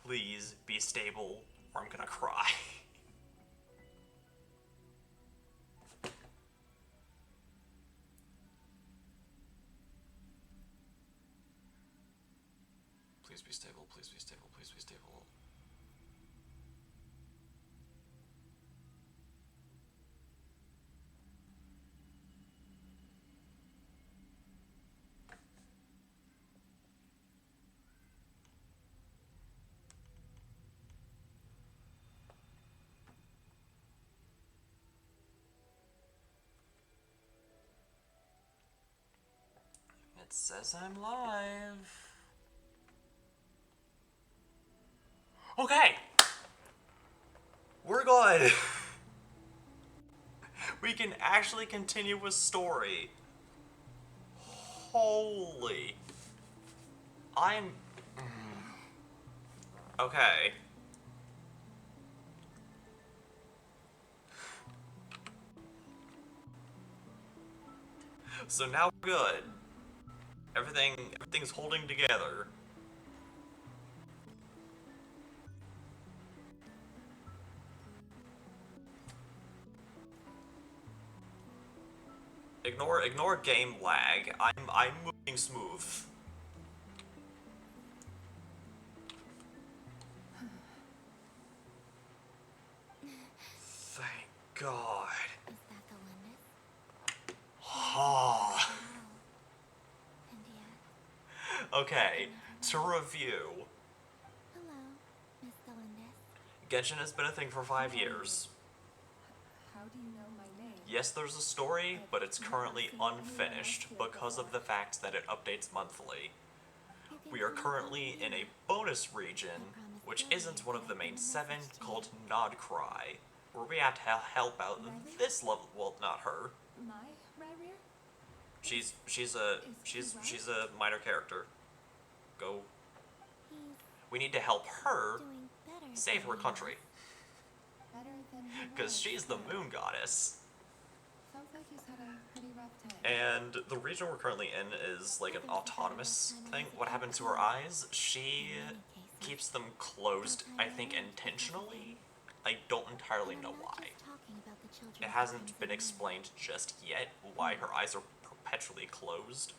Please be stable or I'm gonna cry. Please be stable, please be stable, please be stable. It says I'm live. Okay! We're good! We can actually continue with story. Holy. I'm... Okay. So now we're good. Everything's holding together. Ignore game lag. I'm moving smooth. Thank God. Is that the limit? Ah. And yet... Okay, to review. Hello, Miss Delindes. Genshin has been a thing for 5 years. How do you know my name? Yes, there's a story, but it's currently unfinished because of the fact that it updates monthly. We are currently in a bonus region, which isn't one of the main 7, called Nodcry, where we have to help out this level. Well, not her. My Ryrir? She's a minor character. Go. He's We need to help her doing better. save her country, Better than he because was. she's the moon goddess. Sounds like he's had a pretty rough time. And the region we're currently in is like an autonomous thing. What happened to her eyes? She keeps them closed, I think intentionally. I don't entirely know why. It hasn't been explained just yet why her eyes are perpetually closed.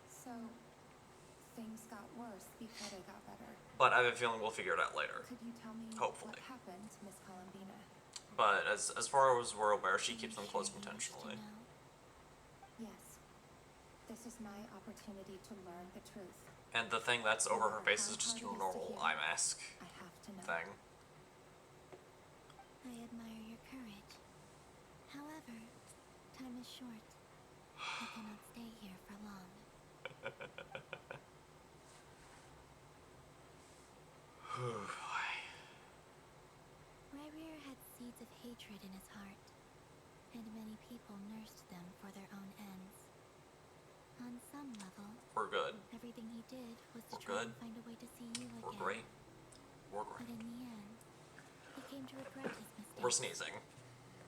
So, things got worse before they got better. But I have a feeling we'll figure it out later. Could you tell me Hopefully. what happened, Miss Columbina? But as far as we're aware, she keeps them closed intentionally. Yes. This is my opportunity to learn the truth. And the thing that's over her face is just a normal eye mask I have to know. thing. I admire your courage. However, time is short. I cannot stay here for long. Ryrir had seeds of hatred in his heart, and many people nursed them for their own ends. On some level, We're good. everything he did was to We're try good. and find a way to see you again. We're great. We're But great. in the end, he came to regret his mistakes. We're sneezing.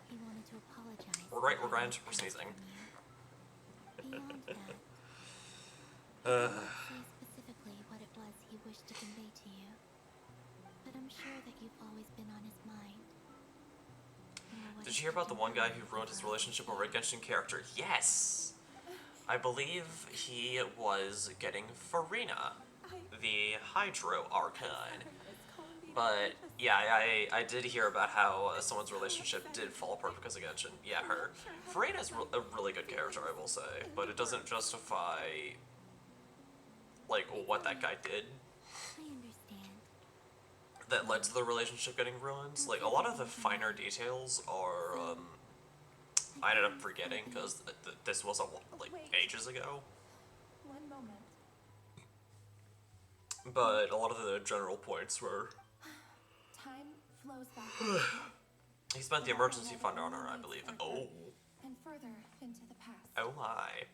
He wanted to apologize. We're great, for we're grand, having we're kept sneezing. from you. Beyond that, Uh, I cannot say specifically what it was he wished to convey to you, but I'm sure that you've always been on his mind. did you hear about the one guy who ruined his relationship over a Genshin character? Yes! I believe he was getting Farina, the Hydro Archon. But, yeah, I did hear about how someone's relationship did fall apart because of Genshin. Yeah, her. Farina's a really good character, I will say, but it doesn't justify, like, what that guy did I understand. that led to the relationship getting ruined. Like, a lot of the finer details are, I ended up forgetting because this was, like, ages ago. One moment. But a lot of the general points were... Time flows back. He spent the emergency fund on her, I believe. Oh. And further into the past. Oh my.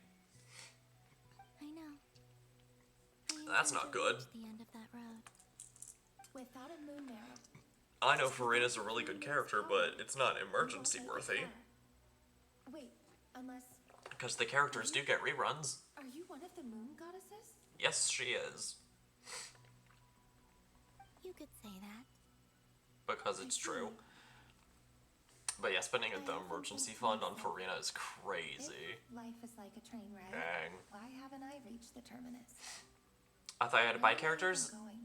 I know. That's not good. The end of that road. Without a moon mare. I know Farina's a really good character, but it's not emergency worthy. Wait, unless... Because the characters do get reruns. Are you one of the moon goddesses? Yes, she is. You could say that? because it's true. But yeah, spending the emergency fund on Farina is crazy. If life is like a train wreck, Dang. why haven't I reached the terminus? I thought I had to buy Where am I characters. even going?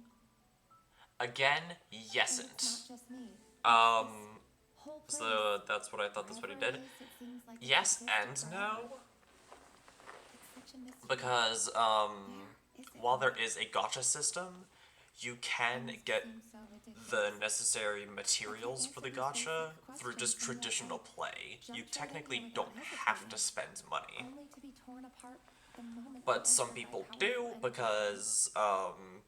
Again, And yesn't. it's not just me. Whole place. So that's what I thought that's what he Wherever did. it is, it seems like it Yes existed and forever. no. It's such a mystery. Because, Where is it while there going? is a gacha system, you can Things get seem so ridiculous. the necessary materials for the answer these gacha basic through just questions and yet traditional I play. jump You right in technically there don't without have to hesitating. spend money. Only to be torn apart the moment But they some enter by people powerful do energy because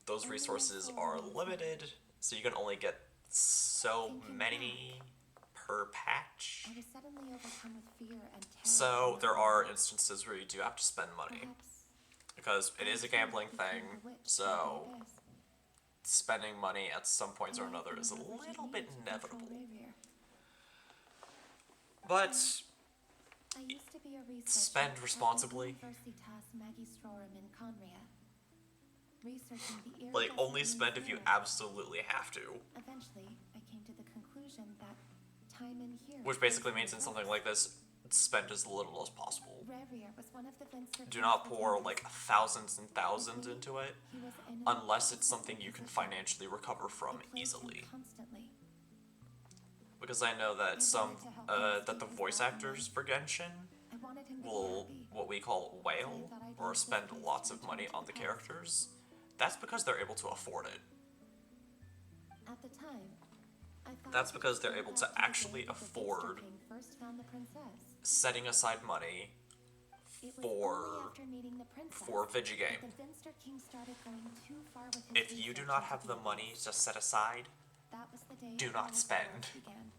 those Only resources one soul are remains limited, so you can only get so Thinking many per patch. I was suddenly overcome with fear and terror. So for there my are life. instances where you do have to spend money Perhaps because it I is a too gambling became thing. bewitched by So the abyss. spending money at some points or Life another is a leveraged little me bit to control inevitable. Revier. But I used to be a researcher spend at the responsibly. Universitas Magistrorum in Conria. Researching the Like, iridescent only moon spend if you flare. absolutely have to. Eventually, I came to the conclusion that time in here Which basically plays means in no something place. like this, spend as little as possible. Revier was one of the Vinster Do King's not pour pretenders. like thousands and thousands With me, into it he was in an unless it's impossible something you can position. financially recover from It plagued him easily. constantly. Because I know that some wanted to help him that the escape voice his actors for Genshin I wanted him to be will happy. what we call whale That I'd or use this spend place lots to of return money to on the the past. characters. That's because they're able to afford it. At the time, I thought That's I could because just they're go able back to the actually day that the Vinster afford King first found the princess. setting aside money It was for only after meeting the princess for Vigigame. that the Vinster King started going too far with his If you do research not into have the money abyss. to set aside, That was the day do all not of spend. horrors began.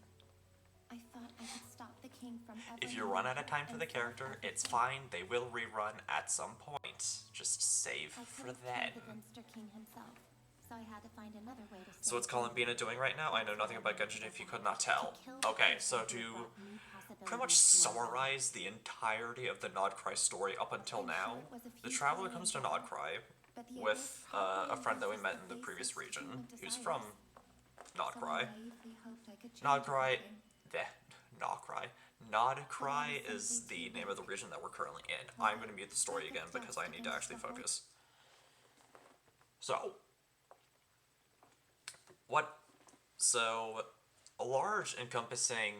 I thought I could stop the king from ever If you knowing run out of her time for and the solve character, it's everything. fine. They will rerun at some point. Just save I for couldn't then. kill the Vinster King himself, so I had to find another way to So what's save him. Columbina doing right now? I know nothing about Genshin if you could not tell. Okay, so to pretty much summarize the entirety of the Nodcry story up until now, the Traveler comes to Nodcry with a friend that we met in the previous region, who's from Nodcry. Nodcry, Nodcry is the name of the region that we're currently in. I'm going to mute the story again because I need to actually focus. So, a large encompassing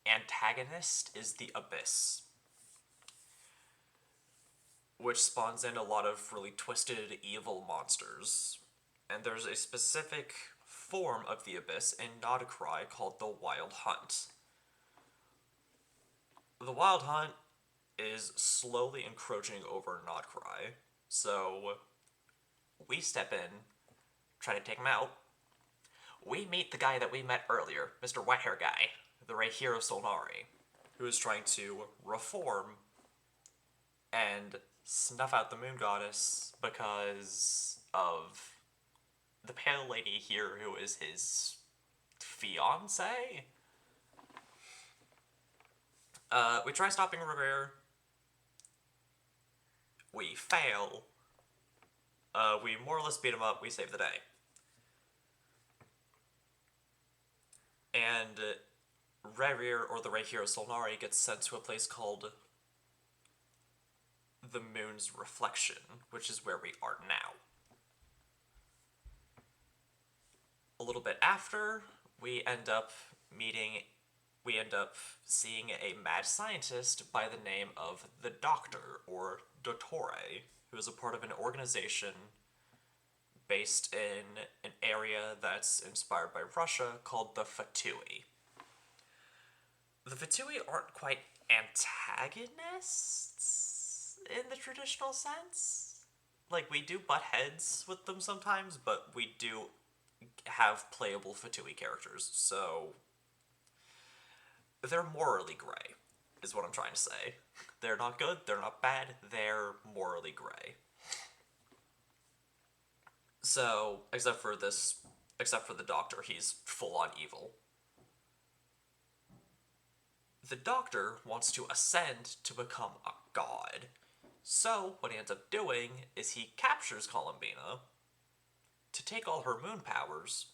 antagonist is the Abyss, which spawns in a lot of really twisted, evil monsters. And there's a specific form of the Abyss in Nodcry called the Wild Hunt. The Wild Hunt is slowly encroaching over Nodcry, so we step in, try to take him out. We meet the guy that we met earlier, Mr. Whitehair Guy, the Reihiro Solnari, who is trying to reform and snuff out the Moon Goddess because of the Pale Lady here, who is his fiancé. We try stopping Revere. We fail. We more or less beat him up. We save the day. And Rerir, or the Reihiro Solnari, gets sent to a place called the Moon's Reflection, which is where we are now. A little bit after, we end up seeing a mad scientist by the name of the Doctor, or Dottore, who is a part of an organization based in an area that's inspired by Russia called the Fatui. The Fatui aren't quite antagonists in the traditional sense. Like, we do butt heads with them sometimes, but we do have playable Fatui characters, so they're morally gray, is what I'm trying to say. They're not good, they're not bad, they're morally gray. So, except for the Doctor, he's full-on evil. The Doctor wants to ascend to become a god. So, what he ends up doing is he captures Columbina to take all her moon powers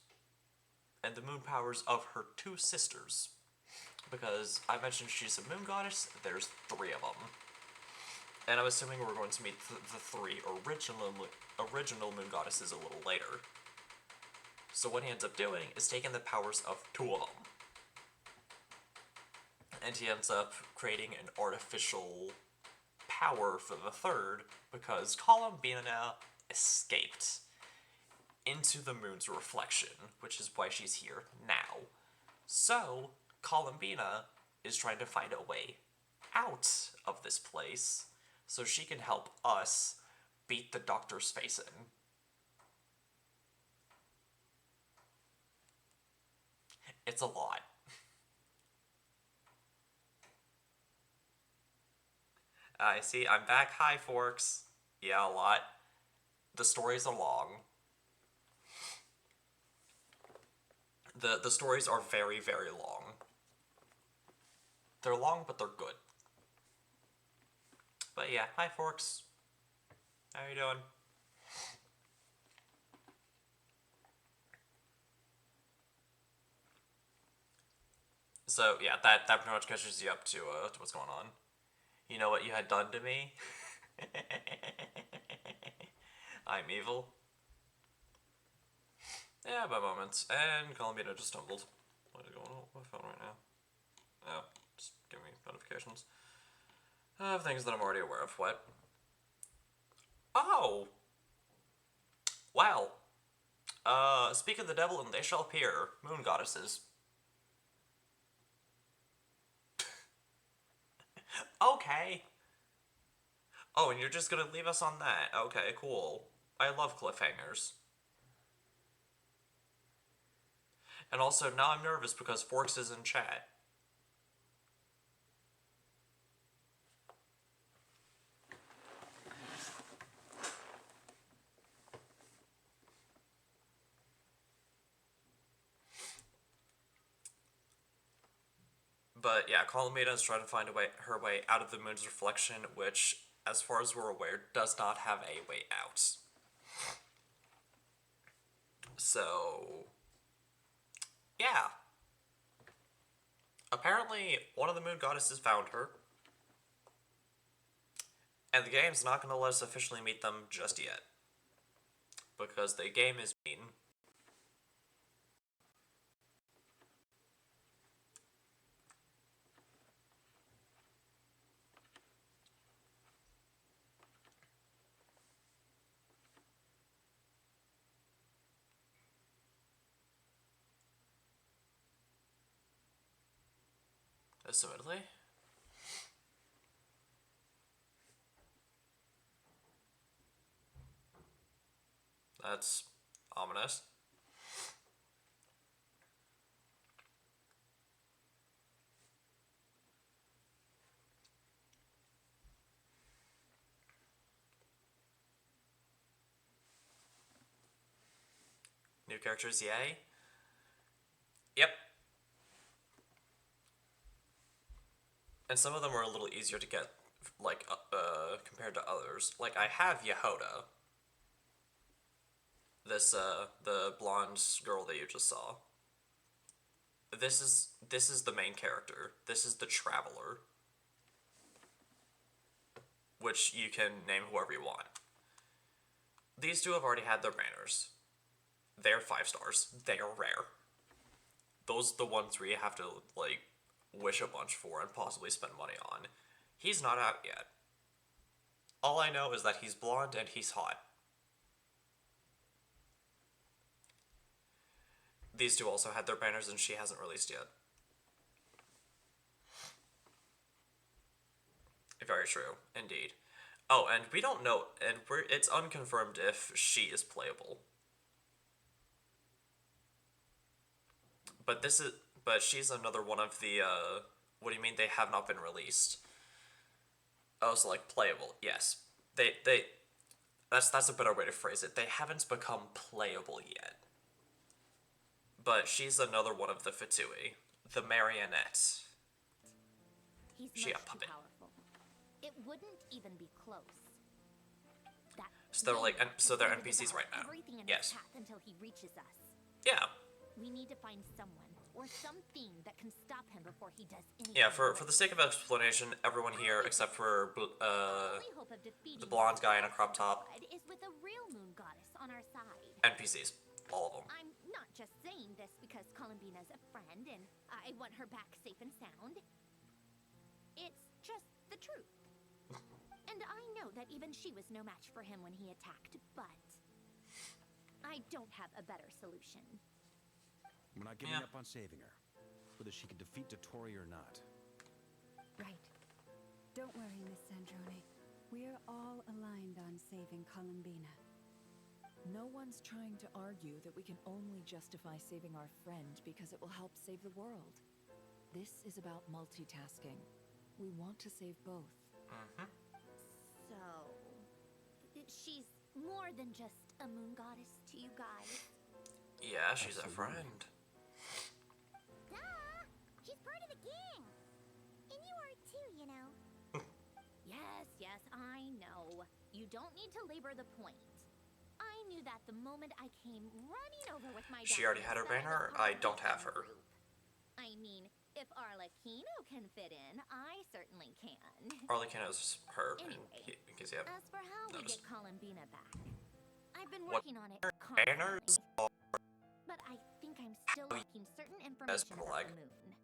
and the moon powers of her two sisters. Because I mentioned she's a moon goddess, there's 3 of them. And I'm assuming we're going to meet the 3 original moon goddesses a little later. So what he ends up doing is taking the powers of 2 of them. And he ends up creating an artificial power for the 3rd because Columbina escaped into the moon's reflection, which is why she's here now. So, Columbina is trying to find a way out of this place so she can help us beat the Doctor's face in. It's a lot. I see, I'm back. Hi, Forks. Yeah, a lot. The stories are long. The stories are very, very long. They're long, but they're good. But yeah, hi, Forks. How you doing? So yeah, that pretty much catches you up to what's going on. You know what you had done to me? I'm evil. Yeah, by moments. And Columbina just stumbled. What is going on with my phone right now? Oh, just give me notifications of things that I'm already aware of. What? Oh! Wow. Speak of the devil and they shall appear. Moon goddesses. Okay. Oh, and you're just gonna leave us on that. Okay, cool. I love cliffhangers. And also, now I'm nervous because Forks is in chat. But yeah, Columbina is trying to find her way out of the moon's reflection, which, as far as we're aware, does not have a way out. So, yeah. Apparently, one of the moon goddesses found her. And the game's not going to let us officially meet them just yet. Because the game is mean. Assumedly. That's ominous. New characters, yay. Yep. And some of them are a little easier to get, like, compared to others. Like, I have Yehoda. This, the blonde girl that you just saw. This is the main character. This is the Traveler. Which you can name whoever you want. These 2 have already had their banners. They're 5 stars. They are rare. Those are the ones where you have to, like, wish a bunch for and possibly spend money on. He's not out yet. All I know is that he's blonde and he's hot. These 2 also had their banners and she hasn't released yet. Very true, indeed. Oh, and we don't know, and it's unconfirmed if she is playable. But she's another one of the, what do you mean they have not been released? Oh, so like playable, yes. That's a better way to phrase it. They haven't become playable yet. But she's another one of the Fatui, the marionette. He's She a much too puppet. powerful. It wouldn't even be close. That So they're like, so they're going to NPCs devour right now. everything in Yes. his path until he reaches us. Yeah. We need to find someone or something that can stop him before he does anything. Yeah, for the sake of explanation, everyone here except for Only hope of defeating the blonde guy in a crop top, is with a real moon goddess on our side. NPCs, all of them. I'm not just saying this because Columbina's a friend and I want her back safe and sound. It's just the truth. And I know that even she was no match for him when he attacked, but I don't have a better solution. We're not giving up on saving her, whether she can defeat Dottore or not. Right. Don't worry, Miss Sandrone. We're all aligned on saving Columbina. No one's trying to argue that we can only justify saving our friend because it will help save the world. This is about multitasking. We want to save both. So, she's more than just a moon goddess to you guys. Yeah, she's a friend. Duh! She's part of the gang! And you are too, you know. Yes, I know. You don't need to labor the point. I knew that the moment I came running over with my She already had her banner. I don't have her. I mean, if Arlecchino can fit in, I certainly can. Arlecchino's her, Anyway, in case you haven't as for how we noticed. get Columbina back, I've been What working on it banners constantly. But I think I'm still lacking certain information purple about leg. the moon.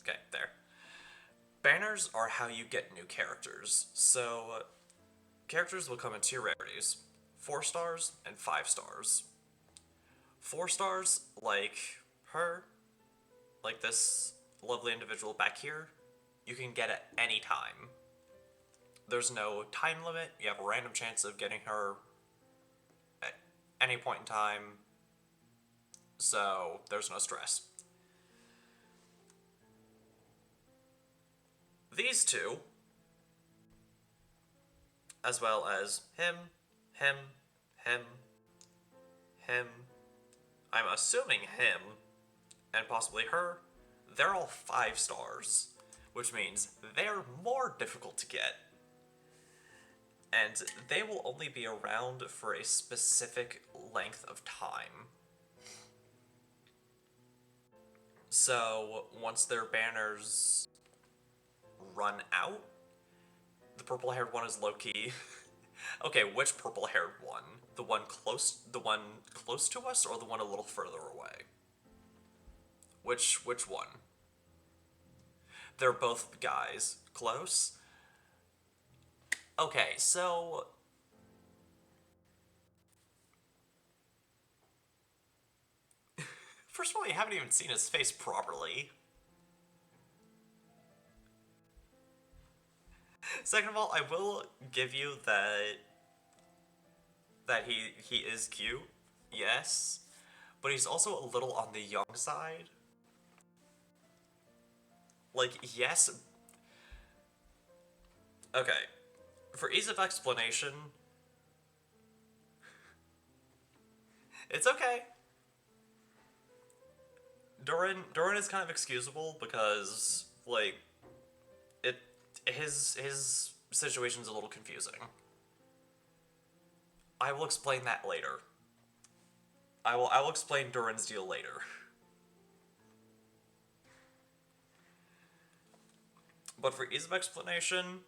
Okay, there. Banners are how you get new characters. So, characters will come in two rarities: 4 stars and 5 stars. 4 stars, like her, like this lovely individual back here, you can get at any time. There's no time limit. You have a random chance of getting her at any point in time. So, there's no stress. These two, as well as him, I'm assuming him, and possibly her, they're all 5 stars, which means they're more difficult to get. And they will only be around for a specific length of time. So, once their banners run out, the purple-haired one is low-key. Okay, which purple-haired one? The one close to us, or the one a little further away? Which one? They're both guys. Close? Okay, so first of all, you haven't even seen his face properly. Second of all, I will give you that he is cute, yes, but he's also a little on the young side. Like, yes. Okay, for ease of explanation, it's okay. Durin is kind of excusable because, like, his situation's a little confusing. I will explain that later. I will explain Durin's deal later. But for ease of explanation,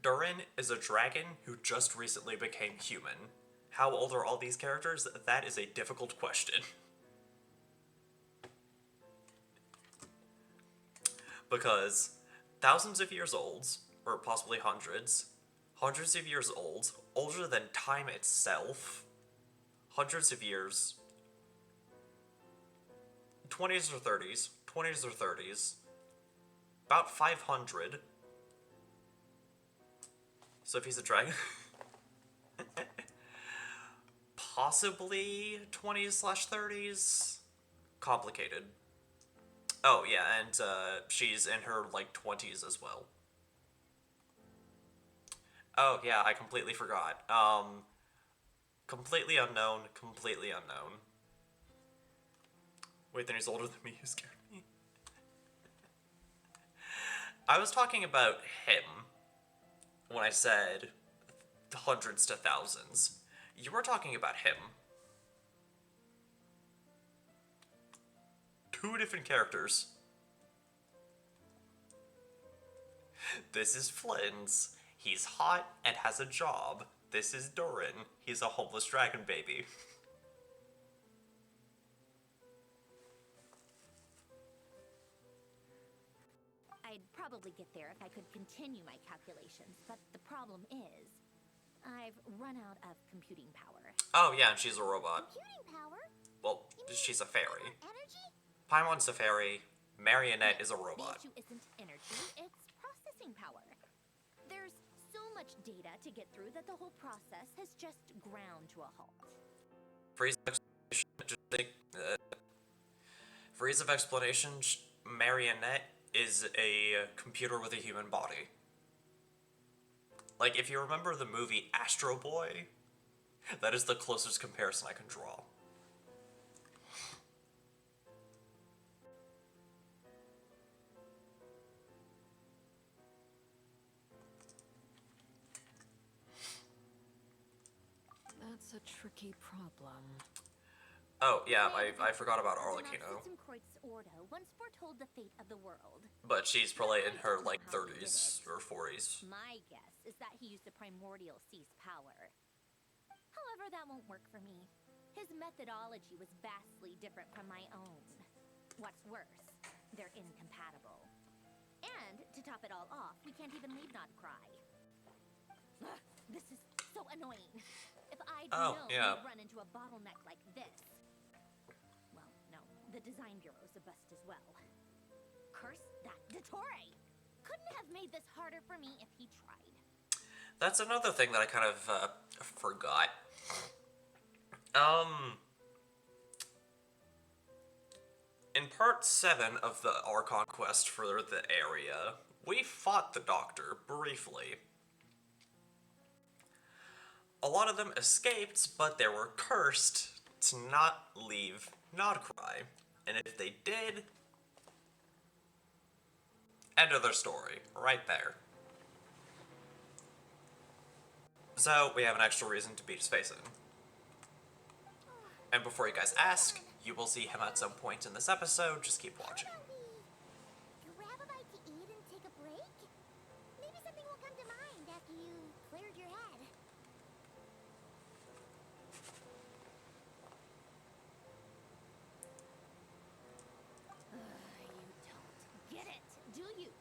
Durin is a dragon who just recently became human. How old are all these characters? That is a difficult question. Because thousands of years old, or possibly hundreds of years old, older than time itself, hundreds of years, 20s or 30s, about 500. So if he's a dragon, possibly 20s/30s, complicated. Oh yeah, and she's in her like 20s as well. Oh yeah, I completely forgot. Completely unknown. Wait, then he's older than me. You scared me. I was talking about him when I said hundreds to thousands. You were talking about him. Two different characters. This is Flynn's. He's hot and has a job. This is Doran. He's a homeless dragon baby. I'd probably get there if I could continue my calculations, but the problem is, I've run out of computing power. Oh yeah, and she's a robot. Computing power? Well, she's a fairy. Energy? Paimon's a fairy. Marionette is a robot. The issue isn't energy, it's processing power. There's so much data to get through that the whole process has just ground to a halt. For ease of explanation, Marionette is a computer with a human body. Like, if you remember the movie Astro Boy, that is the closest comparison I can draw. That's a tricky problem. Oh, yeah, I forgot about Arlecchino. Ordo once foretold the fate of the world. But she's probably in her, like, 30s or 40s. My guess is that he used the primordial sea's power. However, that won't work for me. His methodology was vastly different from my own. What's worse, they're incompatible. And, to top it all off, we can't even leave Nodcry. Ugh, this is so annoying. If I'd known we'd run into a bottleneck like this. Well, no, the design bureau's a bust as well. Curse that Dottore! Couldn't have made this harder for me if he tried. That's another thing that I kind of forgot. In part 7 of the Archon quest for the area, we fought the Doctor briefly. A lot of them escaped, but they were cursed to not leave Nodcry. And if they did, end of their story, right there. So, we have an extra reason to beat his face in. And before you guys ask, you will see him at some point in this episode, just keep watching. Grab a bite to eat and take a break? Maybe something will come to mind after you cleared your head. You don't get it, do you?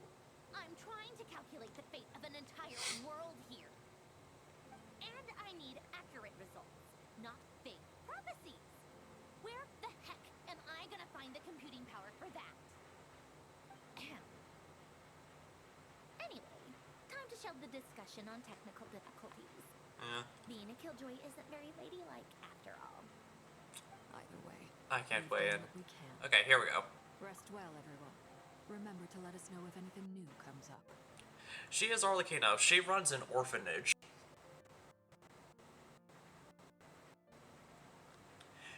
I'm trying to calculate the fate of an entire world here. And I need accurate results, not fake prophecies. Where the heck am I gonna find the computing power for that? Ahem. Anyway, time to shelve the discussion on technical difficulties. Yeah. Being a killjoy isn't very ladylike after all. Either way, I can't we've weigh done in. what we can. Okay, here we go. Rest well, everyone. Remember to let us know if anything new comes up. She is Arlecchino. She runs an orphanage.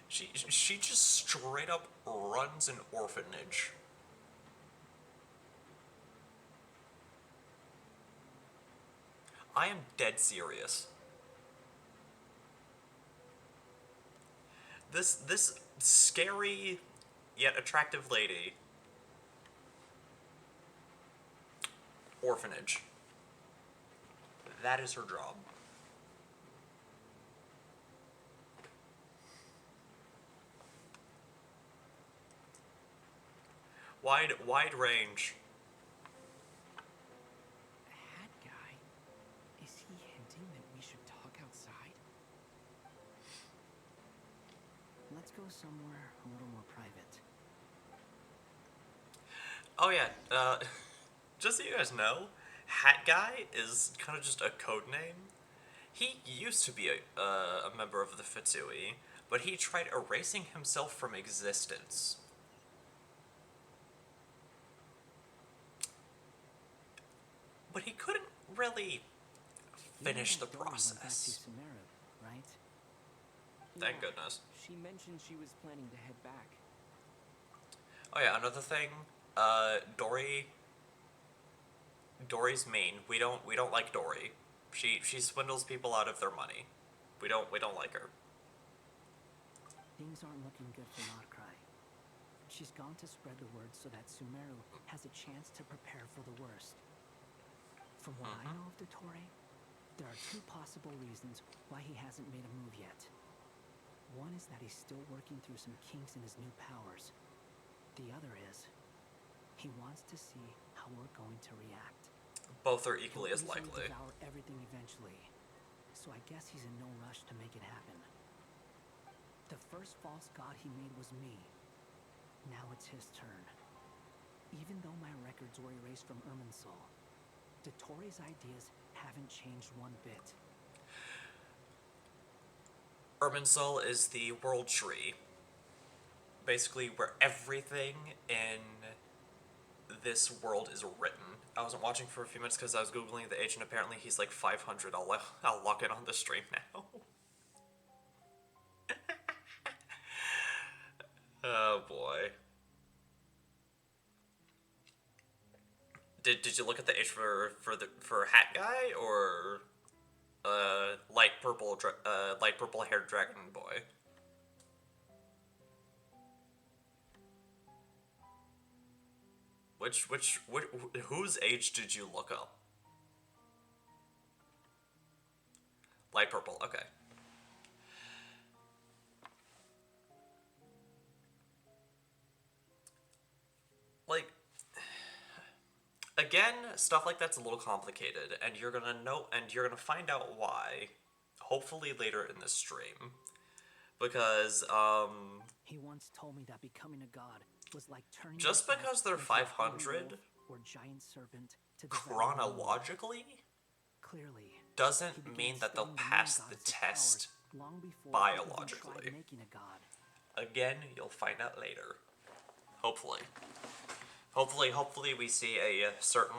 She just straight up runs an orphanage. I am dead serious. This scary yet attractive lady. Orphanage. That is her job. Wide range. Hat guy? Is he hinting that we should talk outside? Let's go somewhere a little more private. Oh yeah, just so you guys know, Hat Guy is kind of just a code name. He used to be a member of the Fitsui, but he tried erasing himself from existence. But he couldn't really finish the process. Right? Thank goodness. She mentioned she was planning to head back. Oh yeah, another thing, Dory's mean. We don't like Dory. She swindles people out of their money. We don't like her. Things aren't looking good for Notcry. She's gone to spread the word so that Sumeru has a chance to prepare for the worst. From what I know of Dottore, there are two possible reasons why he hasn't made a move yet. One is that he's still working through some kinks in his new powers. The other is, he wants to see how we're going to react. Both are equally He'll as easily likely. devour everything eventually, so I guess he's in no rush to make it happen. The first false god he made was me. Now it's his turn. Even though my records were erased from Irminsul, Dottore's ideas haven't changed one bit. Irminsul is the world tree. Basically, where everything in this world is written. I wasn't watching for a few minutes because I was googling the age, and apparently he's like 500. I'll lock it on the stream now. Oh boy. Did you look at the age for Hat Guy or light purple haired dragon boy? Whose age did you look up? Light purple, okay. Like, again, stuff like that's a little complicated, and you're gonna find out why, hopefully later in this stream. Because, He once told me that becoming a god was like turning just yourself because they're into a holy 500 wolf or giant serpent to devour the moon. chronologically Clearly, he doesn't began mean that they'll studying the moon pass the goddess's test powers long before he even biologically. tried making a god. Again, you'll find out later. Hopefully. Hopefully we see a certain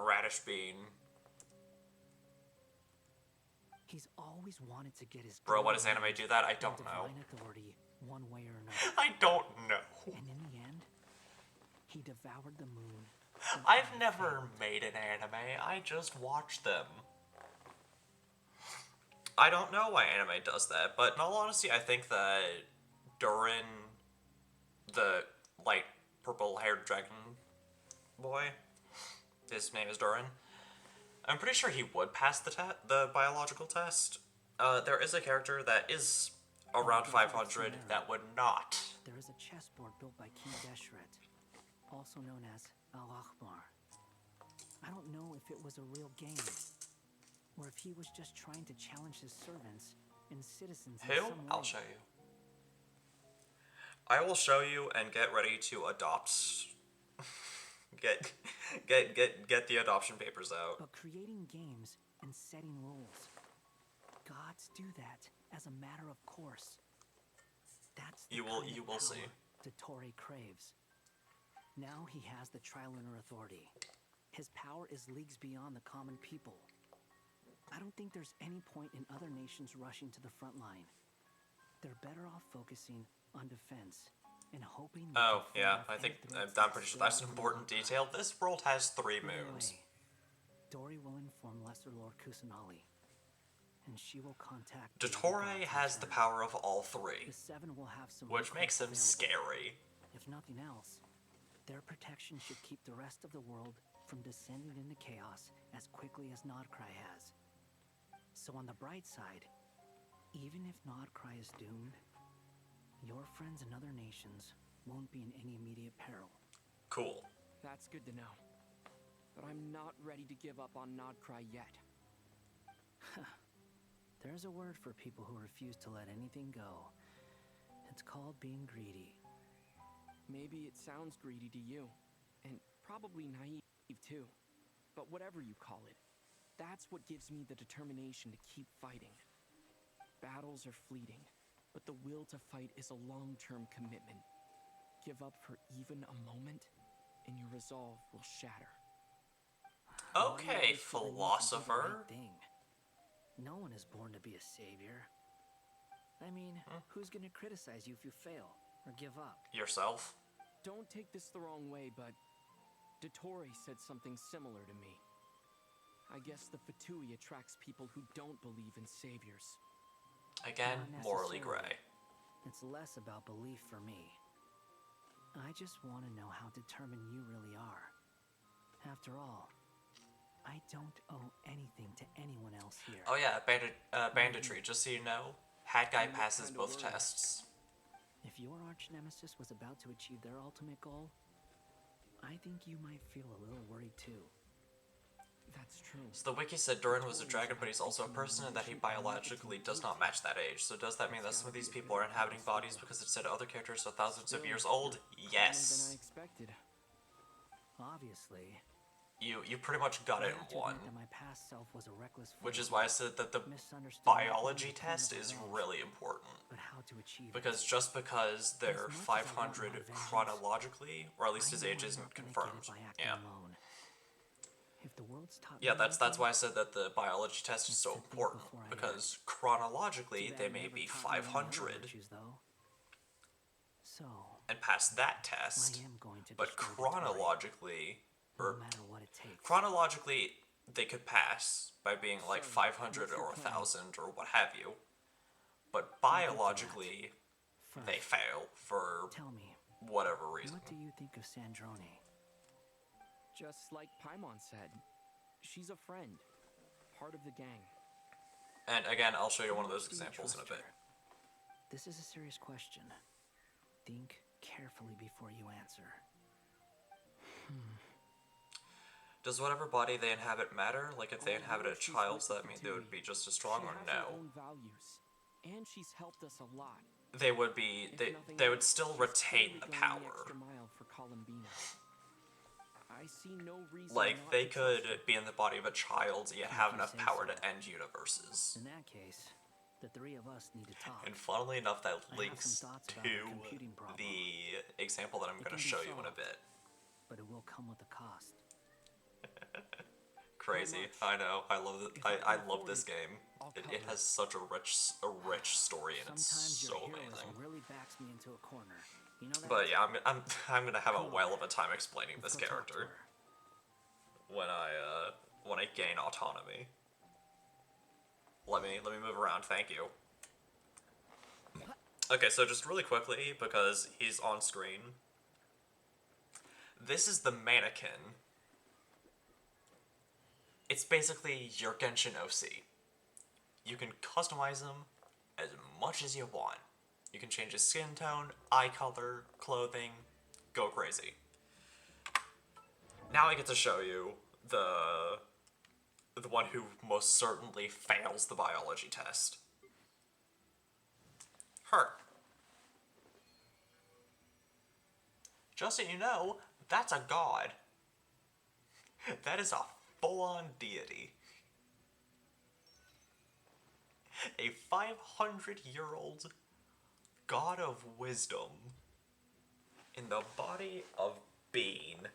radish bean. He's always wanted to get his Bro, glory what does anime and do that? I don't know. divine authority one way or another. I don't know. And in the end, he devoured the moon. and I've I never failed. made an anime, I just watch them. I don't know why anime does that, but in all honesty, I think that Durin, the light purple-haired dragon boy, his name is Durin, I'm pretty sure he would pass the biological test. There is a character that is around 500 that would not. There is a chessboard built by King Deshret, also known as Al-Akhbar. I don't know if it was a real game, or if he was just trying to challenge his servants and citizens in Who? some way. I'll show you. I will show you and get ready to adopt. get the adoption papers out. But creating games and setting rules, gods do that as a matter of course. That's the You will kind of see. power Dottore craves. Now he has the Trilunar Authority. His power is leagues beyond the common people. I don't think there's any point in other nations rushing to the front line. They're better off focusing on defense and hoping they Oh, can yeah, fend off I any think threats I'm that pretty sure still that's an lurk important around. detail. This world has 3 Either moons. way, Dory will inform Lesser Lord Kusanali, and she will contact the other Dottore gods in has the turn. power of all 3, The Seven will have some which makes him recourse available. scary. If nothing else, their protection should keep the rest of the world from descending into chaos as quickly as Nodcry has. So on the bright side, even if Nodcry is doomed, your friends in other nations won't be in any immediate peril. Cool. That's good to know. But I'm not ready to give up on Nodcry yet. There's a word for people who refuse to let anything go. It's called being greedy. Maybe it sounds greedy to you, and probably naive too. But whatever you call it, that's what gives me the determination to keep fighting. Battles are fleeting, but the will to fight is a long-term commitment. Give up for even a moment, and your resolve will shatter. Okay, One always feel the need to do the philosopher. right thing. No one is born to be a savior. I mean, who's gonna criticize you if you fail or give up? Yourself? Don't take this the wrong way, but Dottore said something similar to me. I guess the Fatui attracts people who don't believe in saviors. Again, Not morally necessarily. gray. It's less about belief for me. I just want to know how determined you really are. After all, I don't owe anything to anyone else here. Oh yeah, banditry, just so you know, Hat Guy passes kinda both worried. tests. If your arch nemesis was about to achieve their ultimate goal, I think you might feel a little worried too. That's true. So the wiki said Durin was a dragon, but he's also a person, and that he biologically does not match that age. So does that mean that some of these people are inhabiting bodies because it said other characters are thousands of years old? Calmer than I Yes. expected. Obviously, You pretty much got I it have in to one. admit that my past self was a reckless Which is fool. why I said that the Misunderstood not biology only the point test of is revenge, really important. but how to achieve it. Because just because they're As much as I want 500 my vengeance, chronologically, or at least I his know age I'm isn't not gonna get confirmed. it by acting Yeah. alone. If the world's taught Yeah, me that's anything, why I said that the biology test is it's so to think important, before I because act. chronologically Too bad they it may never be taught me any other 500 virtues, though. So, and pass that I test, am going to but destroy the Tory, chronologically, no or matter what it takes. chronologically they could pass by being like So, 500 what's your or plan? 1,000 or what have you, but We'll get to that. biologically they First, fail for tell me, whatever reason. what do you think of Sandrone? Just like Paimon said, she's a friend, part of the gang. And again, I'll show you one of How those much do you examples in a trust bit. her? This is a serious question. Think carefully before you answer. Does whatever body they inhabit matter? Like if they Although inhabited a she's child, with so the that means they would Fatui, be just as strong, she or has her no? own values, and she's helped us a lot. They would be, If they nothing would else, still she's retain clearly the going power. extra mile for Columbina. I see no reason Like, not they to trust could her. be in the body of a child, yet If have you enough say power so. to end universes. In that case, the three of us need to talk. And funnily enough, that I have some links thoughts to about our computing problem. the example that I'm It going to can be show you in a solved. bit. But it will come with a cost. Crazy, much? I know. I love it. If I I can love afford this it, game. I'll It cover has such a rich story, and it's Sometimes so your heroism amazing. really backs me into a corner. You know that? But yeah, I'm gonna have a Come on. whale of a time explaining Let's this go talk to character her. when I gain autonomy. Let me move around. Thank you. Okay, so just really quickly, because he's on screen. This is the mannequin. It's basically your Genshin OC. You can customize him as much as you want. You can change his skin tone, eye color, clothing, go crazy. Now I get to show you the one who most certainly fails the biology test. Her. Just so you know, that's a god. That is a full-on deity. A 500-year-old god of wisdom in the body of Bean.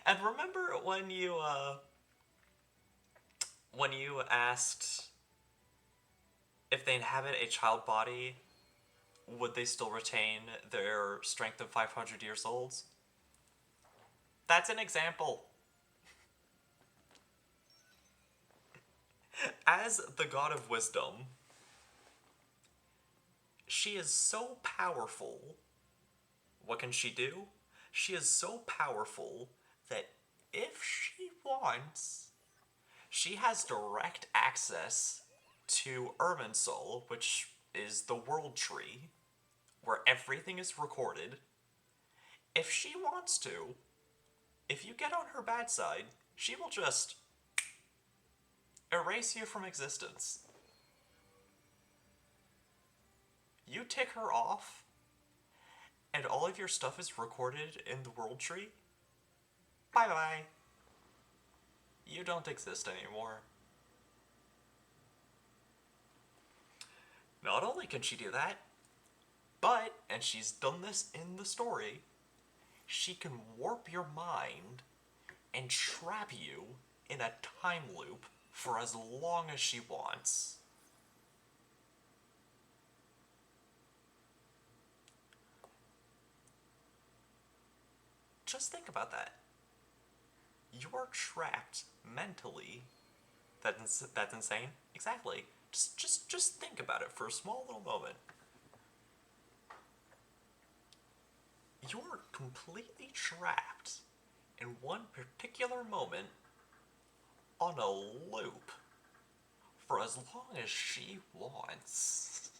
And remember when you asked if they inhabit a child body, would they still retain their strength of 500 years old? That's an example. As the god of wisdom, she is so powerful. What can she do? She is so powerful that if she wants, she has direct access to Irminsul, which is the world tree, where everything is recorded. If she wants to, if you get on her bad side, she will just erase you from existence. You tick her off, and all of your stuff is recorded in the world tree. Bye-bye. You don't exist anymore. Not only can she do that, but, and she's done this in the story, she can warp your mind and trap you in a time loop for as long as she wants. Just think about that. You're trapped mentally. That's insane. Exactly. Just think about it for a small little moment. You're completely trapped in one particular moment on a loop for as long as she wants.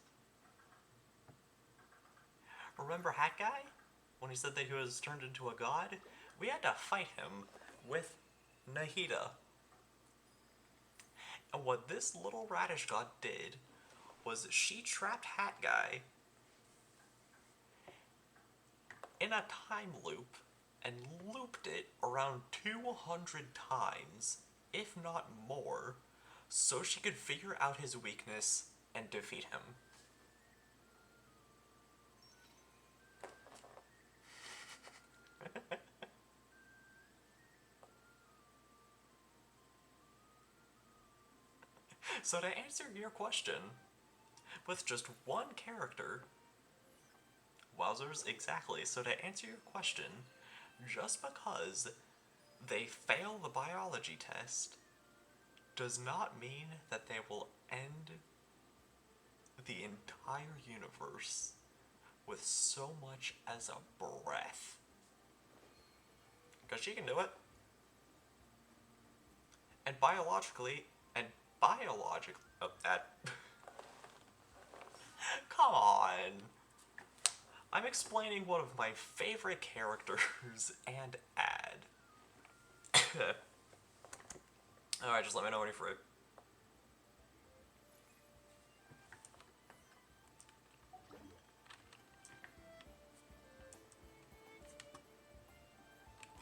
Remember Hat Guy? When he said that he was turned into a god? We had to fight him with Nahida. And what this little radish god did was she trapped Hat Guy in a time loop and looped it around 200 times, if not more, so she could figure out his weakness and defeat him. So to answer your question, with just one character, wowzers, exactly. So to answer your question, just because they fail the biology test does not mean that they will end the entire universe with so much as a breath. Because she can do it. And biologically, oh, that... Come on. I'm explaining one of my favorite characters and ad. Alright, just let me know when you're free.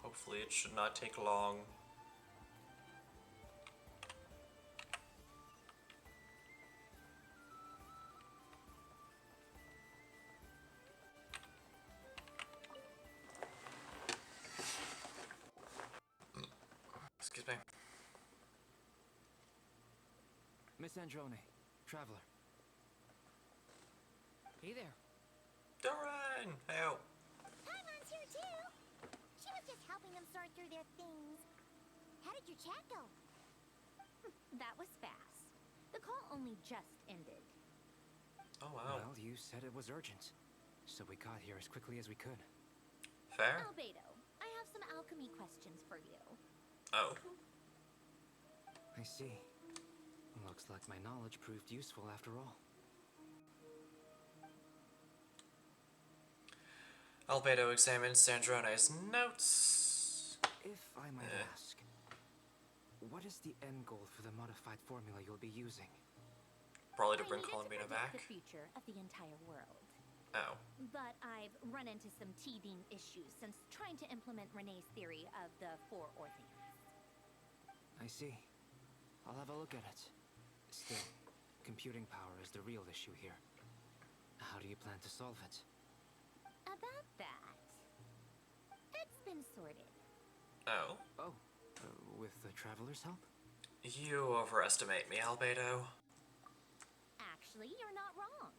Hopefully it should not take long. Excuse me. Miss Androne, traveler. Hey there. Doran! Help! Paimon's here too. She was just helping them sort through their things. How did your chat go? That was fast. The call only just ended. Oh wow. Well, you said it was urgent, so we got here as quickly as we could. Fair? Albedo, I have some alchemy questions for you. Oh. I see. Looks like my knowledge proved useful after all. Albedo examines Sandrone's notes. If I might ask, what is the end goal for the modified formula you'll be using? Probably to I bring needed Columbina to predict back. the future of the entire world. Oh. But I've run into some teething issues since trying to implement Renee's theory of the four Orpheans. I see. I'll have a look at it. Still, computing power is the real issue here. How do you plan to solve it? About that, it's been sorted. Oh. Oh, with the Traveler's help? You overestimate me, Albedo. Actually, you're not wrong.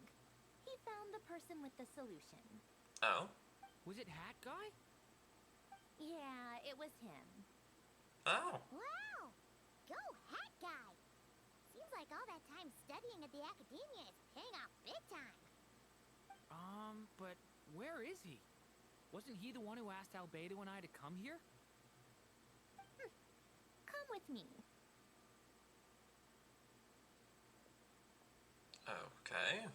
He found the person with the solution. Oh. Was it Hat Guy? Yeah, it was him. Oh. Wow! Go Hat Guy! Seems like all that time studying at the academia is paying off big time. But where is he? Wasn't he the one who asked Albedo and I to come here? Come with me. Okay.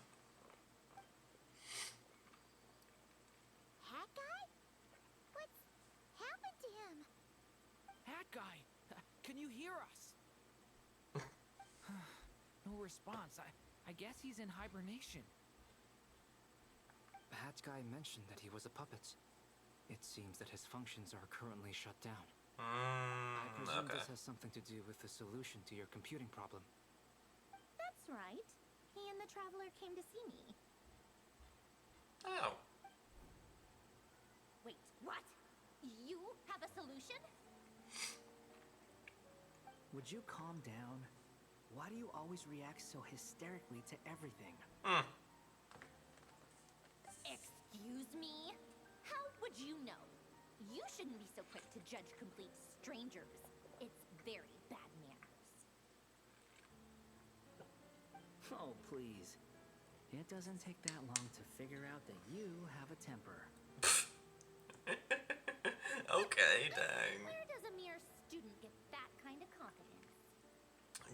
Hat Guy? What's happened to him? Hat Guy! Can you hear us? No response. I guess he's in hibernation. Hat Guy mentioned that he was a puppet. It seems that his functions are currently shut down. I presume Okay. this has something to do with the solution to your computing problem. That's right. He and the Traveler came to see me. Oh. Wait, what? You have a solution? would you calm down? Why do you always react so hysterically to everything? Excuse me? How would you know? You shouldn't be so quick to judge complete strangers. It's very bad manners. Oh, please. It doesn't take that long to figure out that you have a temper. Okay, dang. Where does a mere student get that kind of confidence?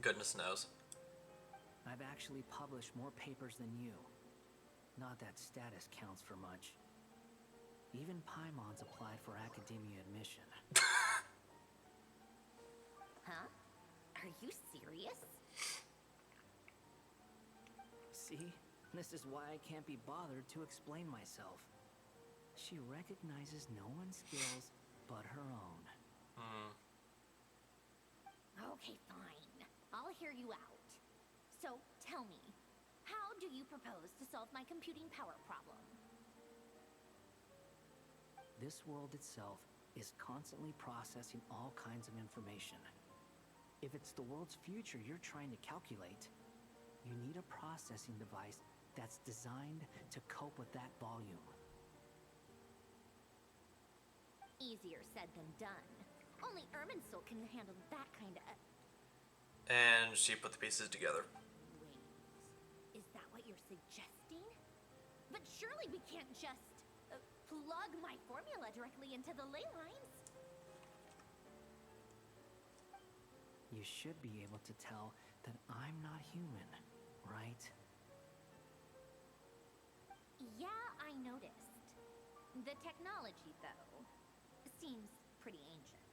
Goodness knows. I've actually published more papers than you. Not that status counts for much. Even Paimon's applied for academia admission. Huh? Are you serious? See? This is why I can't be bothered to explain myself. She recognizes no one's skills but her own. Okay, fine. I'll hear you out. So, tell me, how do you propose to solve my computing power problem? This world itself is constantly processing all kinds of information. If it's the world's future you're trying to calculate, you need a processing device that's designed to cope with that volume. Easier said than done. Only Irminsul can handle that kind of... And she put the pieces together. Wait, is that what you're suggesting? But surely we can't just plug my formula directly into the ley lines. You should be able to tell that I'm not human, right? Yeah, I noticed. The technology, though, seems pretty ancient.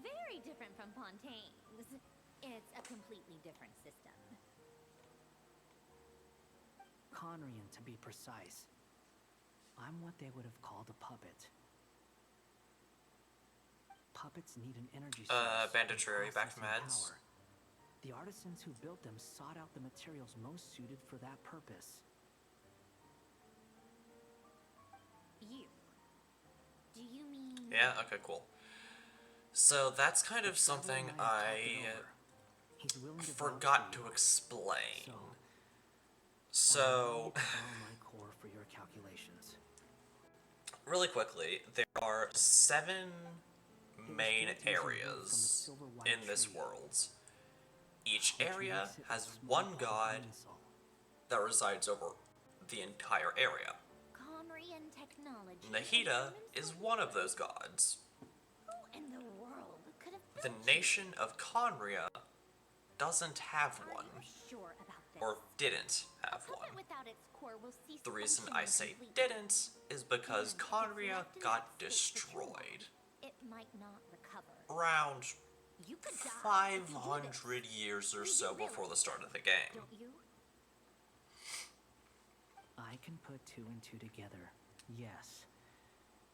Very different from Fontaine's. It's a completely different system. Conrian, to be precise. I'm what they would have called a puppet. Puppets need an energy source. Banditry, back from processing heads. power. The artisans who built them sought out the materials most suited for that purpose. You. Do you mean... Yeah, okay, cool. So that's kind of something I forgot to explain. So, my core for your calculations. really quickly, there are 7 main areas in this world. Each area has one god that resides over the entire area. Conrian technology... Nahida is one of those gods. Who in the world could have The built nation of Conria doesn't have you? one, Are you sure about this? or didn't have A puppet one. without its core will cease The reason functioning I say completely. didn't is because And if it's Conria left in got that state for too long, destroyed it might not recover. around You could die if you do 500 years or You so really, before the start of the game. Don't you? I can put 2 and 2 together. Yes.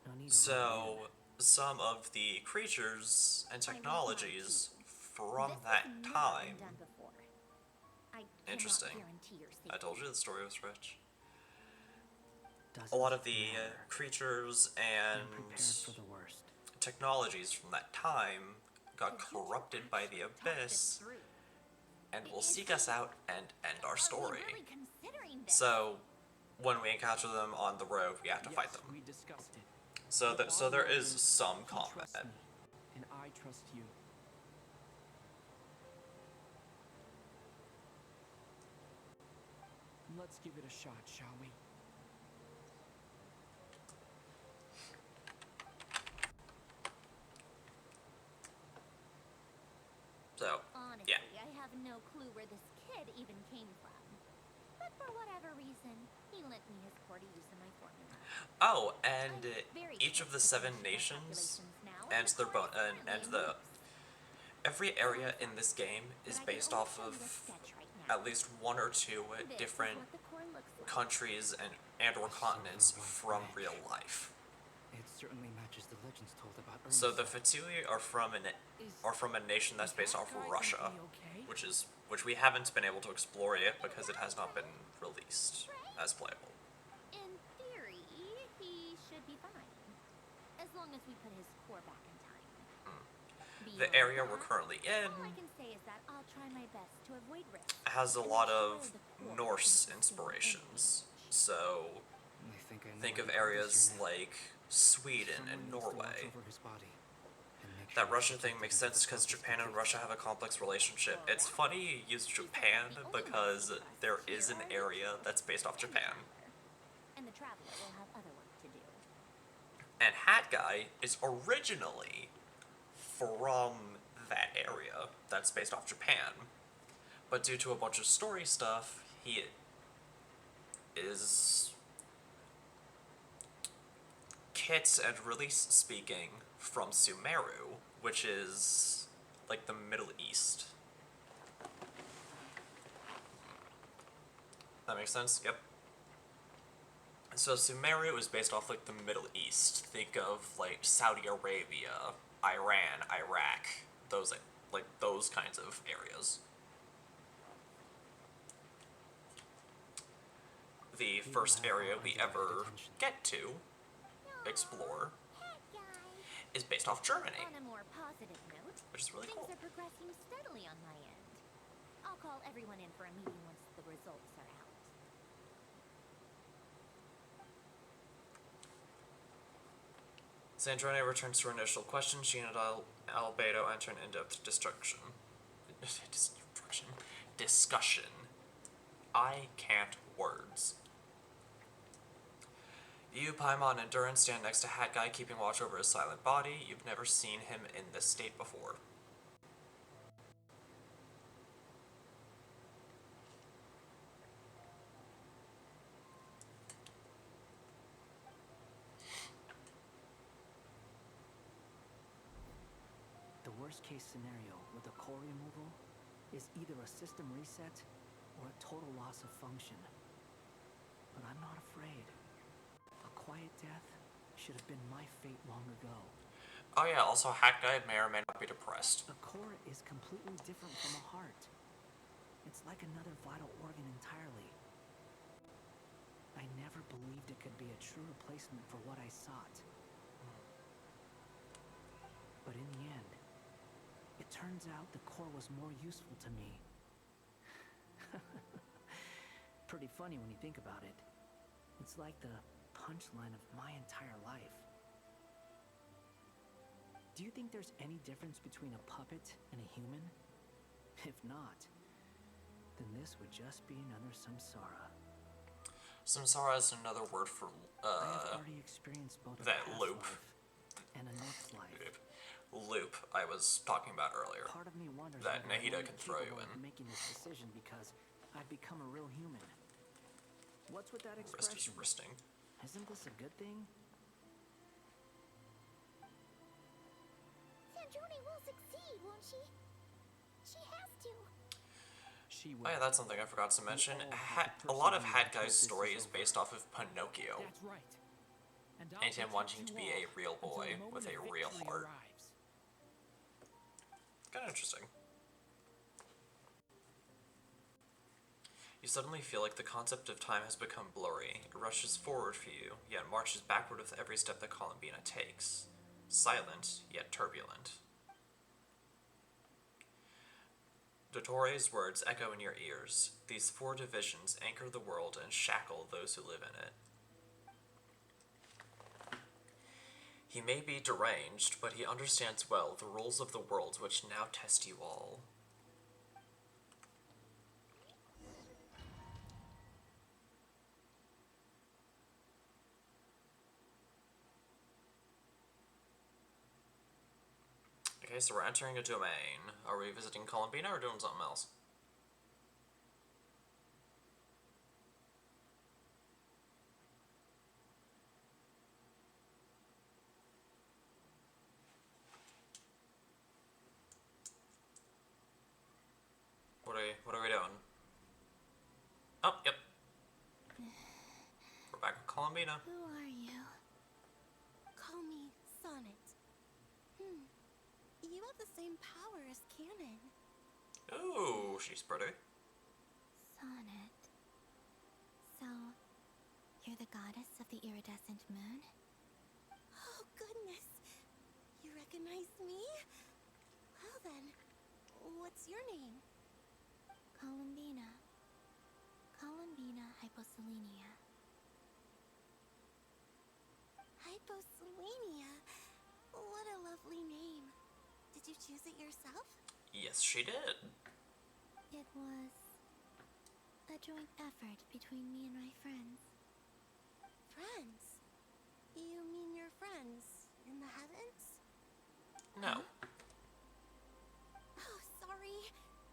No need to So, some of the creatures and technologies from This that has never been time. done before. I cannot Interesting. guarantee your I safety. told you the story was rich. Doesn't A lot of the matter. creatures I'm and prepared for the worst. technologies from that time got Could you corrupted by the actually talk this abyss through? and will Is seek he- us out and end our Are we story. really considering this? So, when we encounter them on the road, we have to fight them. We discussed it. So, so there is some He combat. trusts me, and I trust you. Let's give it a shot, shall we? So, Honestly, yeah. I have no clue where this kid even came from. But for whatever reason, he lent me his core to use in my formula. Oh, and I'm very each of the close to 7 finishing my nations calculations now, and the their core is and currently the in use. every area in this game is But I can based only off show you of a sketch right now. at least 1 or 2 This is different what the core looks like. countries and or continents from real life. It certainly matches the legends told about So the Irminsul. Fatui are from a nation that's based off of Russia, Okay? which we haven't been able to explore yet because it has not been released as playable. In theory, he should be fine. As long as we put his core back in time. the area we're currently in All I can say is that I'll try my best to avoid risk. has a and lot make sure of the core Norse doesn't sustain inspirations. any So I think I know think why of he called us areas here now. like Sweden Someone and needs to watch Norway. over his body and make That sure Russia it's thing protected makes until sense the because stuff is Japan and complete. Russia have a complex relationship. It's funny you use Japan the only because Norse interests there is here an are the area king that's based off and the Japan. traveler. And the traveler will have other work to do. And Hat Guy is originally from that area that's based off Japan. But due to a bunch of story stuff, he is kit and release speaking from Sumeru, which is like the Middle East. That makes sense? Yep. So Sumeru is based off like the Middle East. Think of like Saudi Arabia, Iran, Iraq, those like those kinds of areas. The He first will have area our we undivided ever attention. get to explore Heck, guys. is based off Germany, On a more positive note, which is really things cool. are progressing steadily on my end. I'll call everyone in for a meeting once the results are out. Sandrone returns to her initial question. She and Albedo enter an in-depth discussion. I can't words. You, Paimon, and Durin stand next to Hat Guy, keeping watch over his silent body. You've never seen him in this state before. The worst case scenario with a core removal is either a system reset or a total loss of function. But I'm not afraid. A quiet death should have been my fate long ago. Oh yeah, also Hat Guy may or may not be depressed. A core is completely different from a heart. It's like another vital organ entirely. I never believed it could be a true replacement for what I sought. But in the end, it turns out the core was more useful to me. Pretty funny when you think about it. It's like the punchline of my entire life. Do you think there's any difference between a puppet and a human? If not, then this would just be another samsara. Samsara is another word for, I have already experienced both that a past loop. life and a next life. Loop I was talking about earlier. Part of me wonders That whether I'm Nahida only can throw you capable of in. making this decision because I've become a real human. What's with that Wrist expression? is wristing. Isn't this a good thing? Sandrone will succeed, won't she? She has to. She Oh will. yeah, that's something I forgot to mention. all have to A lot of persevere Hat Guy's until this story is is over. based off of Pinocchio, That's right. And I'll and him protect wanting to you be all a real until boy the moment with a of real victory heart. arrives. Kind of interesting. You suddenly feel like the concept of time has become blurry. It rushes forward for you, yet marches backward with every step that Columbina takes. Silent, yet turbulent. Dottore's words echo in your ears. These 4 divisions anchor the world and shackle those who live in it. He may be deranged, but he understands well the rules of the world which now test you all. Okay, so we're entering a domain. Are we visiting Columbina or doing something else? What are we doing? Oh, yep. We're back at Columbina. Who are you? Call me Sonnet. You have the same power as Canon. Ooh, she's pretty. Sonnet. So, you're the goddess of the iridescent moon? Oh, goodness. You recognize me? Well then, what's your name? Columbina. Columbina hyposelenia. Hyposelenia? What a lovely name. Did you choose it yourself? Yes, she did. It was a joint effort between me and my friends. Friends? You mean your friends in the heavens? No. Oh, sorry.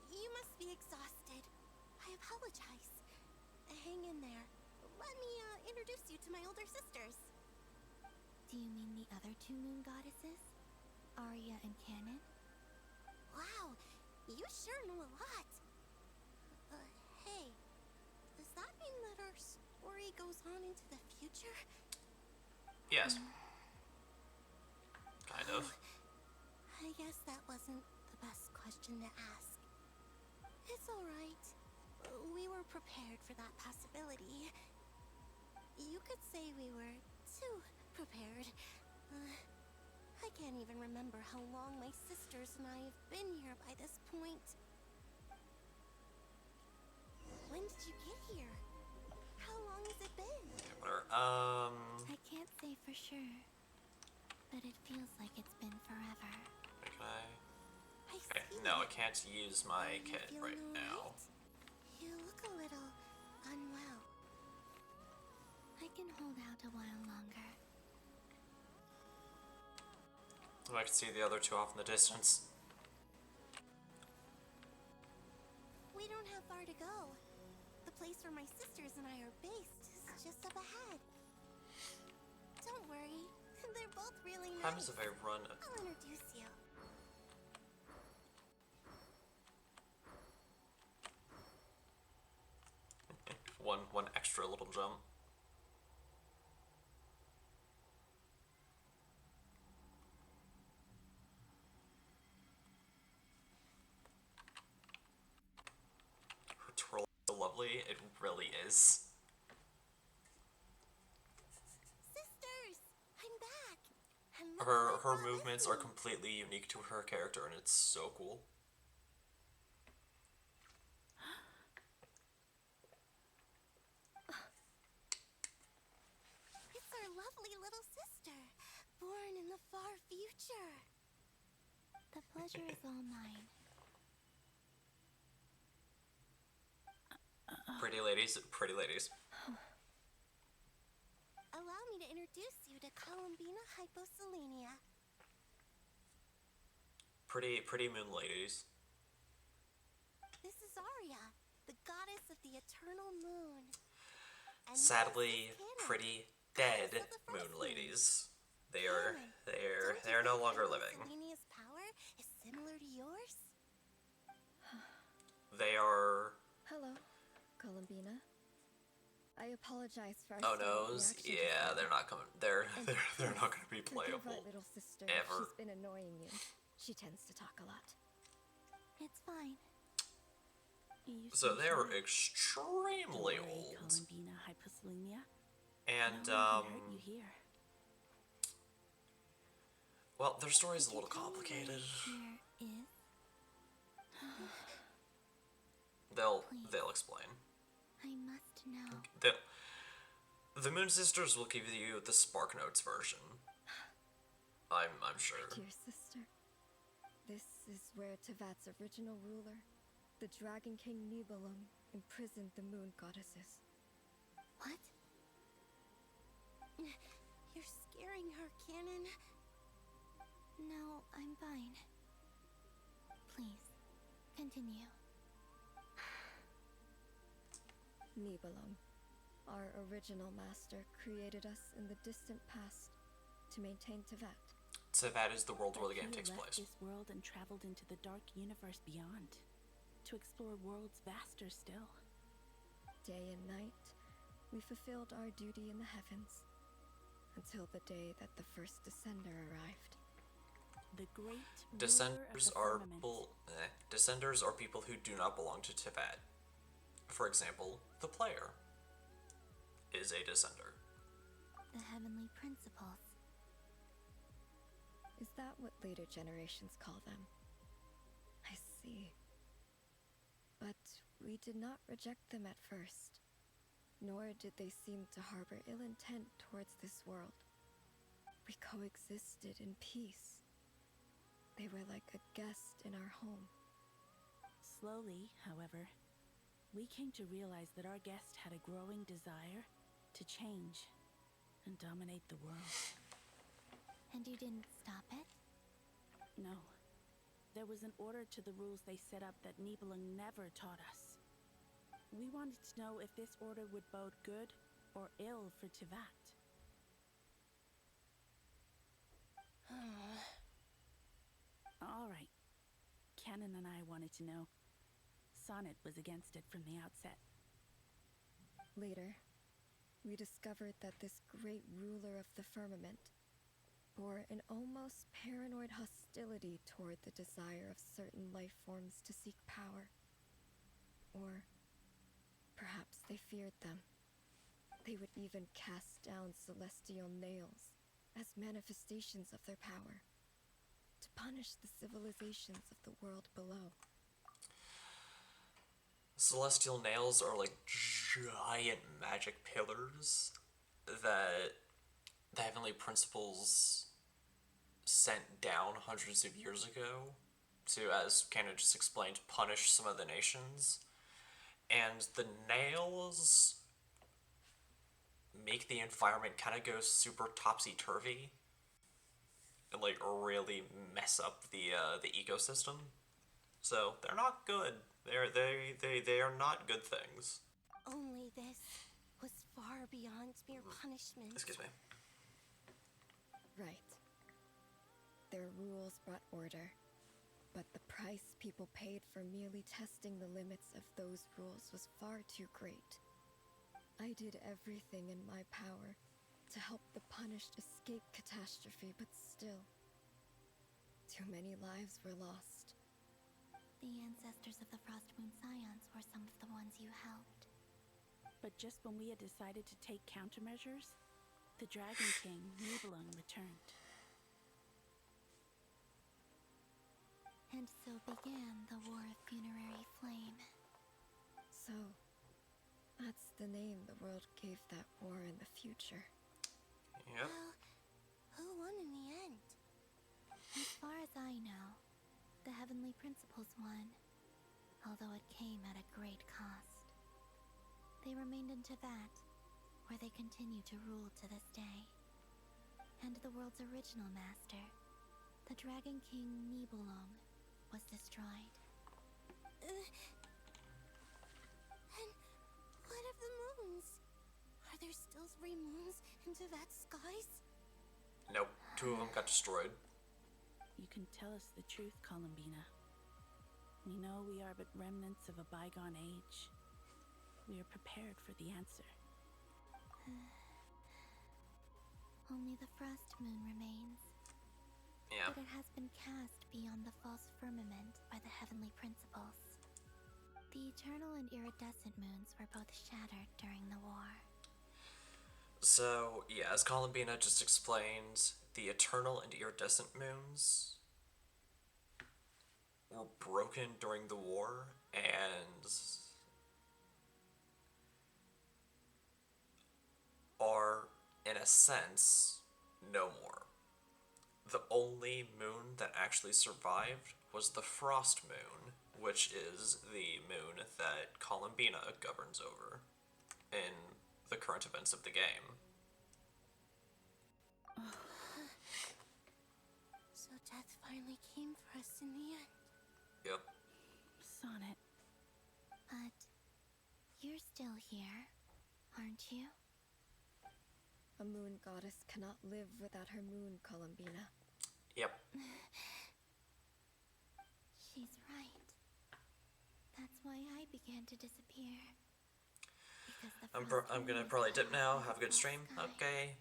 You must be exhausted. I apologize. Hang in there. Let me introduce you to my older sisters. Do you mean the other two moon goddesses? Arya and Canon? Wow, you sure know a lot. Hey, does that mean that our story goes on into the future? Yes. Kind of. I guess that wasn't the best question to ask. It's alright. We were prepared for that possibility. You could say we were too prepared. I can't even remember how long my sisters and I have been here by this point. When did you get here? How long has it been? Whatever. I can't say for sure, but it feels like it's been forever. Can I? I Okay, see. no, I can't use my Are you kit feeling right now. alright? You look a little unwell. I can hold out a while longer. Oh, I can see the other two off in the distance. We don't have far to go. The place where my sisters and I are based is just up ahead. Don't worry, they're both really How nice. happens if I run? I'll introduce you. one extra little jump. Her twirl is so lovely. It really is. Sisters, I'm back. And look what I Her brought with movements are me. completely unique to her character, and it's so cool. It's our lovely little sister, born in the far future. The pleasure is all mine. Pretty ladies, pretty ladies. Allow me to introduce you to Columbina hyposelenia. Pretty moon ladies. This is Arya, the goddess of the eternal moon. And Sadly, this is Canon, pretty goddess dead of the moon first moon. ladies. Canon, don't They're you no think longer living. Hyposelenia's power is similar to yours? They are. Hello, Columbina. I apologize for our Oh sudden no, reaction just yeah, now. they're not coming. They're And they're not going to be forgive playable. our little sister. ever. She's been annoying you. She tends to talk a lot. It's fine. You So seem they're shy. extremely Don't worry, old, Columbina hyposelenia. and No one can hurt you here. well, their story's a Could you little tell me where complicated. here is? They'll explain. I must know. The Moon Sisters will give you the Spark Notes version. I'm sure. Dear sister, this is where Tevat's original ruler, the Dragon King Nibelung, imprisoned the moon goddesses. What? You're scaring her, Canon. No, I'm fine. Please, continue. Nibelung, our original master, created us in the distant past to maintain Tevat. Tevat is the world where the game But he takes left place. this world and traveled into the dark universe beyond, to explore worlds vaster still. Day and night, we fulfilled our duty in the heavens, until the day that the first Descender arrived. The great Descenders ruler are of the firmament. Descenders are people who do not belong to Tevat. For example, the player is a Descender. The heavenly principles. Is that what later generations call them? see. But we did not reject them at first, nor did they seem to harbor ill intent towards this world. We coexisted in peace. They were like a guest in our home. Slowly, however, we came to realize that our guest had a growing desire to change and dominate the world. And you didn't stop it? No. There was an order to the rules they set up that Nibelung never taught us. We wanted to know if this order would bode good or ill for Tivat. All right. Canon and I wanted to know. Sonnet was against it from the outset. Later, we discovered that this great ruler of the firmament bore an almost paranoid hostility toward the desire of certain life forms to seek power. Or perhaps they feared them. They would even cast down celestial nails as manifestations of their power, to punish the civilizations of the world below. Celestial nails are like giant magic pillars that the Heavenly Principles sent down hundreds of years ago to, as Cannon just explained, punish some of the nations. And the nails make the environment kind of go super topsy-turvy and like really mess up the ecosystem. So they're not good. They are not good things. Only this was far beyond mere punishment. Excuse me. Right. Their rules brought order, but the price people paid for merely testing the limits of those rules was far too great. I did everything in my power to help the punished escape catastrophe, but still, too many lives were lost. The ancestors of the Frost Moon Scions were some of the ones you helped. But just when we had decided to take countermeasures, the Dragon King, Nibelung, returned. And so began the War of Funerary Flame. So, that's the name the world gave that war in the future. Yep. Well, who won in the end? As far as I know, the Heavenly Principles won, although it came at a great cost. They remained in Tivat, where they continue to rule to this day. And the world's original master, the Dragon King Nibelung, was destroyed. And what of the moons? Are there still 3 moons in Tivat's skies? Nope. 2 of them got destroyed. You can tell us the truth, Columbina. We know we are but remnants of a bygone age. We are prepared for the answer. Only the Frost Moon remains. Yeah. But it has been cast beyond the false firmament by the Heavenly Principles. The Eternal and Iridescent Moons were both shattered during the war. So, yeah, as Columbina just explained, the Eternal and Iridescent Moons were broken during the war, and are, in a sense, no more. The only moon that actually survived was the Frost Moon, which is the moon that Columbina governs over in the current events of the game. So death finally came for us in the end. Yep. Sonnet. But you're still here, aren't you? A moon goddess cannot live without her moon, Columbina. Yep. She's right. That's why I began to disappear. Because the I'm gonna probably dip now. Have a good stream. Okay.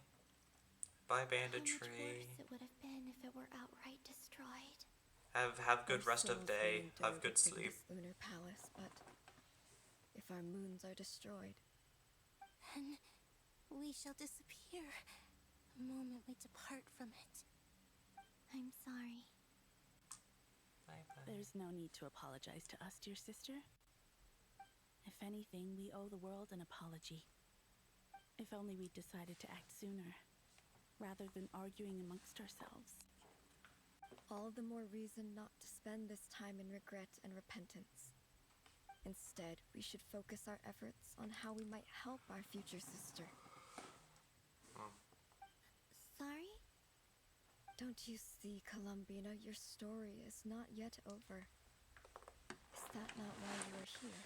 Bye, Bandit How much Tree. worse it would have been if it were outright destroyed. Have good Our rest of souls day. may Have endure good within sleep. this lunar palace, but if our moons are destroyed, Then we shall disappear the moment we depart from it. I'm sorry. Bye bye. There's no need to apologize to us, dear sister. If anything, we owe the world an apology. If only we'd decided to act sooner, rather than arguing amongst ourselves. All the more reason not to spend this time in regret and repentance. Instead, we should focus our efforts on how we might help our future sister. Sorry? Don't you see, Columbina, your story is not yet over. Is that not why you are here?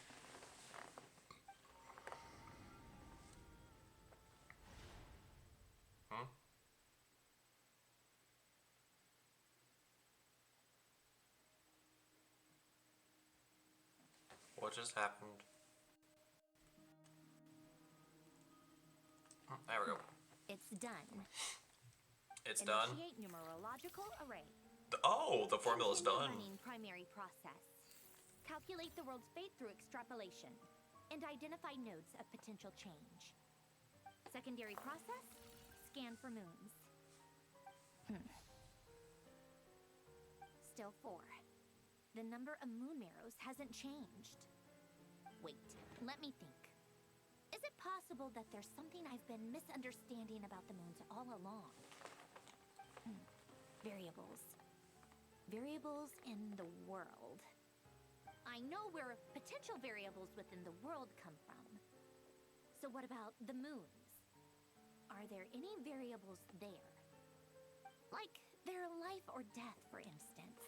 What just happened? There we go. It's done. It's done? Initiate numerological array. Oh, the formula's Continue done. Running primary process. Calculate the world's fate through extrapolation. And identify nodes of potential change. Secondary process. Scan for moons. Still 4. The number of moon marrows hasn't changed. Wait, let me think. Is it possible that there's something I've been misunderstanding about the moons all along? Variables. Variables in the world. I know where potential variables within the world come from. So what about the moons? Are there any variables there? Like their life or death, for instance.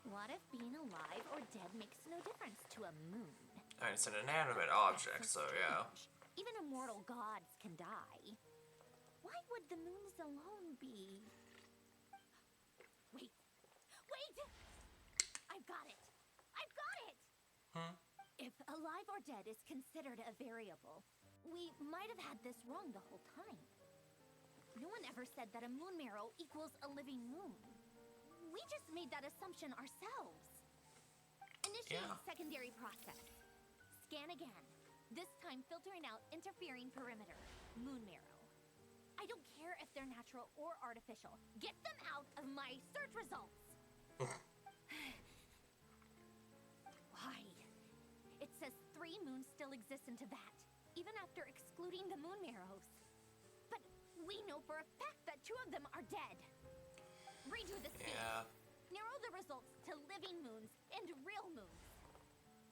What if being alive or dead makes no difference to a moon? And it's an inanimate object, so yeah. Even immortal gods can die. Why would the moons alone be... Wait! Wait! I've got it! I've got it! If alive or dead is considered a variable, we might have had this wrong the whole time. No one ever said that a moon marrow equals a living moon. We just made that assumption ourselves. Initiate secondary process. Scan again. This time filtering out interfering perimeter. Moon marrow. I don't care if they're natural or artificial. Get them out of my search results. Why? It says 3 moons still exist in Teyvat, even after excluding the moon marrows. But we know for a fact that 2 of them are dead. Redo the scan. Yeah. Narrow the results to living moons and real moons.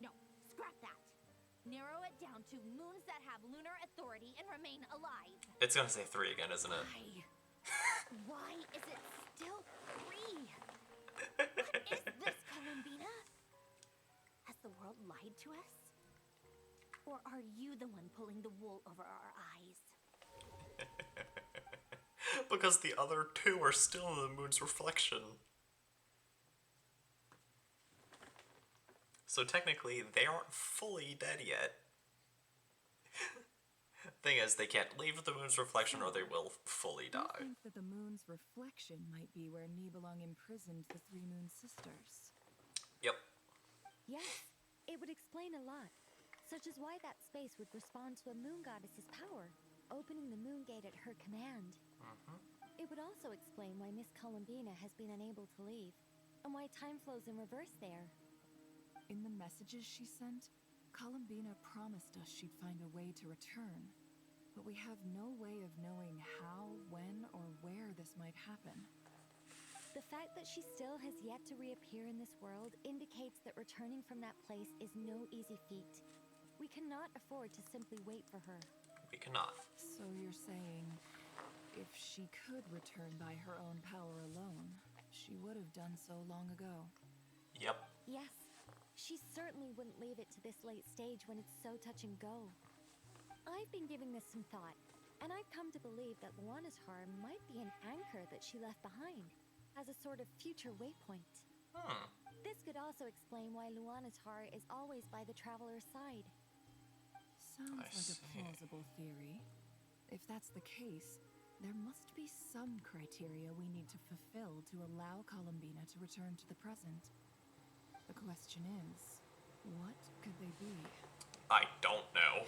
No, scrap that. Narrow it down to moons that have lunar authority and remain alive. It's gonna say 3 again, isn't it? Why is it still 3? What is this, Columbina? Has the world lied to us? Or are you the one pulling the wool over our eyes? Because the other 2 are still in the moon's reflection. So technically, they aren't fully dead yet. Thing is, they can't leave the moon's reflection or they will fully die. I think that the moon's reflection might be where Nibelung imprisoned the 3 moon sisters. Yep. Yes, it would explain a lot. Such as why that space would respond to a moon goddess's power, opening the moon gate at her command. It would also explain why Miss Columbina has been unable to leave, and why time flows in reverse there. In the messages she sent, Columbina promised us she'd find a way to return. But we have no way of knowing how, when, or where this might happen. The fact that she still has yet to reappear in this world indicates that returning from that place is no easy feat. We cannot afford to simply wait for her. We cannot. So you're saying, if she could return by her own power alone, she would have done so long ago. Yep. Yes, she certainly wouldn't leave it to this late stage when it's so touch and go. I've been giving this some thought, and I've come to believe that Luana's harm might be an anchor that she left behind, as a sort of future waypoint. This could also explain why Luana's heart is always by the traveler's side. Sounds like a plausible theory. If that's the case, there must be some criteria we need to fulfill to allow Columbina to return to the present. The question is, what could they be? I don't know.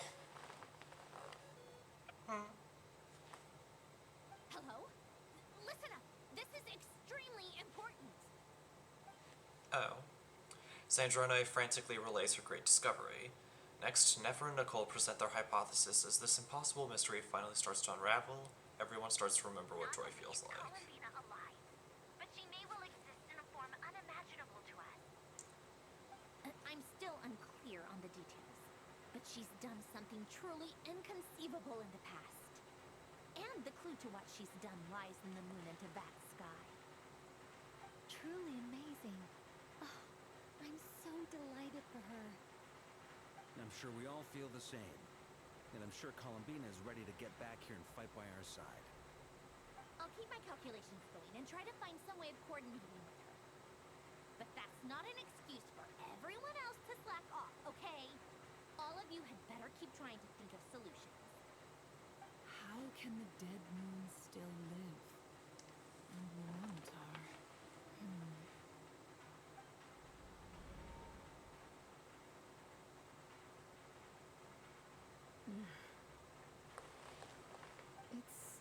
Hello? Listen up. This is extremely important. Oh. Sandrone frantically relays her great discovery. Next, Never and Nicole present their hypothesis as this impossible mystery finally starts to unravel. Everyone starts to remember what joy feels like. Columbina alive, but she may well exist in a form unimaginable to us. I'm still unclear on the details, but she's done something truly inconceivable in the past. And the clue to what she's done lies in the moon and that sky. Truly amazing. Oh, I'm so delighted for her. I'm sure we all feel the same. And I'm sure Columbina is ready to get back here and fight by our side. I'll keep my calculations going and try to find some way of coordinating with her. But that's not an excuse for everyone else to slack off, okay? All of you had better keep trying to think of solutions. How can the dead moon still live? And Launtar. It's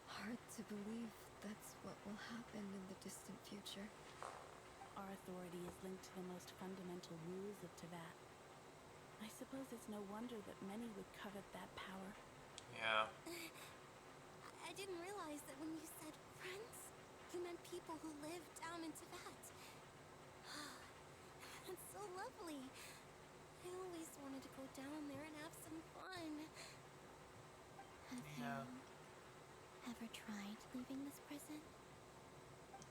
hard to believe that's what will happen in the distant future. Our authority is linked to the most fundamental rules of Teyvat. I suppose it's no wonder that many would covet that power. Yeah. I didn't realize that when you said friends, you meant people who live down in Teyvat. That's so lovely. I always wanted to go down there and have some fun. Have Yeah. you ever tried leaving this prison?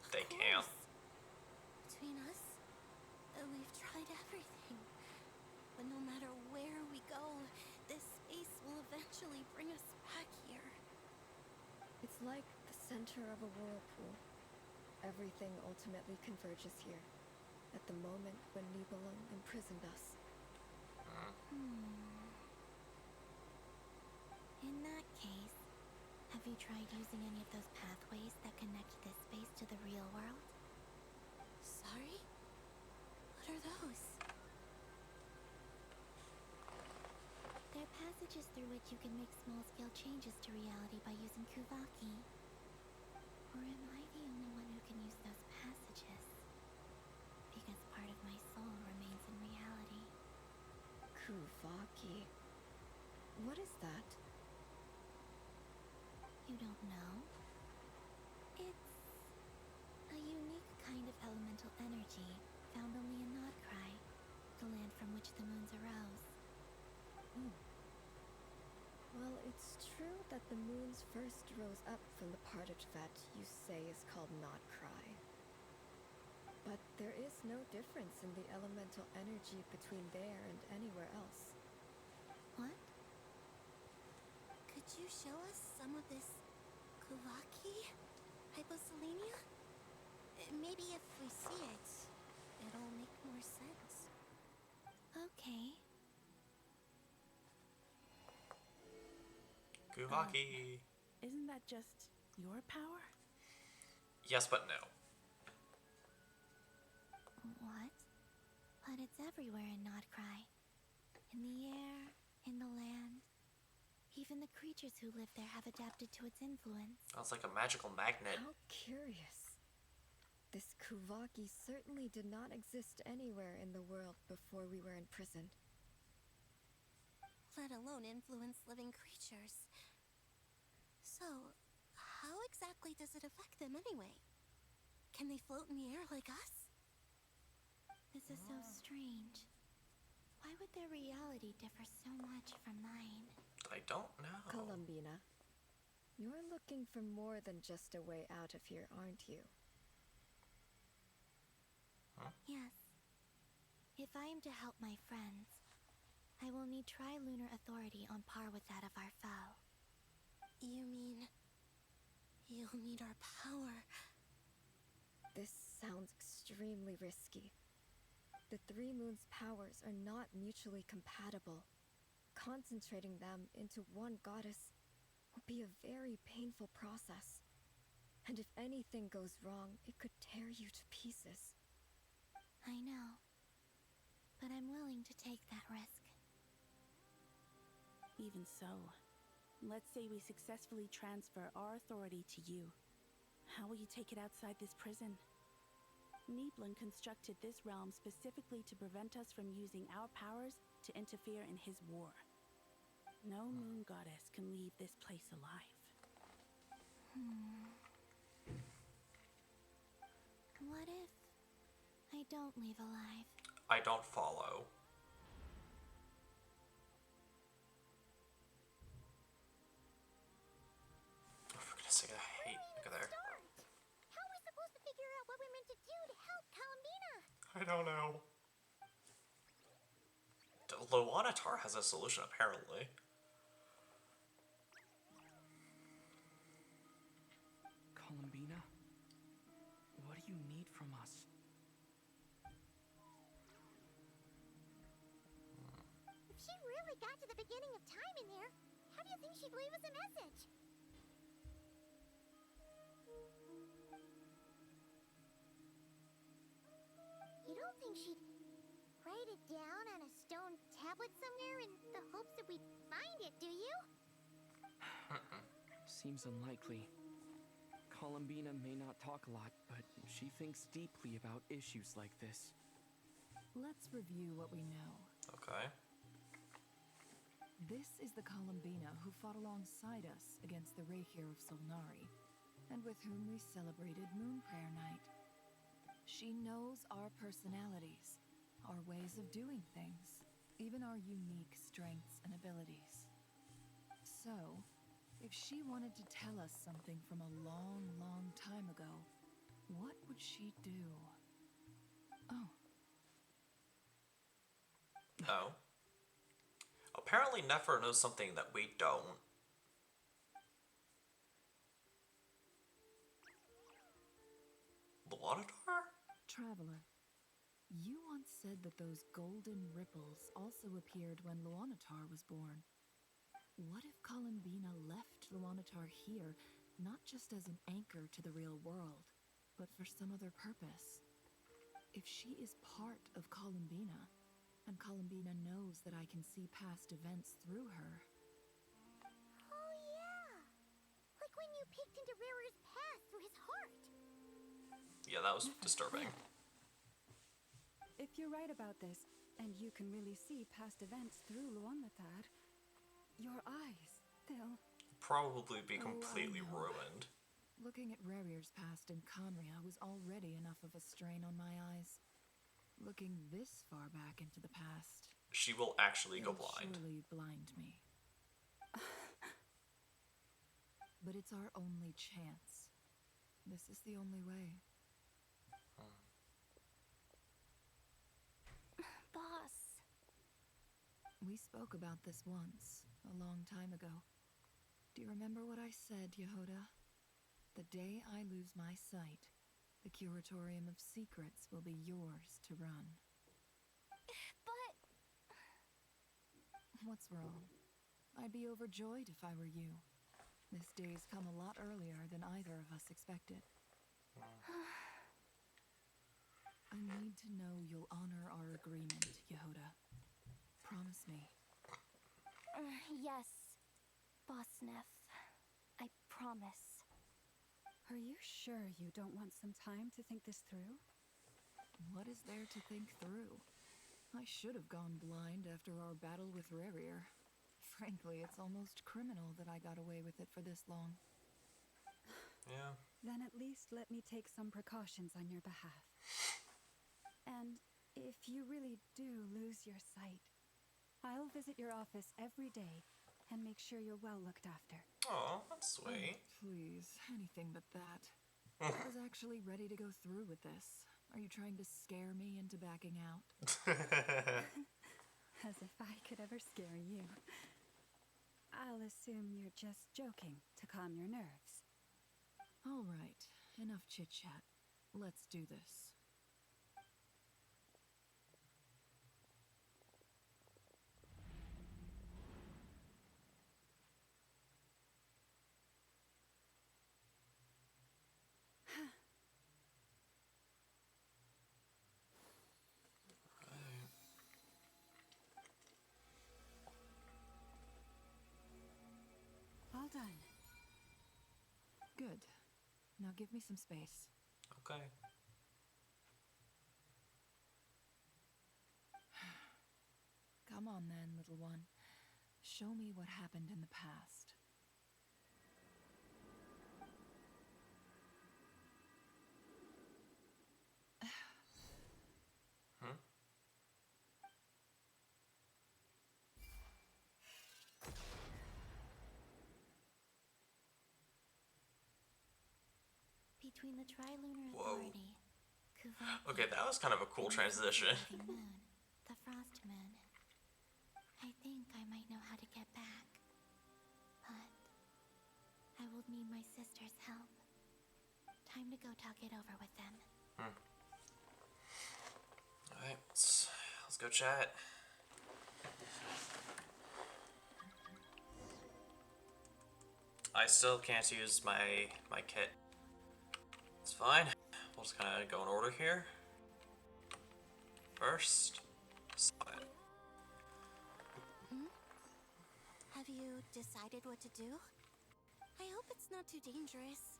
They Of can't. course. Between us, we've tried everything. But no matter where we go, this space will eventually bring us back here. It's like the center of a whirlpool. Everything ultimately converges here, at the moment when Nibelung imprisoned us. In that case, have you tried using any of those pathways that connect this space to the real world? Sorry? What are those? They're passages through which you can make small-scale changes to reality by using Kuvaki. Or am I the only one who can use those passages? Because part of my soul remains in reality. Kuvaki. What is that? You don't know? It's a unique kind of elemental energy found only in Nodcry, the land from which the moons arose. Well, it's true that the moons first rose up from the part of Teyvat you say is called Nodcry. But there is no difference in the elemental energy between there and anywhere else. What? Could you show us some of this Kuvaki? Hyposelenia? Maybe if we see it, it'll make more sense. Okay. Kuvaki. Isn't that just your power? Yes, but no. What? But it's everywhere in Nodcry. In the air, in the land. Even the creatures who live there have adapted to its influence. Sounds like a magical magnet. How curious. This Kuvaki certainly did not exist anywhere in the world before we were imprisoned. Let alone influence living creatures. So, how exactly does it affect them anyway? Can they float in the air like us? This is so strange. Why would their reality differ so much from mine? I don't know. Columbina, you're looking for more than just a way out of here, aren't you? Yes. If I am to help my friends, I will need tri-lunar authority on par with that of our foe. You mean... you'll need our power? This sounds extremely risky. The Three Moons' powers are not mutually compatible. Concentrating them into one goddess will be a very painful process. And if anything goes wrong, it could tear you to pieces. I know. But I'm willing to take that risk. Even so, let's say we successfully transfer our authority to you. How will you take it outside this prison? Niblin constructed this realm specifically to prevent us from using our powers to interfere in his war. No moon goddess can leave this place alive. What if I don't leave alive? I don't follow. Oh, for goodness sake, I hate. Look at there. How are we supposed to figure out what we're meant to do to help Columbina? I don't know. Loanatar has a solution, apparently. Columbina, what do you need from us? If she really got to the beginning of time in there, how do you think she'd leave us a message? You don't think she'd write it down on a stone tablet somewhere in the hopes that we'd find it, do you? Seems unlikely. Columbina may not talk a lot, but she thinks deeply about issues like this. Let's review what we know. Okay. This is the Columbina who fought alongside us against the Rahyr of Solnari, and with whom we celebrated Moon Prayer Night. She knows our personalities, our ways of doing things, even our unique strengths and abilities. So, if she wanted to tell us something from a long, long time ago, what would she do? Oh. Oh. Apparently Nefer knows something that we don't. Loanatar? Traveler, you once said that those golden ripples also appeared when Loanatar was born. What if Columbina left Loanatar here, not just as an anchor to the real world, but for some other purpose? If she is part of Columbina, and Columbina knows that I can see past events through her. Oh yeah! Like when you peeked into Rarer's past through his heart. Yeah, that was disturbing. If you're right about this, and you can really see past events through Luonathar, your eyes, they'll Probably be Oh, I completely know. ruined. Looking at Raryer's past in Conria was already enough of a strain on my eyes. Looking this far back into the past, She will actually go it'll blind. surely blind me. But it's our only chance. This is the only way. Boss. We spoke about this once, a long time ago. Do you remember what I said, Yehoda? The day I lose my sight, the Curatorium of Secrets will be yours to run. But... What's wrong? I'd be overjoyed if I were you. This day's come a lot earlier than either of us expected. I need to know you'll honor our agreement, Yehoda. Promise me. Yes, Boss Neff. I promise. Are you sure you don't want some time to think this through? What is there to think through? I should have gone blind after our battle with Rarier. Frankly, it's almost criminal that I got away with it for this long. Yeah. Then at least let me take some precautions on your behalf. And if you really do lose your sight, I'll visit your office every day and make sure you're well looked after. Oh, that's sweet. Oh, please, anything but that. I was actually ready to go through with this. Are you trying to scare me into backing out? As if I could ever scare you. I'll assume you're just joking to calm your nerves. All right, enough chit-chat. Let's do this. All done. Good. Now give me some space. Okay. Come on then, little one. Show me what happened in the past. Hmm? Between the Trilunar Whoa. Authority, Kuvaki, Okay, that was kind of a cool and the transition. Frost Moon, the Frost Moon, I think I might know how to get back. But I will need my sister's help. Time to go talk it over with them. Alright, let's go chat. I still can't use my kit. It's fine. We'll just kind of go in order here. First, Summit. Have you decided what to do? I hope it's not too dangerous.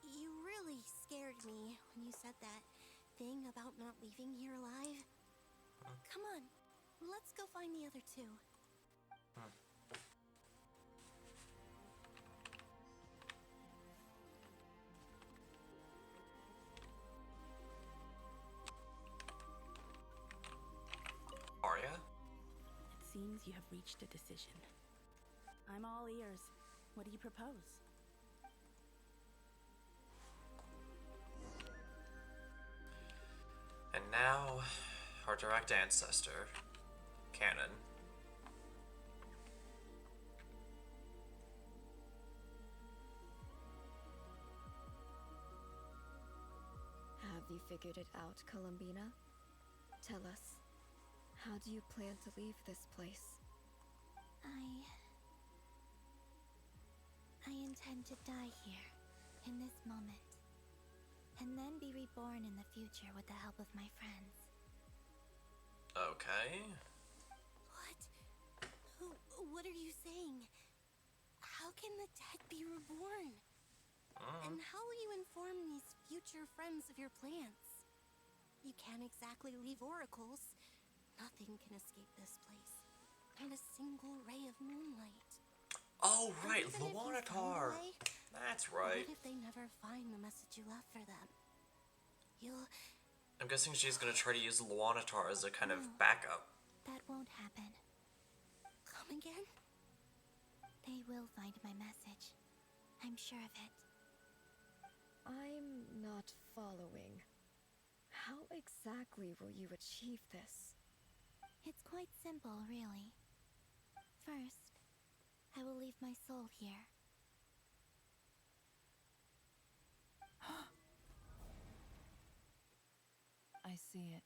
You really scared me when you said that thing about not leaving here alive. Come on, let's go find the other two. Arya? It seems you have reached a decision. I'm all ears. What do you propose? And now, our direct ancestor, Canon. Have you figured it out, Columbina? Tell us, how do you plan to leave this place? I intend to die here, in this moment, and then be reborn in the future with the help of my friends. Okay. What? What are you saying? How can the dead be reborn? And how will you inform these future friends of your plans? You can't exactly leave oracles. Nothing can escape this place. Not a single ray of moonlight. Oh, right, And even if you find a Luanatar. way, That's right. what if they never find the message you left for them? You'll... I'm guessing she's gonna try to use Luanatar as a kind of backup. That won't happen. Come again? They will find my message. I'm sure of it. I'm not following. How exactly will you achieve this? It's quite simple, really. First, I will leave my soul here. I see it.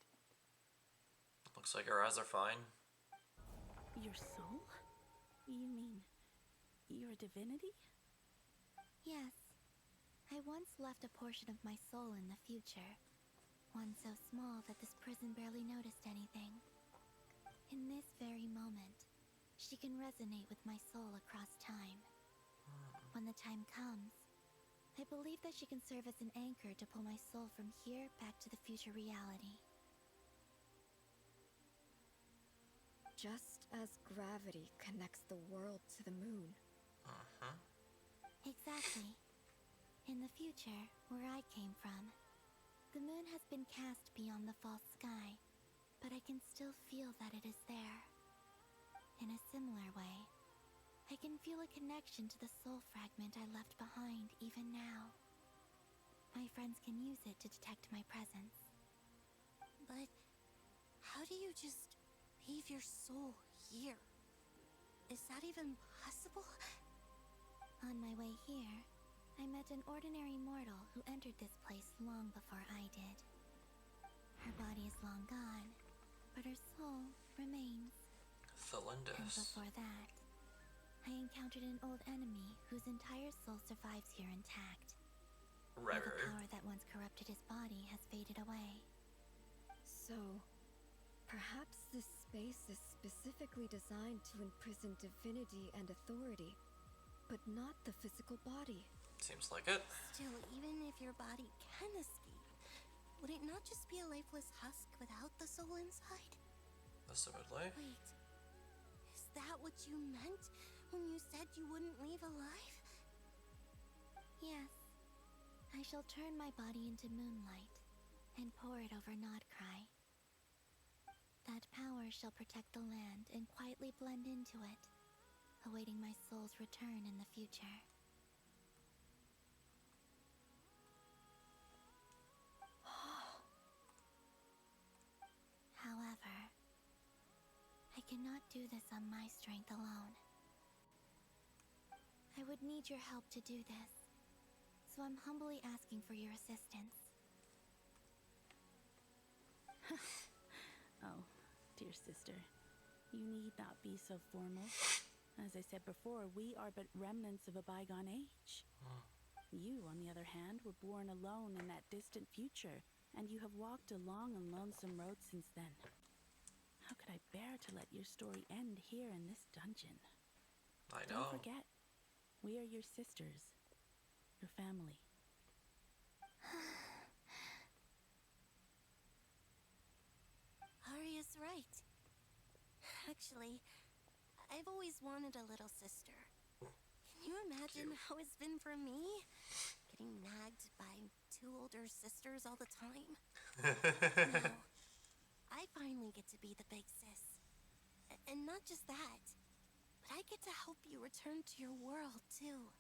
Looks like our eyes are fine. Your soul? You mean you're a divinity? Yes. I once left a portion of my soul in the future. One so small that this prison barely noticed anything. In this very moment, she can resonate with my soul across time. When the time comes, I believe that she can serve as an anchor to pull my soul from here back to the future reality. Just as gravity connects the world to the moon. Exactly. In the future, where I came from, the moon has been cast beyond the false sky, but I can still feel that it is there. In a similar way, I can feel a connection to the soul fragment I left behind even now. My friends can use it to detect my presence. But how do you just leave your soul here? Is that even possible? On my way here, I met an ordinary mortal who entered this place long before I did. Her body is long gone, but her soul remains. And before that, I encountered an old enemy whose entire soul survives here intact. Right. The power that once corrupted his body has faded away. So, perhaps this space is specifically designed to imprison divinity and authority, but not the physical body. Seems like it. Still, even if your body can escape, would it not just be a lifeless husk without the soul inside? Assumedly. Wait, what you meant when you said you wouldn't leave alive? Yes. I shall turn my body into moonlight and pour it over Nodcry. That power shall protect the land and quietly blend into it, awaiting my soul's return in the future. However, I cannot do this on my strength alone. I would need your help to do this, so I'm humbly asking for your assistance. Oh, dear sister, you need not be so formal. As I said before, we are but remnants of a bygone age. You, on the other hand, were born alone in that distant future, and you have walked a long and lonesome road since then. How could I bear to let your story end here in this dungeon? I know. Don't forget, we are your sisters, your family. Arya's right. Actually, I've always wanted a little sister. Can you imagine how it's been for me? Getting nagged by two older sisters all the time? Now, I finally get to be the big sis. And not just that, but I get to help you return to your world, too.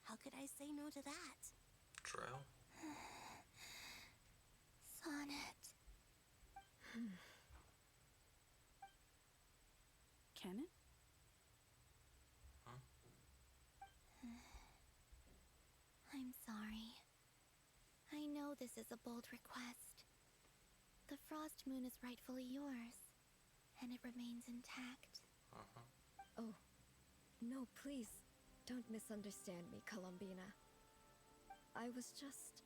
How could I say no to that? True. Sonnet. Canon? I'm sorry. I know this is a bold request. The Frost Moon is rightfully yours, and it remains intact. Oh, no, please. Don't misunderstand me, Columbina. I was just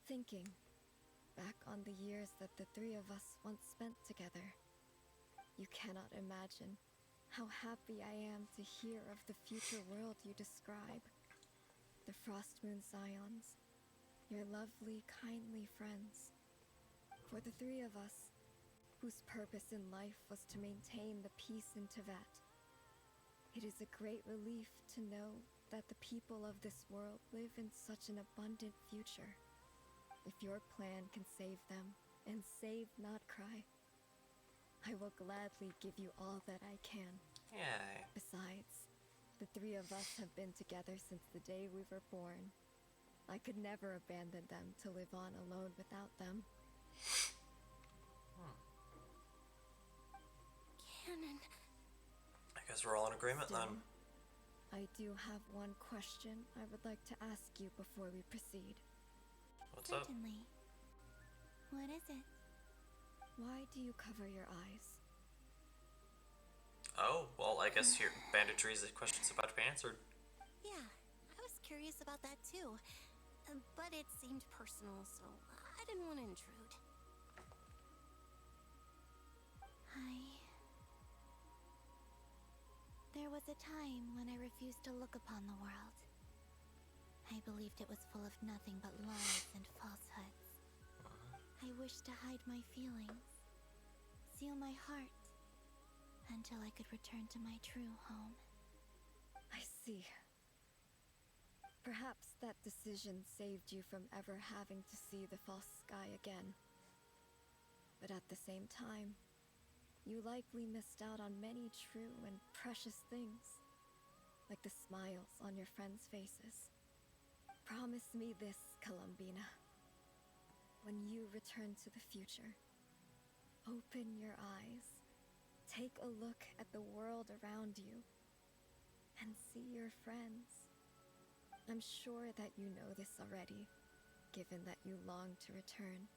thinking back on the years that the three of us once spent together. You cannot imagine how happy I am to hear of the future world you describe. The Frost Moon Scions, your lovely, kindly friends. For the three of us, whose purpose in life was to maintain the peace in Teyvat, it is a great relief to know that the people of this world live in such an abundant future. If your plan can save them, and save Nodcry, I will gladly give you all that I can. Yay. Besides, the three of us have been together since the day we were born. I could never abandon them to live on alone without them. Canon. I guess we're all in agreement Still, then. I do have one question I would like to ask you before we proceed. What's up? Certainly. What is it? Why do you cover your eyes? Oh, well, I guess your banditry's question's about to be answered. Yeah, I was curious about that too. But it seemed personal, so I didn't want to intrude. There was a time when I refused to look upon the world. I believed it was full of nothing but lies and falsehoods. I wished to hide my feelings, seal my heart, until I could return to my true home. I see. Perhaps that decision saved you from ever having to see the false sky again. But at the same time, you likely missed out on many true and precious things, like the smiles on your friends' faces. Promise me this, Columbina. When you return to the future, open your eyes, take a look at the world around you, and see your friends. I'm sure that you know this already, given that you long to return.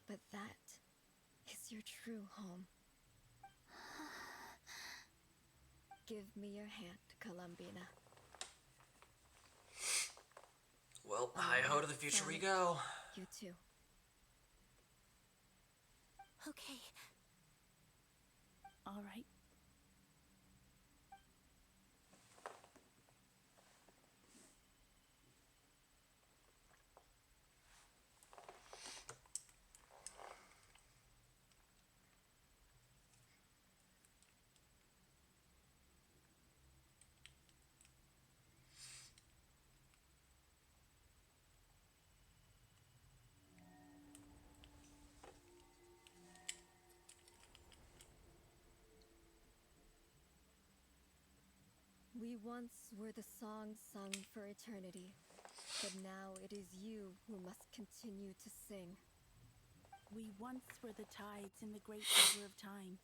But that is your true home. Give me your hand, Columbina. Well, hi-ho to the future we go. You too. Okay. All right. We once were the song sung for eternity, but now it is you who must continue to sing. We once were the tides in the great river of time,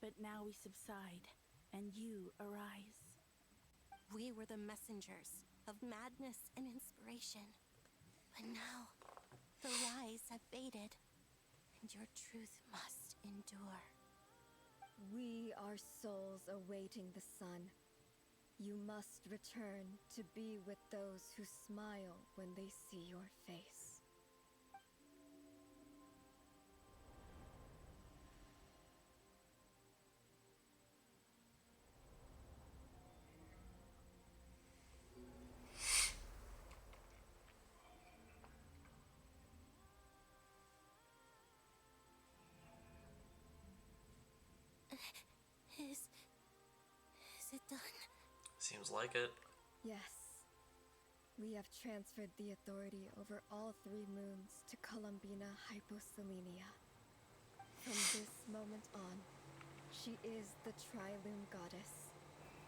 but now we subside, and you arise. We were the messengers of madness and inspiration. But now, the lies have faded, and your truth must endure. We are souls awaiting the sun. You must return to be with those who smile when they see your face. Is it done? Seems like it. Yes. We have transferred the authority over all 3 moons to Columbina Hyposelenia. From this moment on, she is the Tri-Loon Goddess,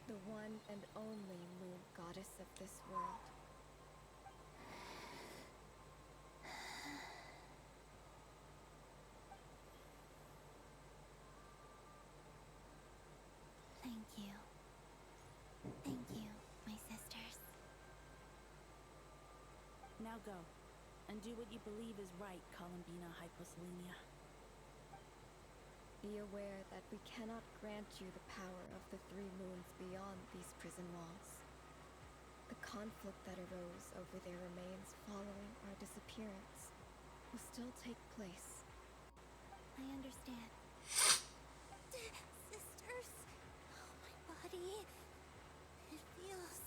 the one and only moon goddess of this world. Thank you. Thank you, my sisters. Now go, and do what you believe is right, Columbina Hyposelenia. Be aware that we cannot grant you the power of the 3 moons beyond these prison walls. The conflict that arose over their remains following our disappearance will still take place. I understand. Sisters, oh, my body. It feels...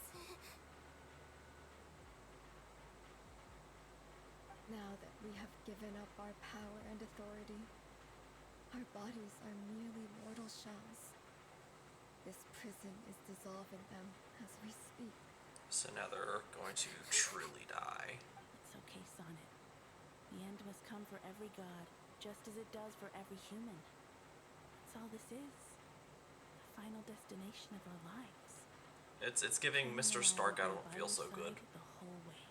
Now that we have given up our power and authority, our bodies are merely mortal shells. This prison is dissolving them as we speak. So now they're going to truly die. It's okay, Sonnet. The end must come for every god, just as it does for every human. That's all this is. The final destination of our lives. It's giving Mr. Stark I don't feel so good. The whole way.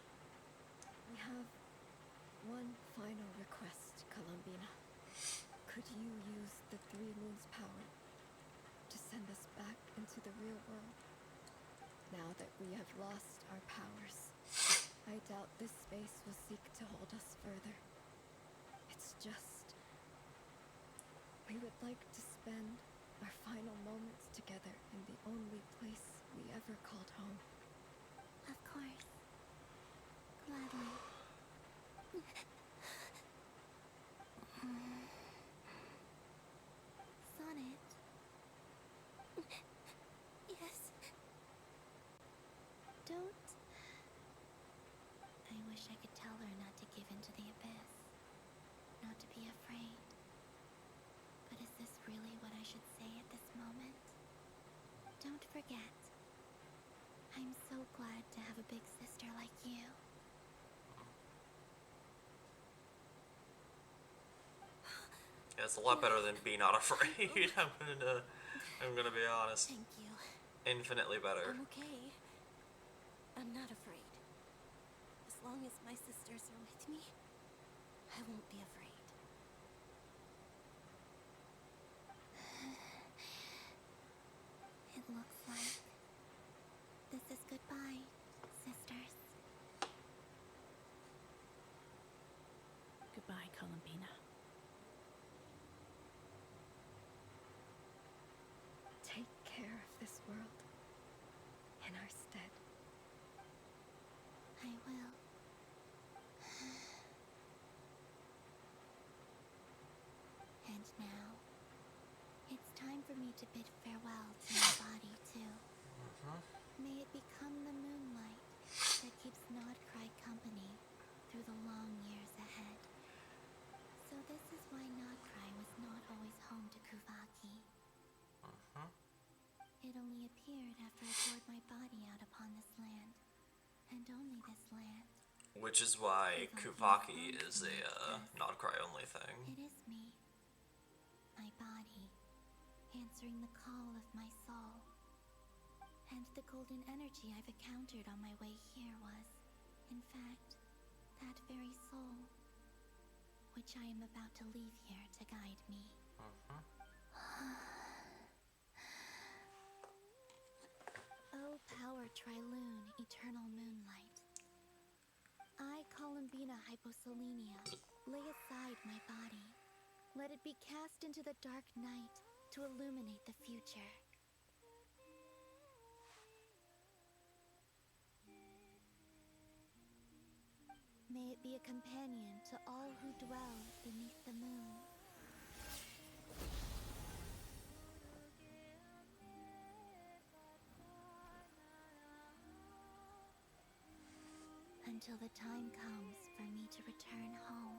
We have one final request, Columbina. Could you use the 3 moons' power to send us back into the real world? Now that we have lost our powers, I doubt this space will seek to hold us further. It's just... we would like to spend our final moments together in the only place we ever called home. Of course. Gladly. Sonnet. Yes. Don't. I wish I could tell her not to give in to the abyss. Not to be afraid. But is this really what I should say at this moment? Don't forget. I'm so glad to have a big sister like you. Yeah, it's a lot better than Be Not Afraid. I'm gonna be honest. Thank you. Infinitely better. I'm okay. I'm not afraid. As long as my sisters are with me, I won't be afraid. It looks like this is goodbye, sisters. Goodbye, Columbina. Take care of this world in our stead. I will. And now, it's time for me to bid farewell to my body, too. May it become the moonlight that keeps Nodcry company through the long years ahead. So this is why Nodcry was not always home to Kuvaki. It only appeared after I poured my body out upon this land, and only this land. Which is why Kuvaki is a Nodcry only thing. It is me. My body, answering the call of my soul. And the golden energy I've encountered on my way here was, in fact, that very soul, which I am about to leave here to guide me. O power Triloon, eternal moonlight. I, Columbina Hyposelenia, lay aside my body. Let it be cast into the dark night to illuminate the future. May it be a companion to all who dwell beneath the moon. Until the time comes for me to return home.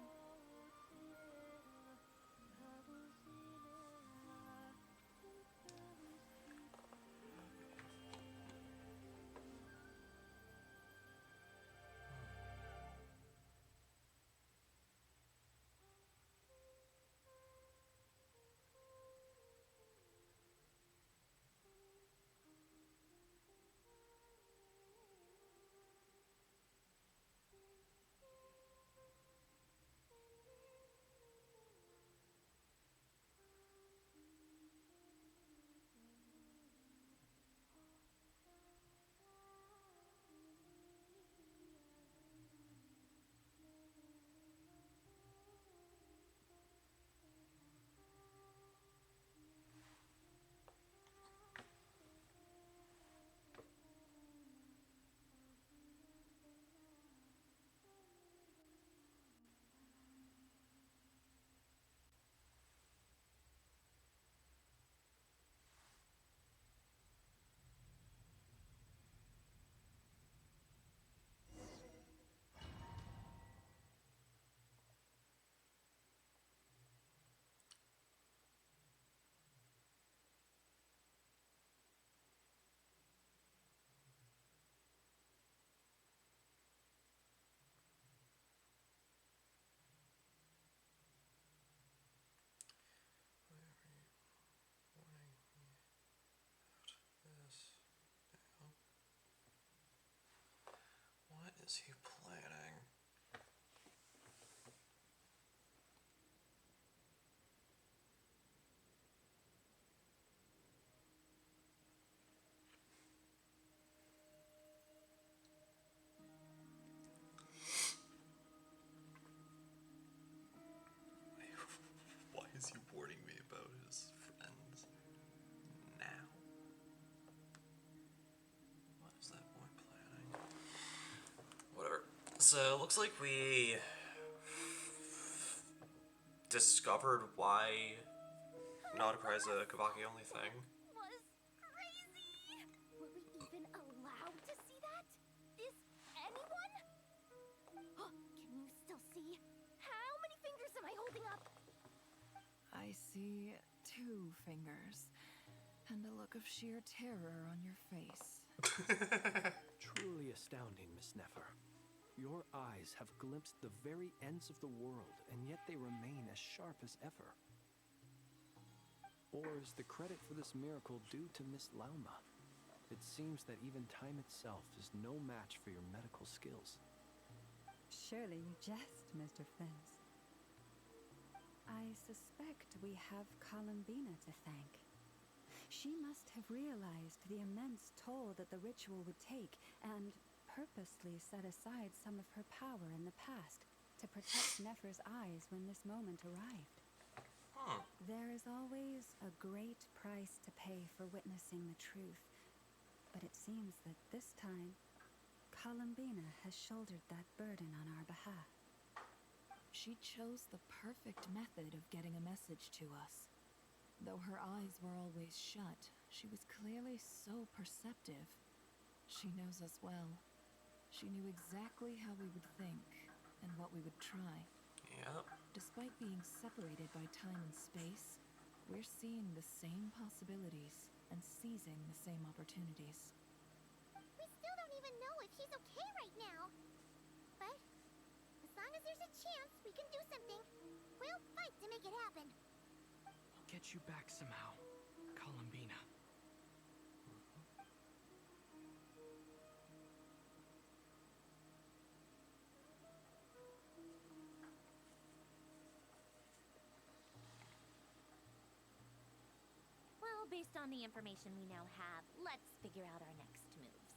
What is he planning? Why is he warning me about his friends now? What is that boy planning? Whatever. So, looks like we discovered why Nautikai is a Kavaki only thing. Was crazy! Were we even allowed to see that? Is anyone? Can you still see? How many fingers am I holding up? I see 2 fingers, and a look of sheer terror on your face. Truly astounding, Miss Nefer. Your eyes have glimpsed the very ends of the world, and yet they remain as sharp as ever. Or is the credit for this miracle due to Miss Lauma? It seems that even time itself is no match for your medical skills. Surely you jest, Mr. Fence. I suspect we have Columbina to thank. She must have realized the immense toll that the ritual would take and purposely set aside some of her power in the past to protect Nefer's eyes when this moment arrived. There is always a great price to pay for witnessing the truth, but it seems that this time, Columbina has shouldered that burden on our behalf. She chose the perfect method of getting a message to us. Though her eyes were always shut, she was clearly so perceptive. She knows us well. She knew exactly how we would think and what we would try. Yep. Despite being separated by time and space, we're seeing the same possibilities and seizing the same opportunities. We still don't even know if he's okay right now. But as long as there's a chance we can do something, we'll fight to make it happen. We'll get you back somehow, Columbina. Well, based on the information we now have, let's figure out our next moves.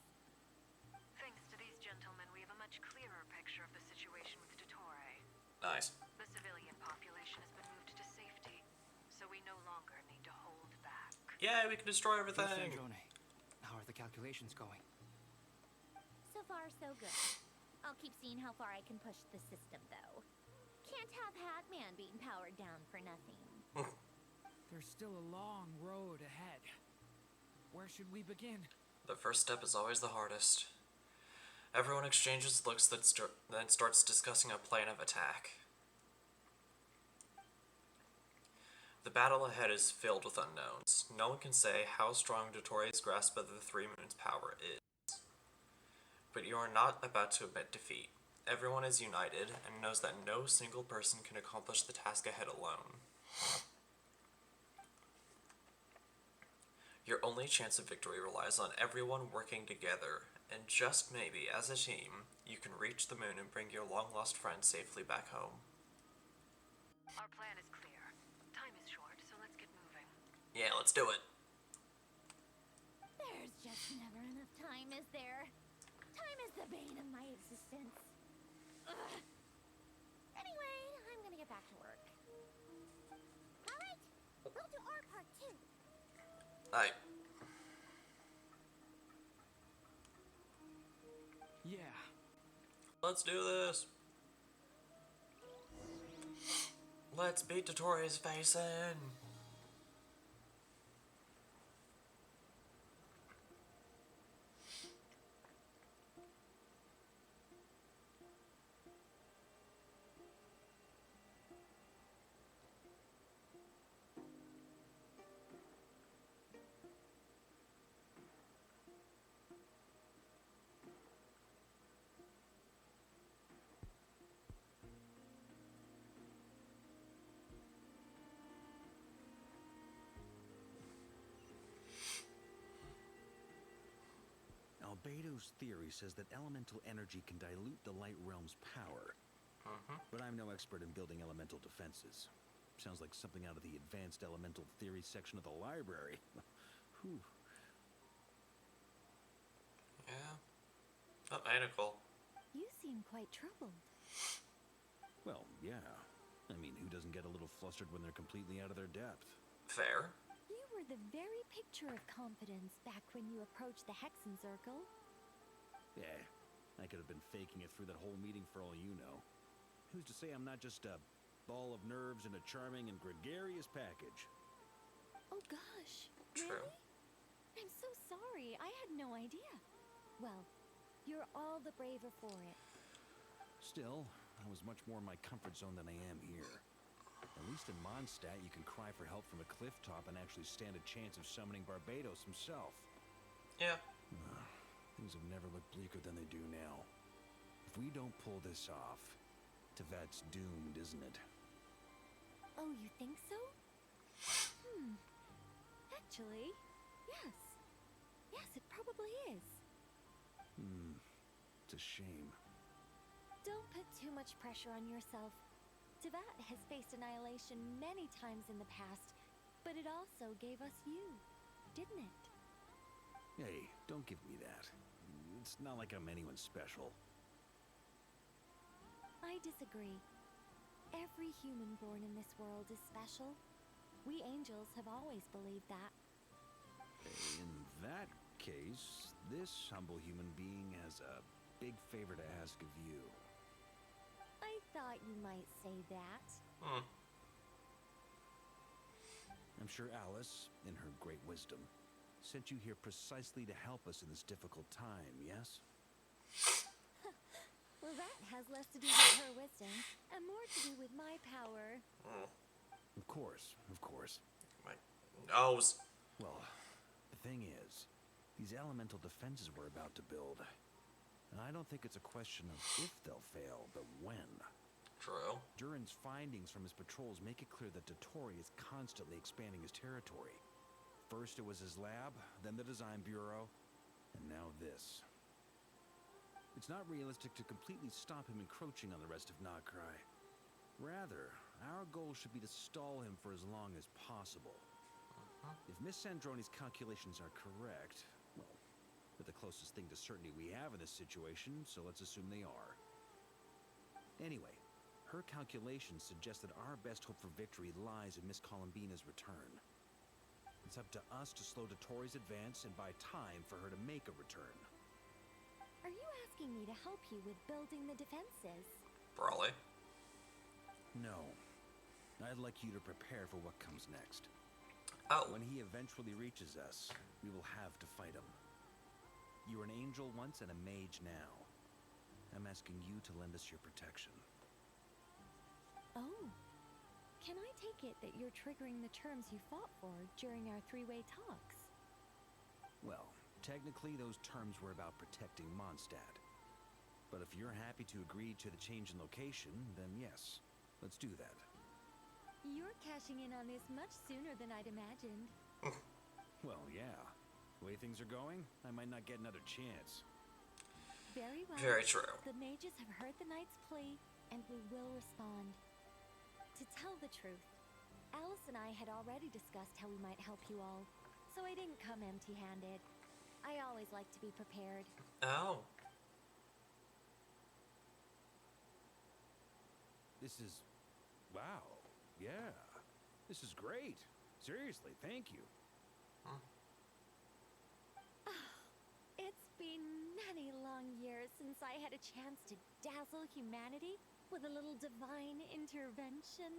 Thanks to these gentlemen, we have a much clearer picture of the situation with Dottore. Nice. The civilian population has been moved to safety, so we no longer need to hold back. Yeah, we can destroy everything. How are the calculations going? So far, so good. I'll keep seeing how far I can push the system, though. Can't have Hatman being powered down for nothing. There's still a long road ahead. Where should we begin? The first step is always the hardest. Everyone exchanges looks, then starts discussing a plan of attack. The battle ahead is filled with unknowns. No one can say how strong Dottore's grasp of the Three Moons' power is. But you are not about to admit defeat. Everyone is united and knows that no single person can accomplish the task ahead alone. Your only chance of victory relies on everyone working together, and just maybe, as a team, you can reach the moon and bring your long-lost friend safely back home. Our plan is clear. Time is short, so let's get moving. Yeah, let's do it. There's just never enough time, is there? Time is the bane of my existence. Ugh. Anyway, I'm gonna get back to work. Alright, we'll do our part too. Alright. Yeah. Let's do this. Let's beat Dottore's face in. Albedo's theory says that elemental energy can dilute the light realm's power. But I'm no expert in building elemental defenses. Sounds like something out of the advanced elemental theory section of the library. Whew. Yeah. Oh, Anacle. You seem quite troubled. Well, yeah. I mean, who doesn't get a little flustered when they're completely out of their depth? Fair. You were the very picture of confidence back when you approached the Hexen Circle. Yeah, I could have been faking it through that whole meeting for all you know. Who's to say I'm not just a ball of nerves in a charming and gregarious package? Oh gosh, True. really? I'm so sorry, I had no idea. Well, you're all the braver for it. Still, I was much more in my comfort zone than I am here. At least in Mondstadt, you can cry for help from a cliff top and actually stand a chance of summoning Barbados himself. Yeah. Things have never looked bleaker than they do now. If we don't pull this off, Tevat's doomed, isn't it? Oh, you think so? Actually, yes. Yes, it probably is. It's a shame. Don't put too much pressure on yourself. Tevat has faced annihilation many times in the past, but it also gave us you, didn't it? Hey, don't give me that. It's not like I'm anyone special. I disagree. Every human born in this world is special. We angels have always believed that. In that case, this humble human being has a big favor to ask of you. I thought you might say that. I'm sure Alice, in her great wisdom, sent you here precisely to help us in this difficult time, yes? Well, that has less to do with her wisdom and more to do with my power. Of course, of course. My nose. Well, the thing is, these elemental defenses we're about to build, I don't think it's a question of if they'll fail, but when. True. Durin's findings from his patrols make it clear that Dottore is constantly expanding his territory. First it was his lab, then the design bureau, and now this. It's not realistic to completely stop him encroaching on the rest of Nokrai. Rather, our goal should be to stall him for as long as possible. If Miss Sandroni's calculations are correct, well, they're the closest thing to certainty we have in this situation, so let's assume they are. Anyway, her calculations suggest that our best hope for victory lies in Miss Columbina's return. It's up to us to slow Dotori's advance and buy time for her to make a return. Are you asking me to help you with building the defenses? Probably. No. I'd like you to prepare for what comes next. Oh. When he eventually reaches us, we will have to fight him. You were an angel once and a mage now. I'm asking you to lend us your protection. Oh. Can I take it that you're triggering the terms you fought for during our three-way talks? Well, technically those terms were about protecting Mondstadt. But if you're happy to agree to the change in location, then yes, let's do that. You're cashing in on this much sooner than I'd imagined. Well, yeah. The way things are going, I might not get another chance. Very well. Very true. The mages have heard the knight's plea, and we will respond. To tell the truth, Alice and I had already discussed how we might help you all, so I didn't come empty-handed. I always like to be prepared. Oh. This is... wow. Yeah. This is great. Seriously, thank you. It's been many long years since I had a chance to dazzle humanity with a little divine intervention.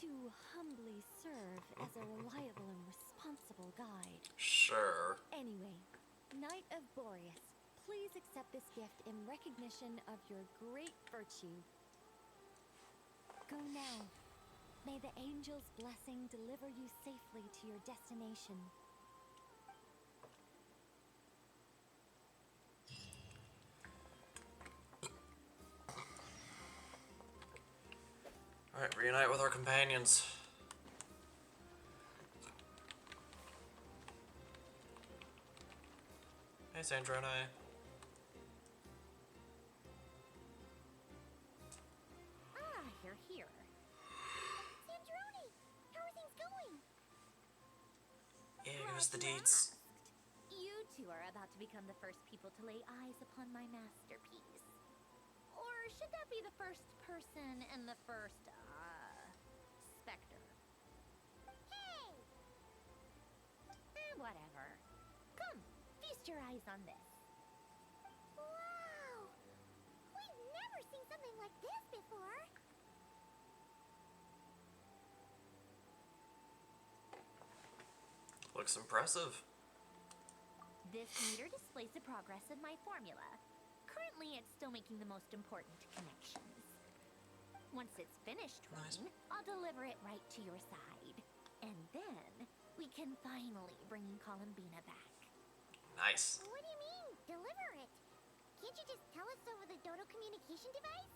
To humbly serve as a reliable and responsible guide. Sure. Anyway, Knight of Boreas, please accept this gift in recognition of your great virtue. Go now. May the angel's blessing deliver you safely to your destination. Alright, reunite with our companions. Hey, Sandrona. Ah, you're here. Sandroni, how are things going? Yeah, give us the deets. You two are about to become the first people to lay eyes upon my masterpiece. Or should that be the first person and the first, specter? Hey! Whatever. Come, feast your eyes on this. Wow! We've never seen something like this before. Looks impressive. This meter displays the progress of my formula. Currently, it's still making the most important connections. Once it's finished running, I'll deliver it right to your side. And then, we can finally bring Columbina back. Nice. What do you mean, deliver it? Can't you just tell us over the Dodo communication device?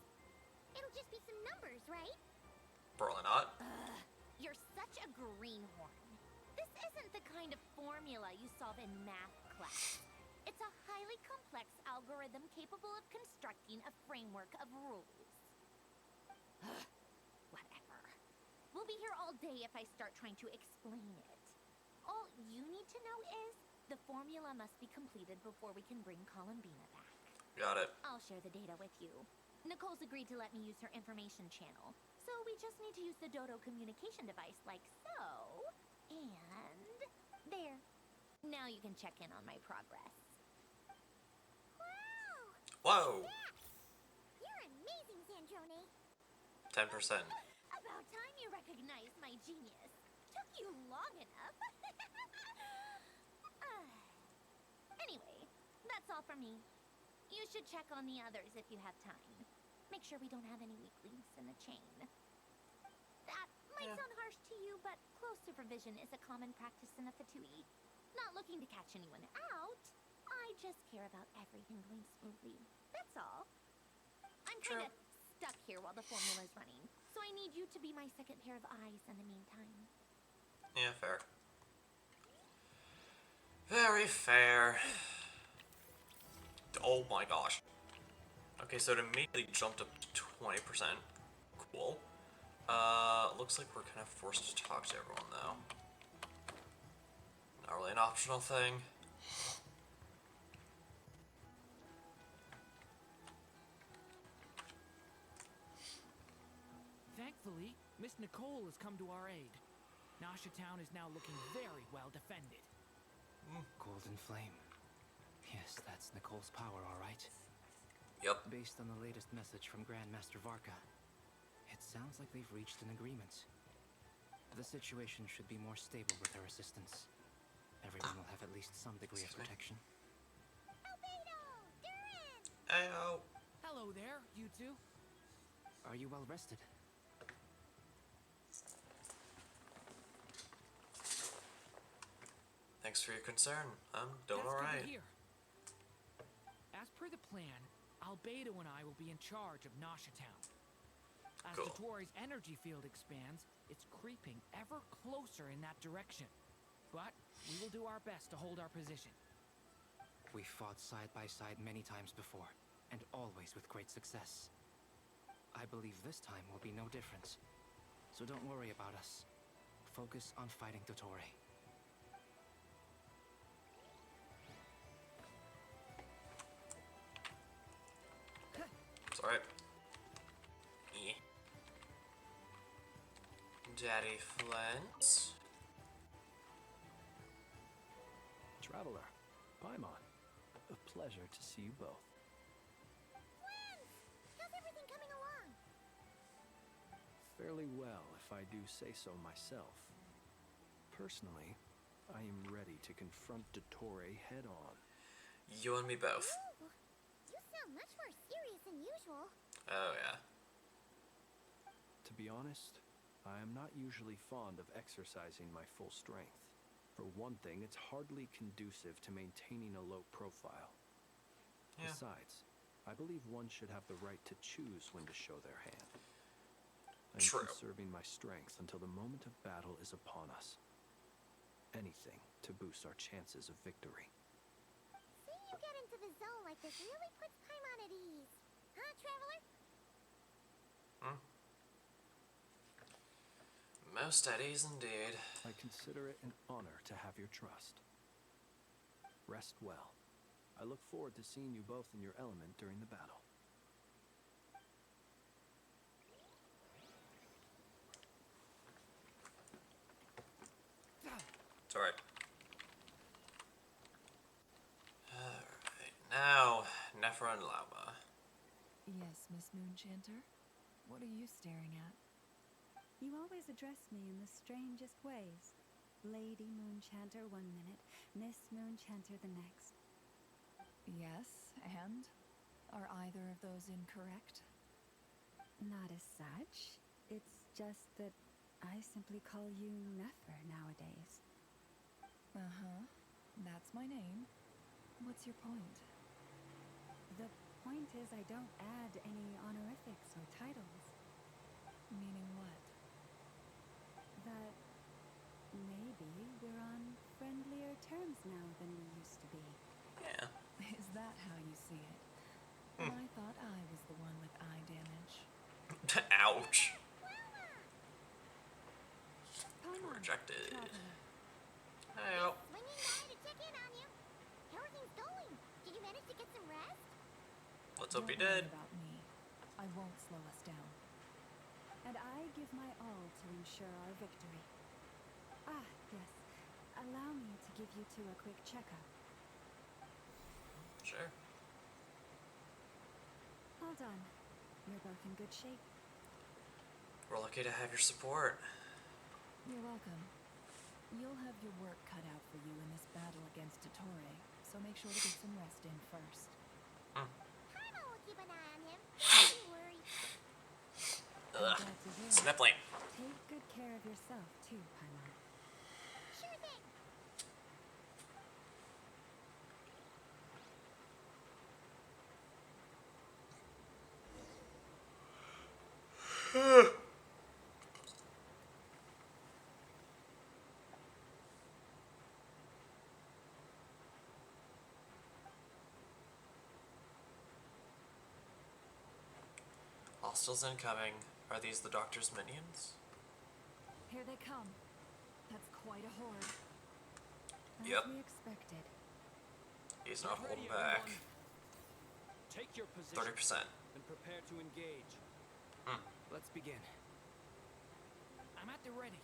It'll just be some numbers, right? Probably not. You're such a greenhorn. This isn't the kind of formula you solve in math class. It's a highly complex algorithm capable of constructing a framework of rules. Whatever. We'll be here all day if I start trying to explain it. All you need to know is the formula must be completed before we can bring Columbina back. Got it. I'll share the data with you. Nicole's agreed to let me use her information channel, so we just need to use the Dodo communication device like so. And there. Now you can check in on my progress. Wow! Whoa! You're amazing, Sandrone. 10%. About time you recognized my genius. Took you long enough. Anyway, that's all from me. You should check on the others if you have time. Make sure we don't have any weak links in the chain. That might sound harsh to you, but close supervision is a common practice in a Fatui. Not looking to catch anyone out. I just care about everything going smoothly. That's all. I'm kind of stuck here while the formula's running, so I need you to be my second pair of eyes in the meantime. Yeah, fair. Very fair. Oh my gosh. Okay, so it immediately jumped up to 20%. Cool. Looks like we're kind of forced to talk to everyone, though. Not really an optional thing. Thankfully, Miss Nicole has come to our aid. Nasha Town is now looking very well defended. Golden Flame. Yes, that's Nicole's power, all right. Yep. Based on the latest message from Grandmaster Varka, it sounds like they've reached an agreement. The situation should be more stable with her assistance. Everyone will have at least some degree of protection. Ayo. Hello there, you two. Are you well rested? Thanks for your concern. I'm doing That's alright. good to hear. As per the plan, Albedo and I will be in charge of Nasha Town. As Cool. Dotori's energy field expands, it's creeping ever closer in that direction. But we will do our best to hold our position. We fought side by side many times before, and always with great success. I believe this time will be no different. So don't worry about us. Focus on fighting Dotori. It's alright. Yeah. Daddy Flint. Traveler, Paimon, a pleasure to see you both. How's everything coming along? Fairly well, if I do say so myself. Personally, I am ready to confront Dottore head-on. You and me both. Ooh, you sound much more serious than usual. Oh, yeah. To be honest, I am not usually fond of exercising my full strength. For one thing, it's hardly conducive to maintaining a low profile. Yeah. Besides, I believe one should have the right to choose when to show their hand. I'm True. conserving my strength until the moment of battle is upon us. Anything to boost our chances of victory. Seeing you get into the zone like this really puts Paimon at ease. Huh, Traveler? Hmm? Most at ease indeed. I consider it an honor to have your trust. Rest well. I look forward to seeing you both in your element during the battle. It's alright. Alright, now, Nephra and Lauma. Yes, Miss Moonchanter? What are you staring at? You always address me in the strangest ways. Lady Moonchanter one minute, Miss Moonchanter the next. Yes, and? Are either of those incorrect? Not as such. It's just that I simply call you Nefer nowadays. Uh-huh. That's my name. What's your point? The point is I don't add any honorifics or titles. Meaning what? That maybe we're on friendlier terms now than we used to be. Yeah. Is that how you see it? I thought I was the one with eye damage. Ouch. Paimon, Rejected. Traveler. Hey, Swinging by to check in on you. How are things going? Did you manage to get some rest? let's hope he Don't worry did. about me. I won't slow us down. And I give my all to ensure our victory. Ah, yes. Allow me to give you two a quick checkup. Sure. Hold on. You're both in good shape. We're lucky to have your support. You're welcome. You'll have your work cut out for you in this battle against Dottore, so make sure to get some rest in first. Paimon will keep an eye on him. Don't worry. Ugh. Glad to hear it. Sniffling. Take good care of yourself, too, Paimon. Sure thing. Hostiles incoming. Are these the Doctor's minions? Here they come. That's quite a horde. As Yep. we expected. He's not Get holding ready, back. everyone. Take your position 30%. and prepare to engage. Let's begin. I'm at the ready.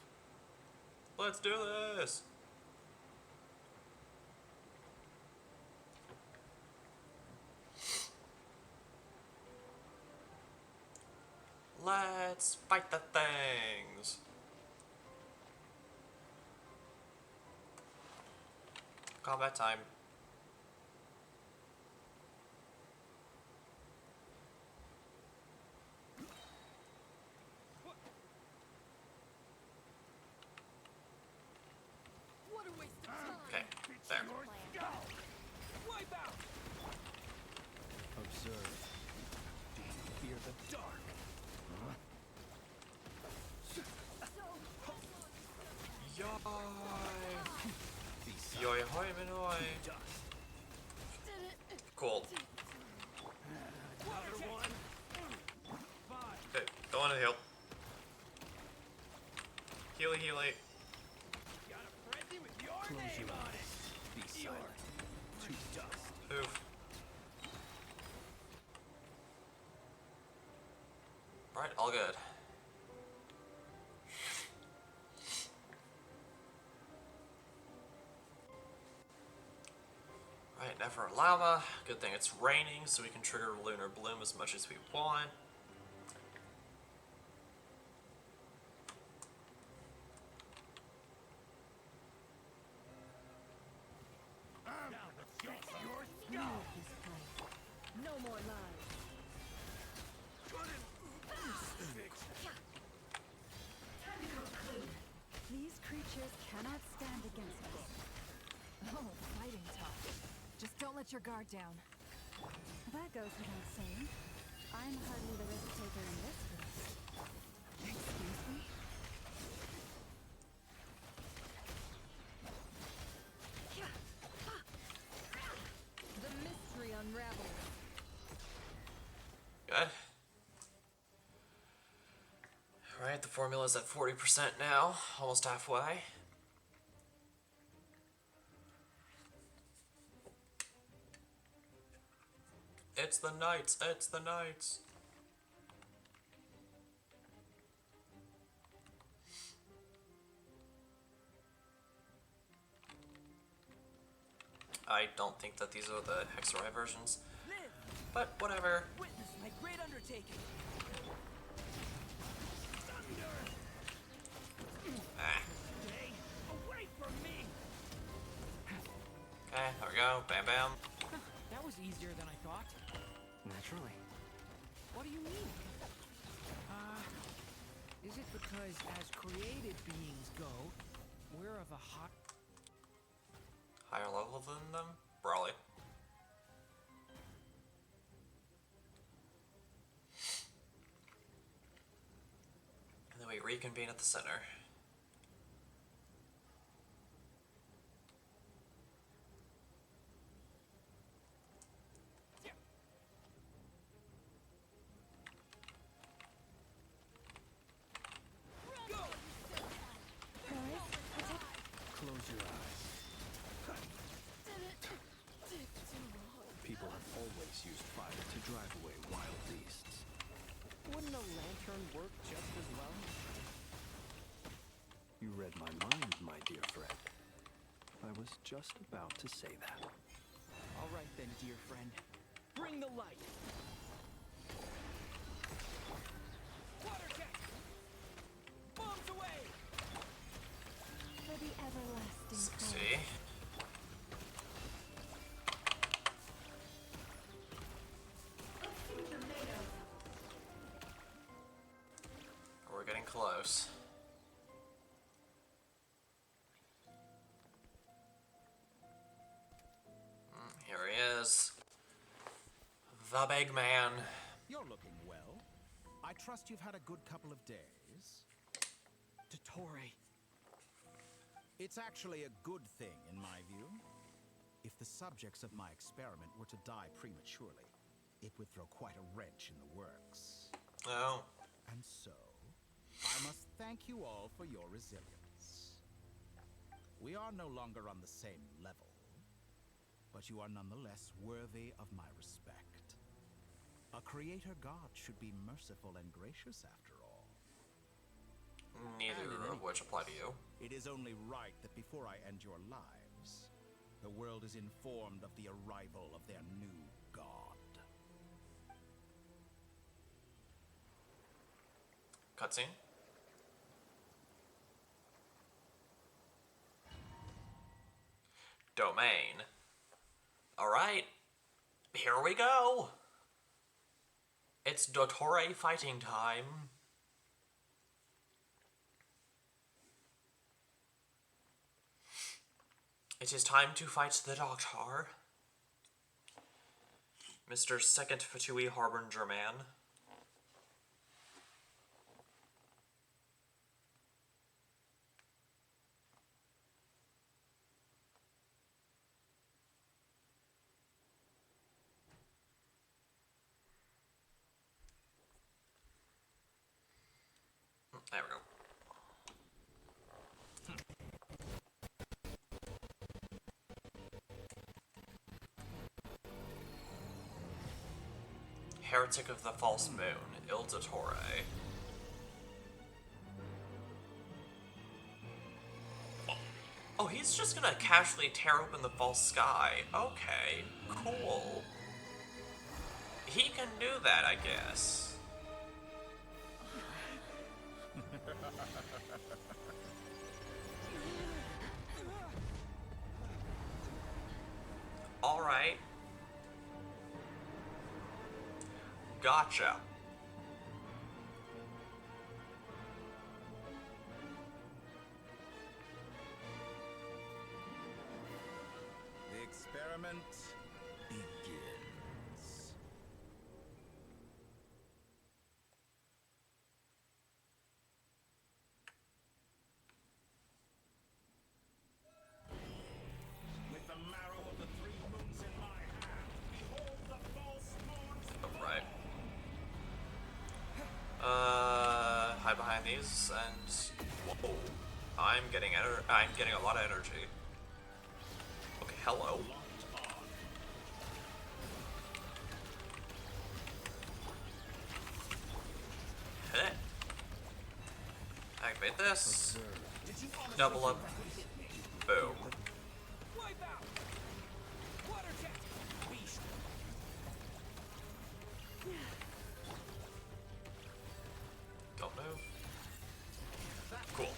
Let's do this! Let's fight the things! Combat time. What a waste of time! Okay, there. Wipe out! Observe. Do you fear the dark? Huh? Yoy hoy minoy. Cool. Another one. Okay, go on and heal. Healy, healy. Got a frenzy with your Close name your on eyes. it. Be silent. To dust. Poof. Right, all good. Right, Never Llama. Good thing it's raining, so we can trigger Lunar Bloom as much as we want. No more lies. These creatures cannot stand against us. Oh, fighting talk. Just don't let your guard down. That goes without saying. I'm hardly the risk taker in this case. Excuse me? The mystery unravels. Good. Alright, the formula's at 40% now, almost halfway. It's the Knights, it's the Knights. I don't think that these are the Hexarai versions, but whatever. Witness my great undertaking. Ah. Stay away from me. Okay, there we go, bam bam. That was easier than I thought. Naturally. What do you mean? Is it because as created beings go, we're of a Higher level than them? Probably. And then we reconvene at the center. Close your eyes. People have always used fire to drive away wild beasts. Wouldn't a lantern work just as well? You read my mind, my dear friend. I was just about to say that. All right then, dear friend. Bring the light. Water jet. Bombs away. For the everlasting See? We're getting close. Here he is. The big man. You're looking well. I trust you've had a good couple of days. Dottore. It's actually a good thing, in my view. If the subjects of my experiment were to die prematurely, it would throw quite a wrench in the works. Oh. And so, I must thank you all for your resilience. We are no longer on the same level, but you are nonetheless worthy of my respect. A creator god should be merciful and gracious after all. Neither of which apply to you. It is only right that before I end your lives, the world is informed of the arrival of their new god. Cutscene. Domain. Alright. Here we go. It's Dottore fighting time. It is time to fight the Doctor. Mr. Second Fatui Harbinger Man. There we go. Heretic of the False Moon, Il Dottore. Oh, he's just gonna casually tear open the false sky. Okay, cool. He can do that, I guess. Alright. Gotcha. The experiment begins. With the marrow of the 3 moons in my hand, behold the false moon's Right. Hide behind these and whoa. I'm getting a lot of energy. Okay, hello. Hit it. Activate this. Double up. Boom. Don't move. Cool.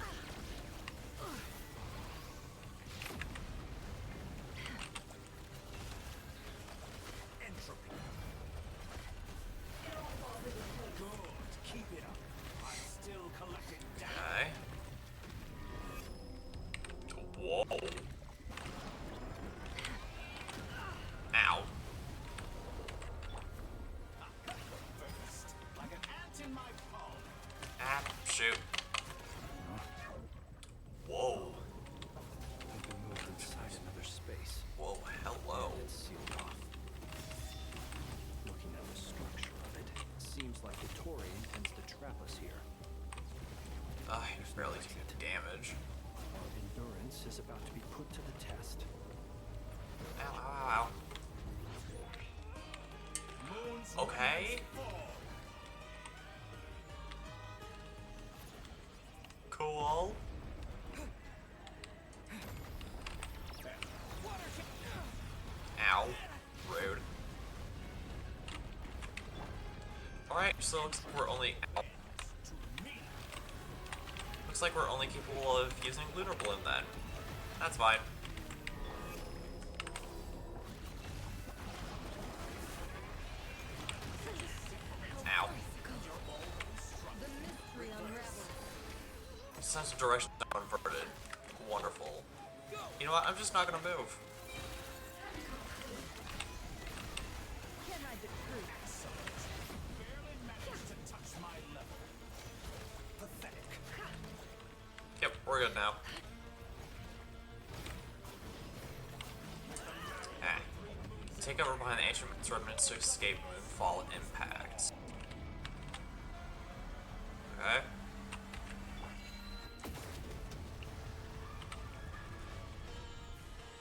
entropy. Good. Keep it up. I'm still collecting data. Okay. Whoa. Ow. First, like an ant in my palm. Ah, shoot. Whoa. I think we moved inside another space. Whoa, hello. It's sealed off. Looking at the structure of it, seems like the Tory intends to trap us here. He's barely taking damage. Our endurance is about to be put to the test. Ow, ow, ow, ow. Okay. Cool. Ow. Rude. Alright, so looks like we're only... Ow. Looks like we're only capable of using Lunar Bloom then. That's fine. Ow. Sense of direction now inverted. Wonderful. You know what? I'm just not gonna move. Barely managed to touch my level. Pathetic. Yep, we're good now. Ah. Take over behind the ancient remnants to escape moonfall impact. Okay.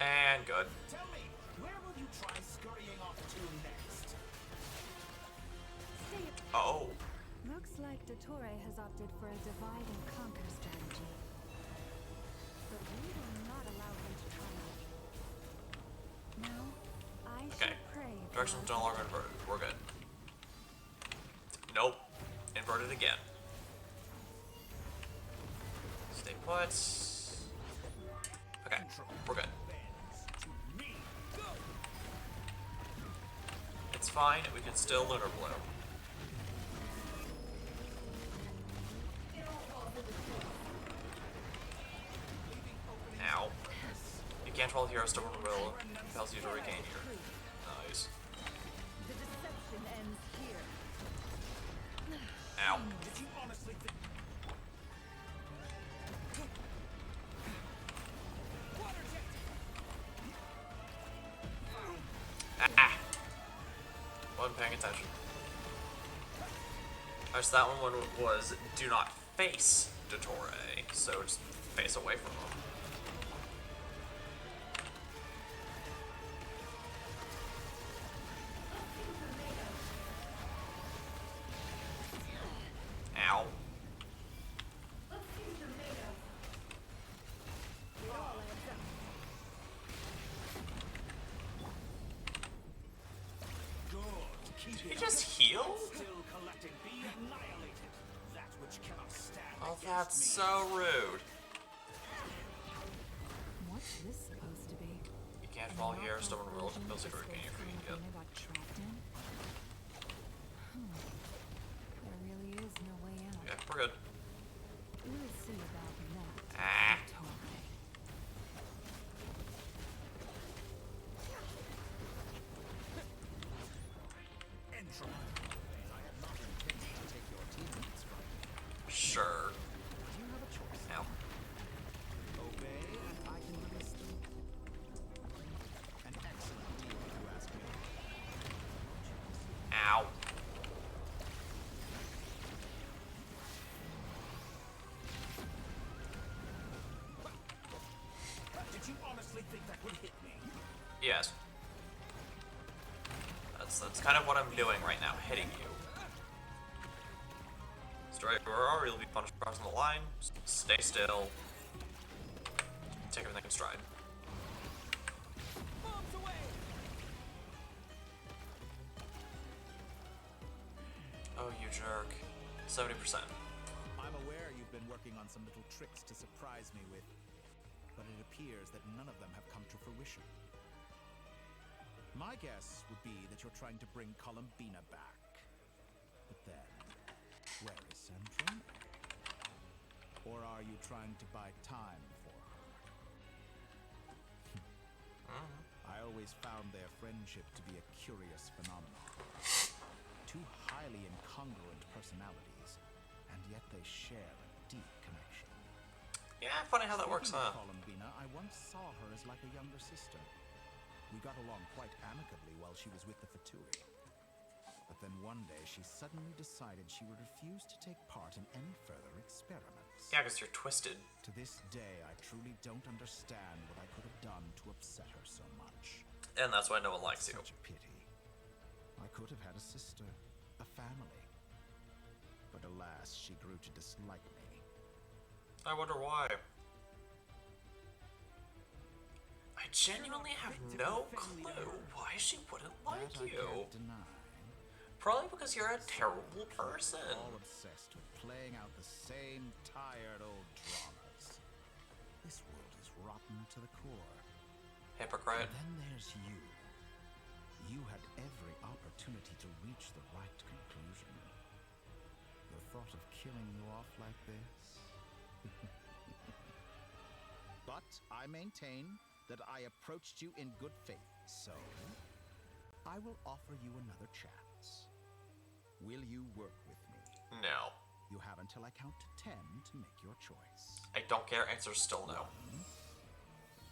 And good. Tell me, where will you try scurrying off to next? Oh. Looks like Dottore has opted for a divide and conquer strategy. But we will not allow him to triumph. Now, I Okay. shall pray for Direction's our no longer inverted. We're good. Nope. Inverted again. Stay put. Okay. We're good. It's fine. We can still Lunar Blow. Ow. You can't roll Hero Stone Will. Compels you to regain your. Nice. The deception ends here. Ow. Did you honestly think... Ah. Wasn't paying attention. Alright, so that one was do not face Dottore, so just face away from him. Ow. Did he just heal? Oh, that's so rude. What's this supposed to be? You can't fall here, Stone Will compels you to regain your free. Yep. Got trapped in? There really is no way out. Yeah, we're good. We'll see about that. Ah. Dottore. Sure. You have a choice. Ow. Obey, and I can release them. An excellent deal, if you ask me. Ow. Did you honestly think that would hit me? Yes. That's kind of what I'm doing right now, hitting you. Straight or you'll be punished across the line. Stay still. Take everything in stride. Oh, you jerk. 70%. I'm aware you've been working on some little tricks to surprise me with, but it appears that none of them have come to fruition. My guess would be that you're trying to bring Columbina back. But then, where is Centrum? Or are you trying to buy time for her? I always found their friendship to be a curious phenomenon. Two highly incongruent personalities, and yet they share a deep connection. Yeah, funny how that works, Speaking huh? of Columbina, I once saw her as like a younger sister. We got along quite amicably while she was with the Fatui. But then one day she suddenly decided she would refuse to take part in any further experiments. Yeah, because you're twisted. To this day, I truly don't understand what I could have done to upset her so much. And that's why no one likes you. Such a pity. I could have had a sister, a family. But alas, she grew to dislike me. I wonder why. I genuinely have no clue why she wouldn't like That I you. can't deny. Probably because you're a terrible person. All obsessed with playing out the same tired old dramas. This world is rotten to the core. Hypocrite. And then there's you. You had every opportunity to reach the right conclusion. The thought of killing you off like this? But I maintain that I approached you in good faith, so I will offer you another chance. Will you work with me? No. You have until I count to 10 to make your choice. I don't care. Answer's still no.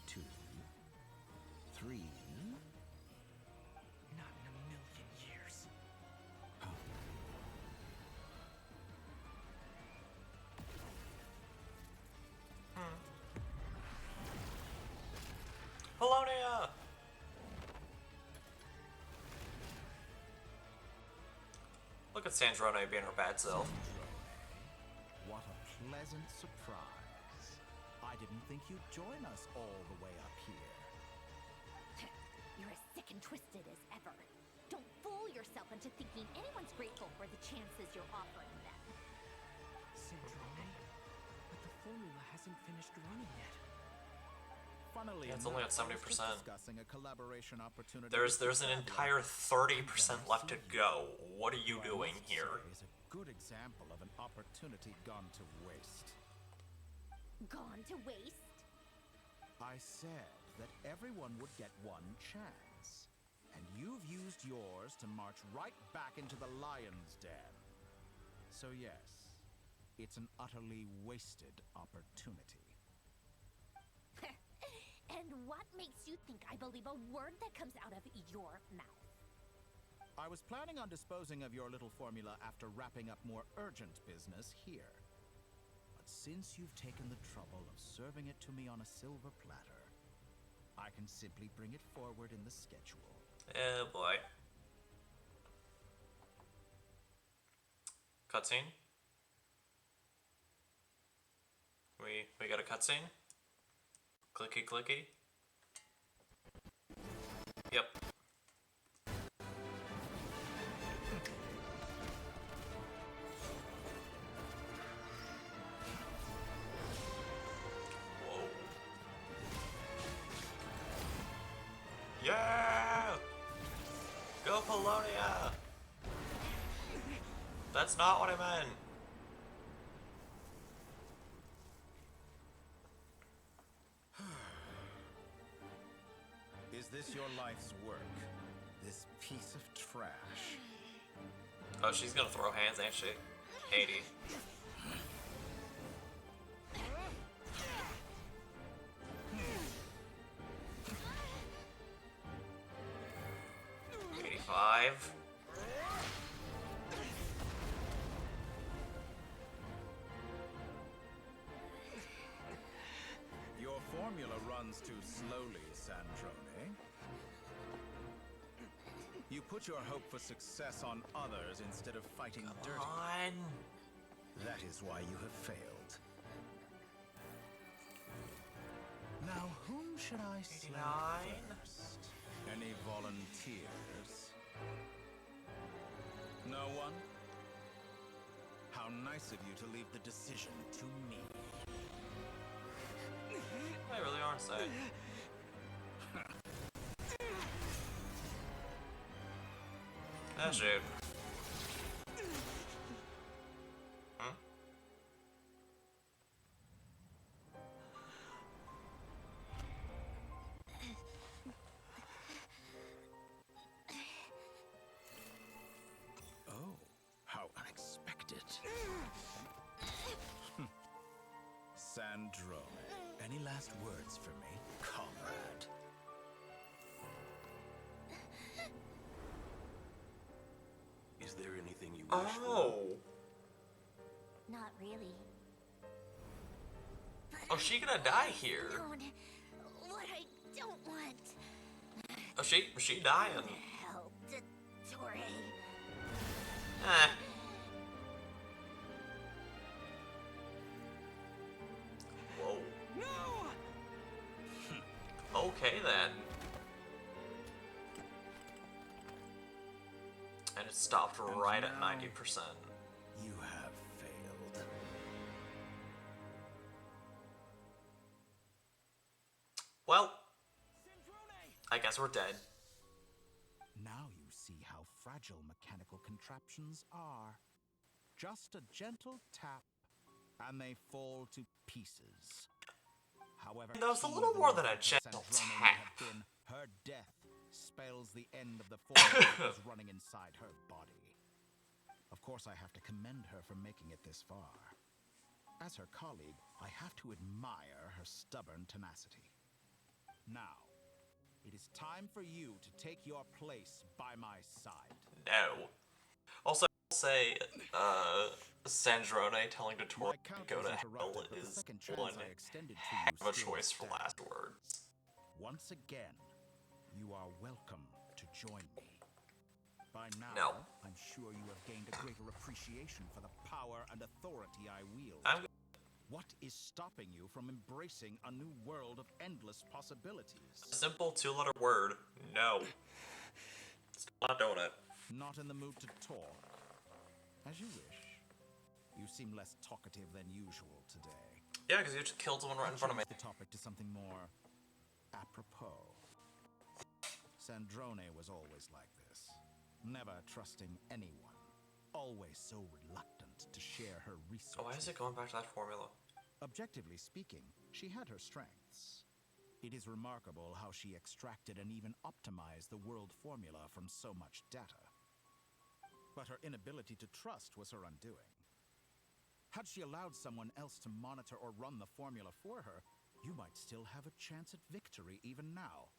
2, 3. Not in a million years. Sandrone being her bad self. What a pleasant surprise. I didn't think you'd join us all the way up here. You're as sick and twisted as ever. Don't fool yourself into thinking anyone's grateful for the chances you're offering them. Sandrone, but the formula hasn't finished running yet. Funnily Yeah, it's only at enough, I was 70%. just discussing a collaboration opportunity There's with an the entire 30% left to go. What are you doing here? Is a good example of an opportunity gone to waste. Gone to waste? I said that everyone would get one chance, and you've used yours to march right back into the lion's den. So yes, it's an utterly wasted opportunity. And what makes you think I believe a word that comes out of your mouth? I was planning on disposing of your little formula after wrapping up more urgent business here. But since you've taken the trouble of serving it to me on a silver platter, I can simply bring it forward in the schedule. Oh boy. Cutscene? We got a cutscene? Clicky clicky? Yep. Whoa. Yeah! Go Polonia! That's not what I meant. Is this your life's work? This piece of trash? Oh, she's gonna throw hands, ain't she? 80. $85. Your formula runs too slowly, Sandrone. You put your hope for success on others instead of fighting dirty. That is why you have failed. Now, whom should I slay first? Any volunteers? No one? How nice of you to leave the decision to me. They really are insane. Ah, shoot. Hmm? Oh, how unexpected. Sandrone, any last words for me, comrade? Is there anything you wish for? Not really. Oh, she gonna die here. What I don't want. Oh, she dying. Hell, Dottore. Eh. Whoa. No! Okay then. And it stopped right at 90%. You have failed. Well, I guess we're dead. Now you see how fragile mechanical contraptions are. Just a gentle tap, and they fall to pieces. However, That was a little more than a gentle tap. Her death spells the end of the formula that was running inside her body. Of course, I have to commend her for making it this far. As her colleague, I have to admire her stubborn tenacity. Now, it is time for you to take your place by my side. No. Also, I'll say, Sandrone telling Dottore to go to hell is one heck of a choice for last words. Once again, you are welcome to join me. By now, No. I'm sure you have gained a greater appreciation for the power and authority I wield. What is stopping you from embracing a new world of endless possibilities? A simple two-letter word. No. Still not doing it. Not in the mood to talk? As you wish. You seem less talkative than usual today. Yeah, because you just killed someone right in front of me. The topic to something more apropos. Sandrone was always like this. Never trusting anyone. Always so reluctant to share her research. Oh, why is it going back to that formula? Objectively speaking, she had her strengths. It is remarkable how she extracted and even optimized the world formula from so much data. But her inability to trust was her undoing. Had she allowed someone else to monitor or run the formula for her, you might still have a chance at victory even now.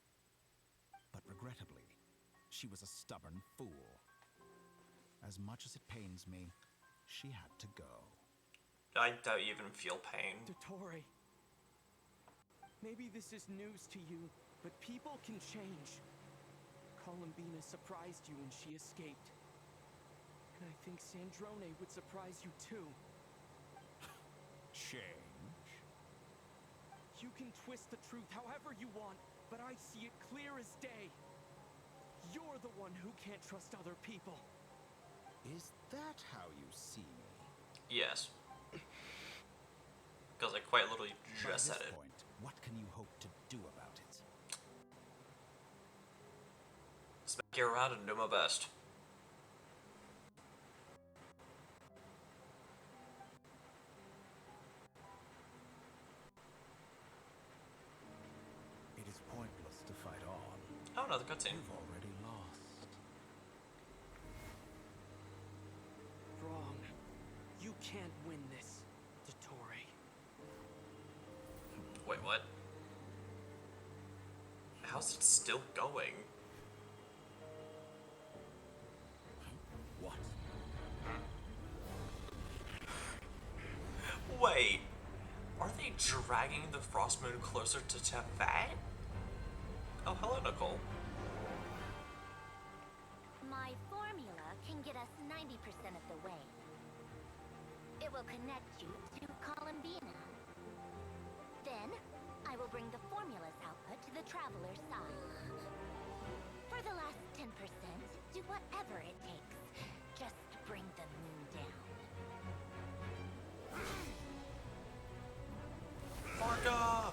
But regrettably, she was a stubborn fool. As much as it pains me, she had to go. I doubt you even feel pain. Dottore, maybe this is news to you, but people can change. Columbina surprised you when she escaped. And I think Sandrone would surprise you too. Change? You can twist the truth however you want, but I see it clear as day. You're the one who can't trust other people. Is that how you see me? Yes. Because I quite literally just said it. Point, what can you hope to do about it? Smack you around and do my best. It is pointless to fight on. Oh, another cutscene. You've already lost. Wrong. You can't win this, Dottore. Wait, what? How's it still going? What? Wait. Are they dragging the Frost Moon closer to Tefat? Oh, hello, Nicole. My formula can get us 90% of the way. It will connect you to Columbina. Then, I will bring the formula's output to the Traveler's side. For the last 10%, do whatever it takes. Just bring the moon down. Marka!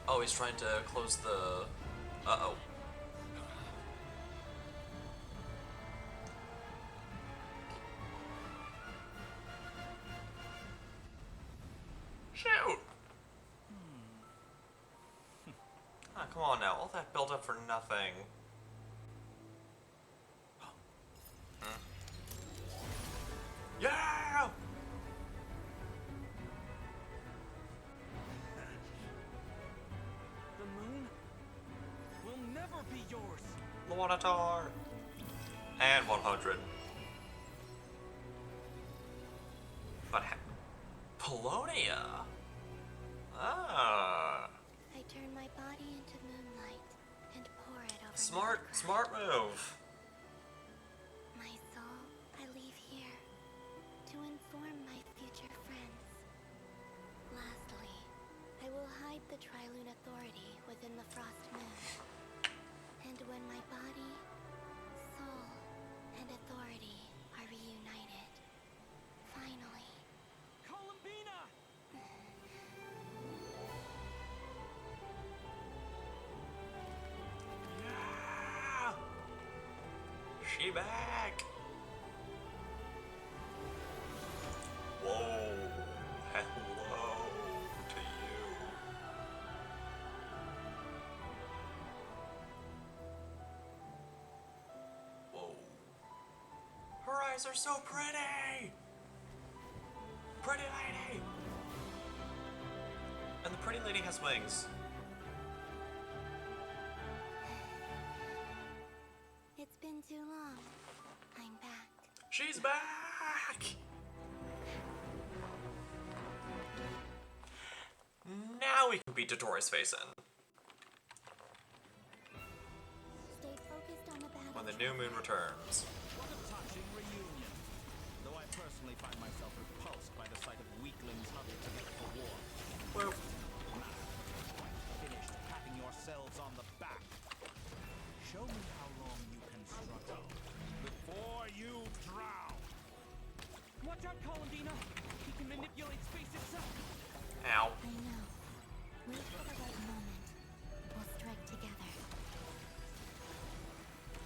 Oh, he's trying to close the... Uh-oh. Shoot! Ah, come on now. All that built up for nothing. Yeah! The moon will never be yours. Luanatar! And 100. But Polonia! Ah! I turn my body into moonlight and pour it over Smart move. my soul. I leave here to inform my future friends. Lastly, I will hide the Trilune Authority within the Frost Moon. And when my body, soul, and authority are reunited, finally, Columbina! Yeah! She back! Whoa! Hello to you. Whoa. Her eyes are so pretty! Pretty lady! And the pretty lady has wings. it's been too long. She's back! Now we can beat Dotori's face in. Stay focused on the battle. When the new moon returns. What a touching reunion. Though I personally find myself repulsed by the sight of weaklings huddled together for war. Well, finished patting yourselves on the back. Show me how long you can struggle before you drown. Watch out, Columbina! He can manipulate space itself! Ow. I know. Wait for the right moment. We'll strike together.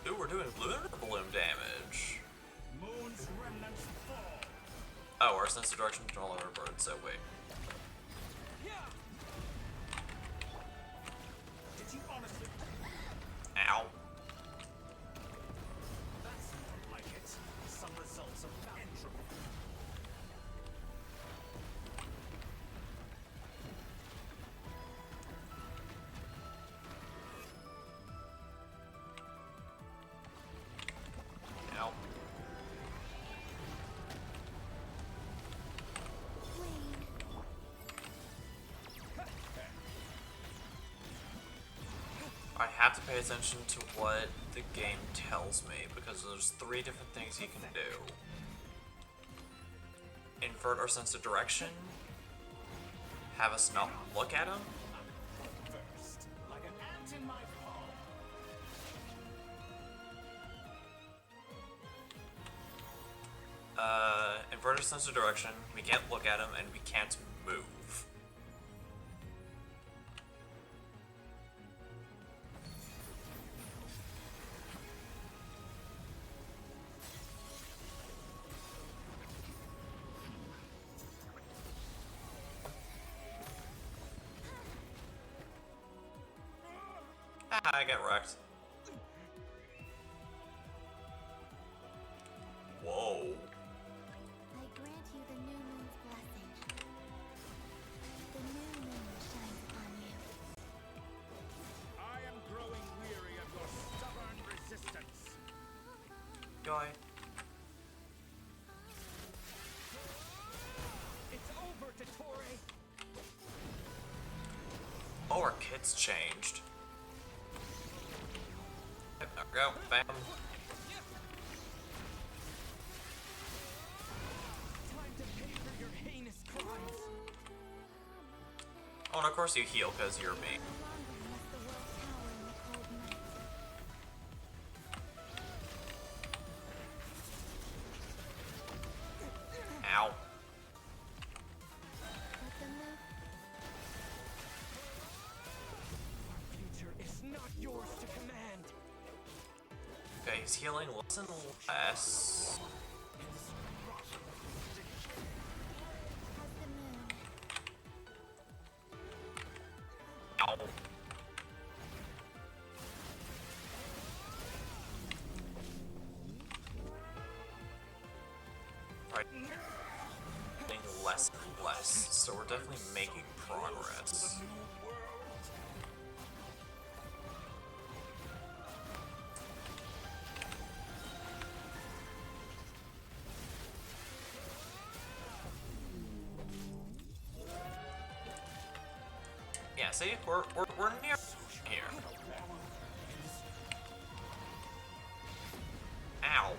Ooh, we're doing lunar balloon damage. Moon's remnants fall. Oh, our sense of direction is no longer bird, so wait. Did you honestly? Ow. That's not like it. Some results of entropy. Ow. I have to pay attention to what the game tells me, because there's 3 different things you can do. Invert our sense of direction, have us not look at him, First, like an ant in my palm. invert our sense of direction, we can't look at him, and we can't move. I get wrecked. Whoa. I grant you the new moon's blessing. The new moon shines upon you. I am growing weary of your stubborn resistance. Guy. It's over, Dottore! Oh, our kit's changed. There we go, bam. Time to pay for your heinous crimes! Oh, and of course you heal because you're me. Ow. Future is not yours to command! Okay, he's healing less and less. Ow. Right. Getting less and less, so we're definitely making progress. Yeah, see, we're near here. Ow.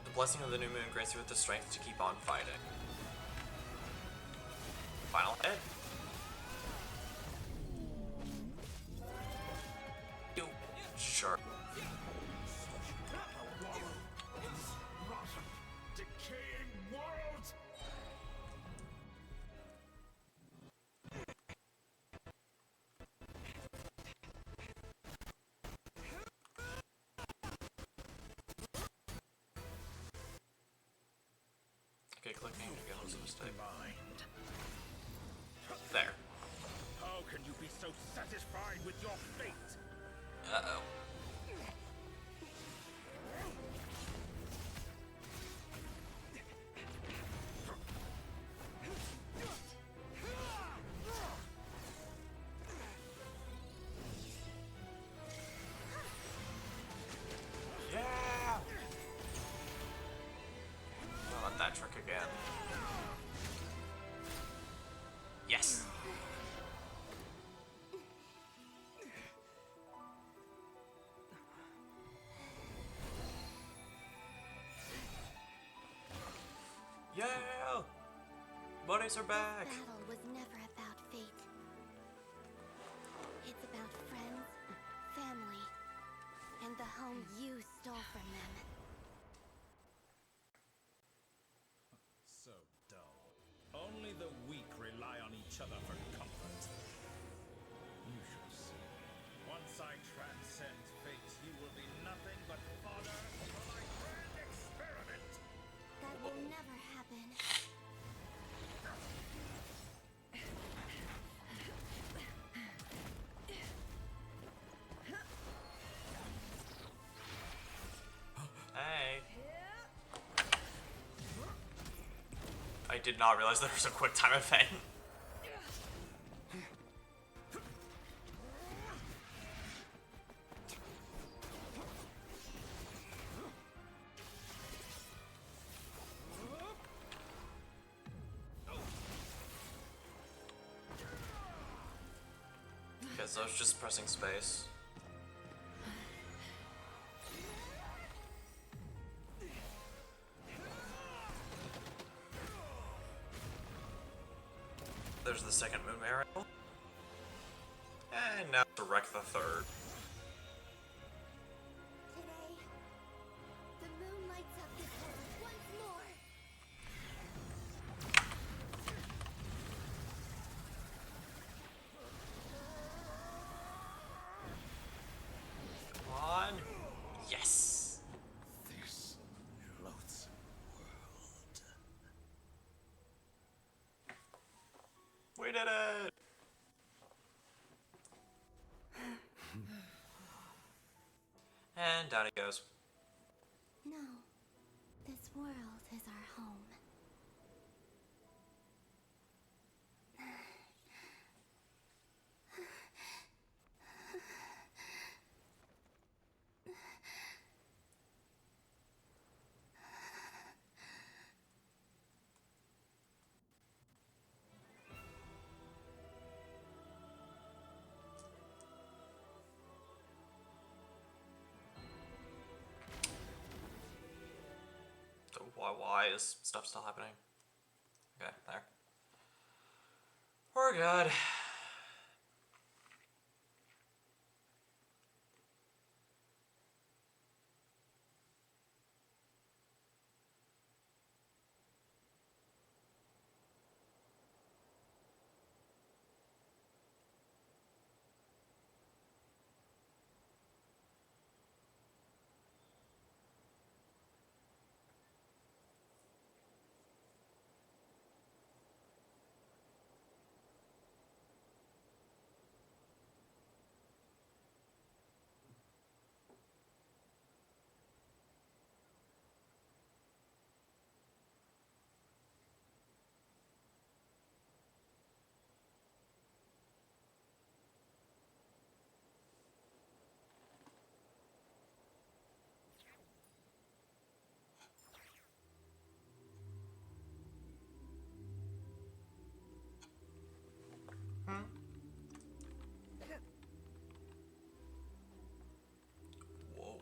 The blessing of the new moon grants you with the strength to keep on fighting. Final hit. You jerk. Decaying world. Okay, clicking again was a mistake. There. How can you be so satisfied with your fate? Uh-oh. Yeah! again. Yes! Yeah! Bunnies are back! This battle was never about fate. It's about friends, family, and the home you stole from them. So dull. Only the weak rely on each other for comfort. You shall see. Once I transcend fate, you will be nothing but fodder for my grand experiment. That will never happen. Hey. I did not realize there was a quick time event. Guess I was just pressing space. There's the second moon arrow. And now to wreck the third. Today, the moon lights up this world once more. Come on. Yes. This loathsome world. We did it. And down it goes. No, this world is our home. So why is stuff still happening? Okay, there. We're good. Whoa.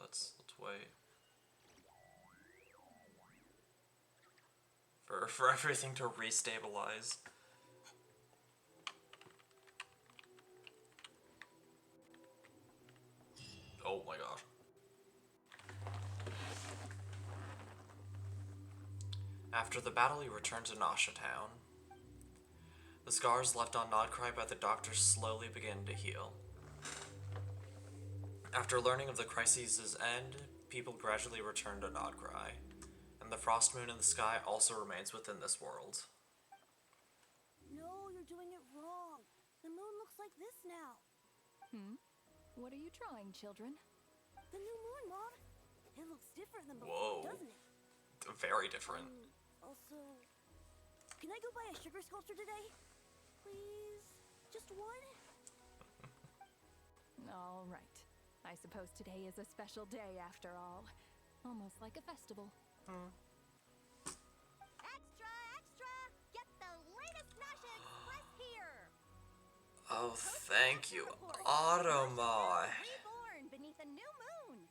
Let's wait. For everything to restabilize. Oh my gosh. After the battle, he returned to Nasha Town. The scars left on Nodcry by the doctors slowly begin to heal. After learning of the crisis' end, people gradually return to Nodcry, and the frost moon in the sky also remains within this world. No, you're doing it wrong. The moon looks like this now. What are you drawing, children? The new moon, Mom. It looks different than Whoa. before, doesn't it? Very different. Also, can I go buy a sugar sculpture today? Please? Just one? All right. I suppose today is a special day after all. Almost like a festival. Extra, extra! Get the latest Nasha Express here! Oh, thank you, Automod. Reborn beneath a new moon.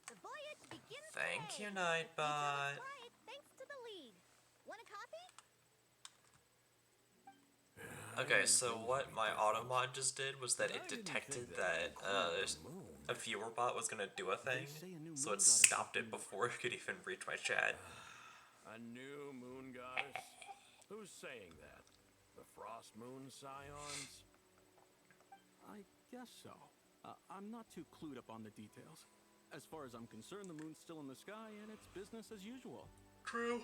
The voyage begins Thank today. you, Nightbot. Thanks to the League. Want a copy? Okay, so what my Automod just did was that it detected that a viewer bot was gonna do a thing, so it stopped it before it could even reach my chat. A new moon goddess? Who's saying that? The Frost Moon Scions? I guess so. I'm not too clued up on the details. As far as I'm concerned, the moon's still in the sky and it's business as usual. True.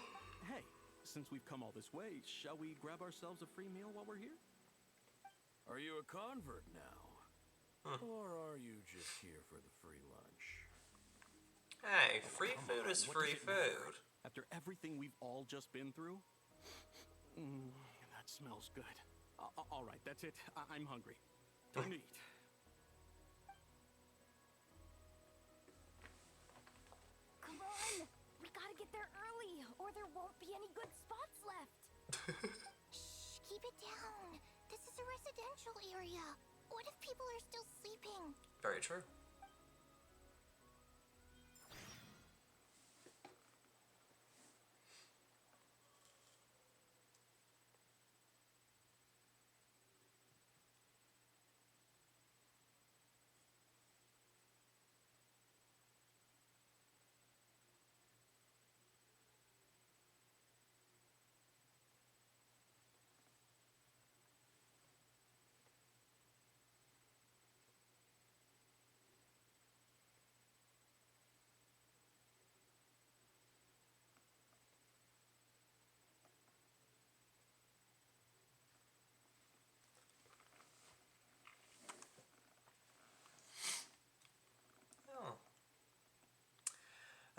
Hey, since we've come all this way, shall we grab ourselves a free meal while we're here? Are you a convert now? Or are you just here for the free lunch? Hey, free food is What free does it matter? food. After everything we've all just been through? That smells good. All right, that's it. I'm hungry. Time to eat. Come on! We gotta get there early, or there won't be any good spots left. Shh, keep it down. This is a residential area. What if people are still sleeping? Very true.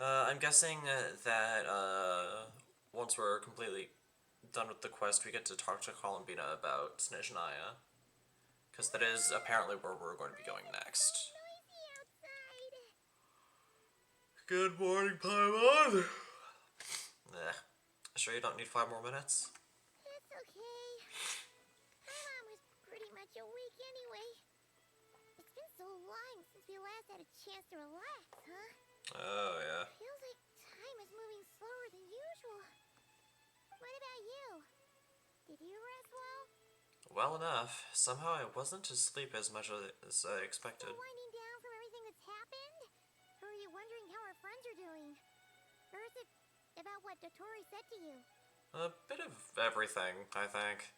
I'm guessing that once we're completely done with the quest, we get to talk to Columbina about Snezhnaya. Because that is apparently where we're going to be going next. Good morning, Paimon! Sure you don't need 5 more minutes? It's okay. My mom was pretty much awake anyway. It's been so long since we last had a chance to relax, huh? Oh, yeah. Feels like time is moving slower than usual. What about you? Did you rest well? Well enough. Somehow I wasn't asleep as much as I expected. Still winding down from everything that's happened? Or are you wondering how our friends are doing? Or is it about what Dotori said to you? A bit of everything, I think.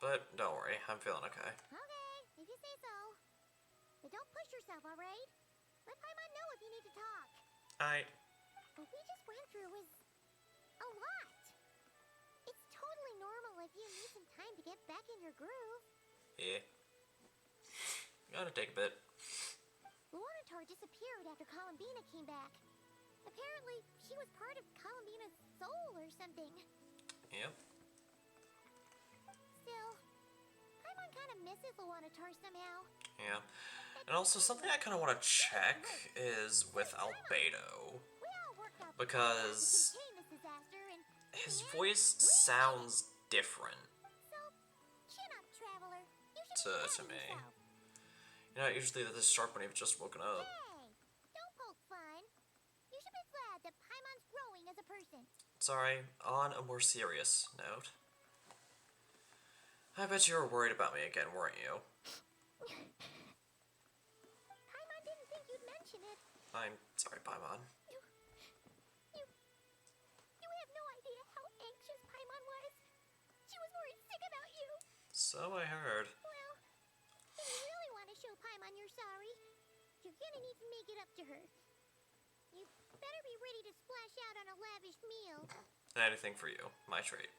But don't worry, I'm feeling okay. Okay, if you say so. But don't push yourself, alright? Let Paimon know if you need to talk. What we just went through was a lot. It's totally normal if you need some time to get back in your groove. Yeah. Gotta take a bit. Luanatar disappeared after Columbina came back. Apparently, she was part of Columbina's soul or something. Yep. Still, Paimon kind of misses Luanatar somehow. Yeah. And also, something I kind of want to check is with Albedo. Because his voice sounds different to me. You know, usually this sharp when you've just woken up. Hey, don't poke fun. You should be glad that Paimon's growing as a person. Sorry, on a more serious note. I bet you were worried about me again, weren't you? Paimon didn't think you'd mention it. I'm sorry, Paimon. You have no idea how anxious Paimon was. She was worried sick about you. So I heard. Well, if you really want to show Paimon you're sorry, you're gonna need to make it up to her. You better be ready to splash out on a lavish meal. Anything for you. My treat.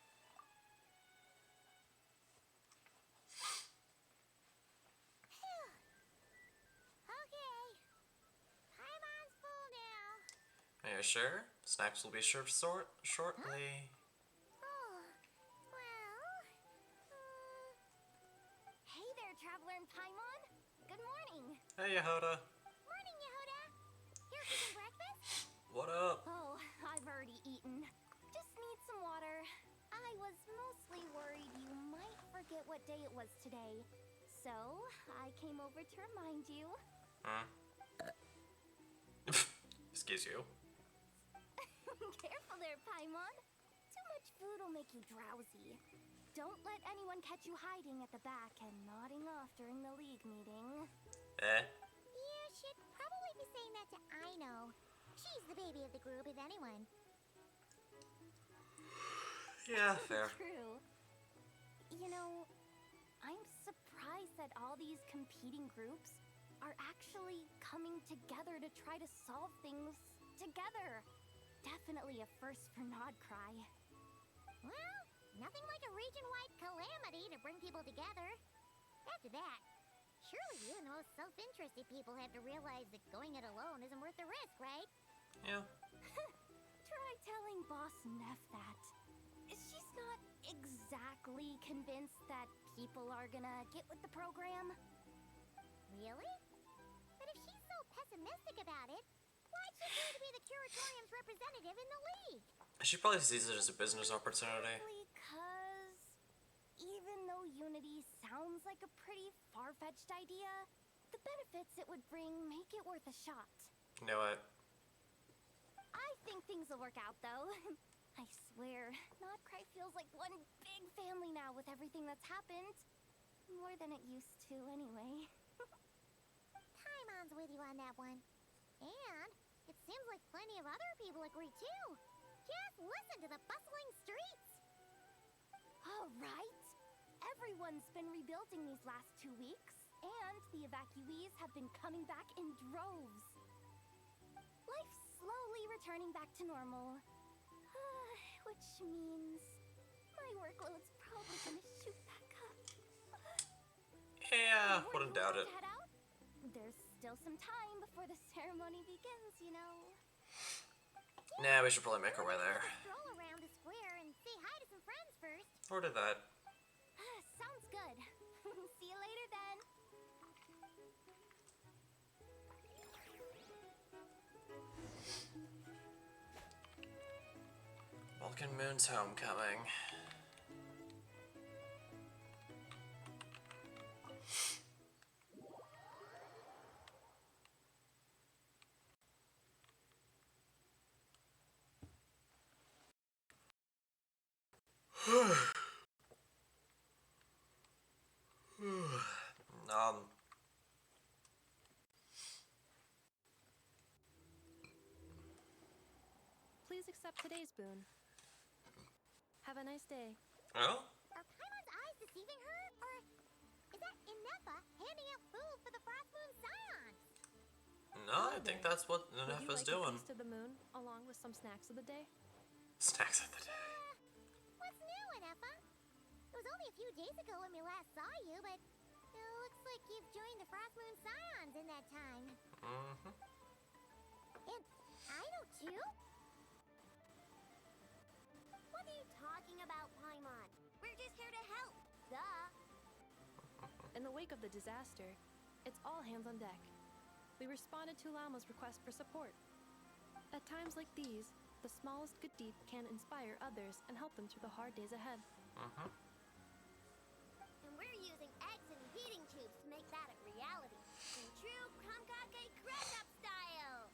Okay. Paimon's full now. Are you sure? Snacks will be served shortly. Oh, well... Hey there, Traveler and Paimon. Good morning. Hey, Yehoda. Morning, Yehoda! Here for some breakfast? What up? Oh, I've already eaten. Just need some water. I was mostly worried you might forget what day it was today. So, I came over to remind you. Hmm? Excuse you. Careful there, Paimon. Too much food will make you drowsy. Don't let anyone catch you hiding at the back and nodding off during the league meeting. Eh? You should probably be saying that to Aino. She's the baby of the group, if anyone. Yeah, fair. True. You know, I'm surprised that all these competing groups are actually coming together to try to solve things together. Definitely a first for Nodcry. Well, nothing like a region-wide calamity to bring people together. After that, surely even the most self-interested people have to realize that going it alone isn't worth the risk, right? Yeah. Try telling Boss Neff that. She's not exactly convinced that people are gonna get with the program. Really? But if she's so pessimistic about it, why'd she pay to be the Curatorium's representative in the league? She probably sees it as a business opportunity. Because even though Unity sounds like a pretty far-fetched idea, the benefits it would bring make it worth a shot. Knew it. I think things will work out, though. I swear, Nodcry feels like one big family now with everything that's happened. More than it used to, anyway. Paimon's with you on that one. And it seems like plenty of other people agree too. Just listen to the bustling streets. All right. Everyone's been rebuilding these last 2 weeks, and the evacuees have been coming back in droves. Life's slowly returning back to normal. Which means my workload's probably gonna shoot back up. Yeah, wouldn't doubt it. Head out? There's still some time before the ceremony begins, you know. Nah, we should probably make our way there. Stroll around the square and say hi to some friends first. Or did that. Sounds good. See you later then. Vulcan Moon's homecoming. um. Please accept today's boon. Have a nice day. Well? Are Paimon's eyes deceiving her? Or is that Inepa handing out food for the Frost Moon Scions? No, I think that's what Nefa's doing. To the moon, along with some snacks of the day. Snacks of the day. What's new, Inepa? It was only a few days ago when we last saw you, but it looks like you've joined the Frost Moon Scions in that time. Mm-hmm. And Aino too? What are you talking about, Paimon? We're just here to help. Duh. In the wake of the disaster, it's all hands on deck. We responded to Lama's request for support. At times like these, the smallest good deed can inspire others and help them through the hard days ahead. Mm-hmm. And we're using eggs and heating tubes to make that a reality. In true Krumkake grown-up style.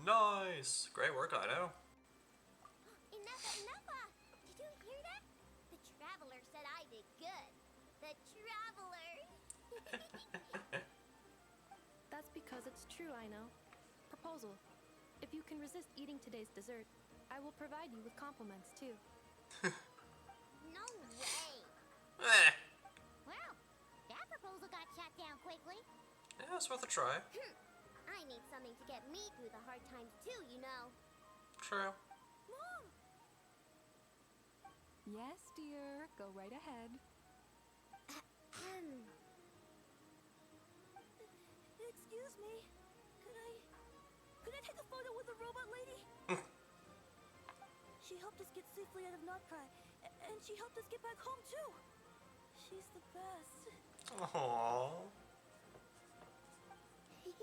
Nice! Great work, Aino. Enough! Did you hear that? The Traveler said I did good. The Traveler! That's because it's true, I know. Proposal. If you can resist eating today's dessert, I will provide you with compliments, too. No way! Well, that proposal got shot down quickly. Yeah, it's worth a try. I need something to get me through the hard times, too, you know. True. Mom! Yes, dear. Go right ahead. Excuse me. Could I take a photo with the robot lady? She helped us get safely out of Notcry, and she helped us get back home too. She's the best. Aww.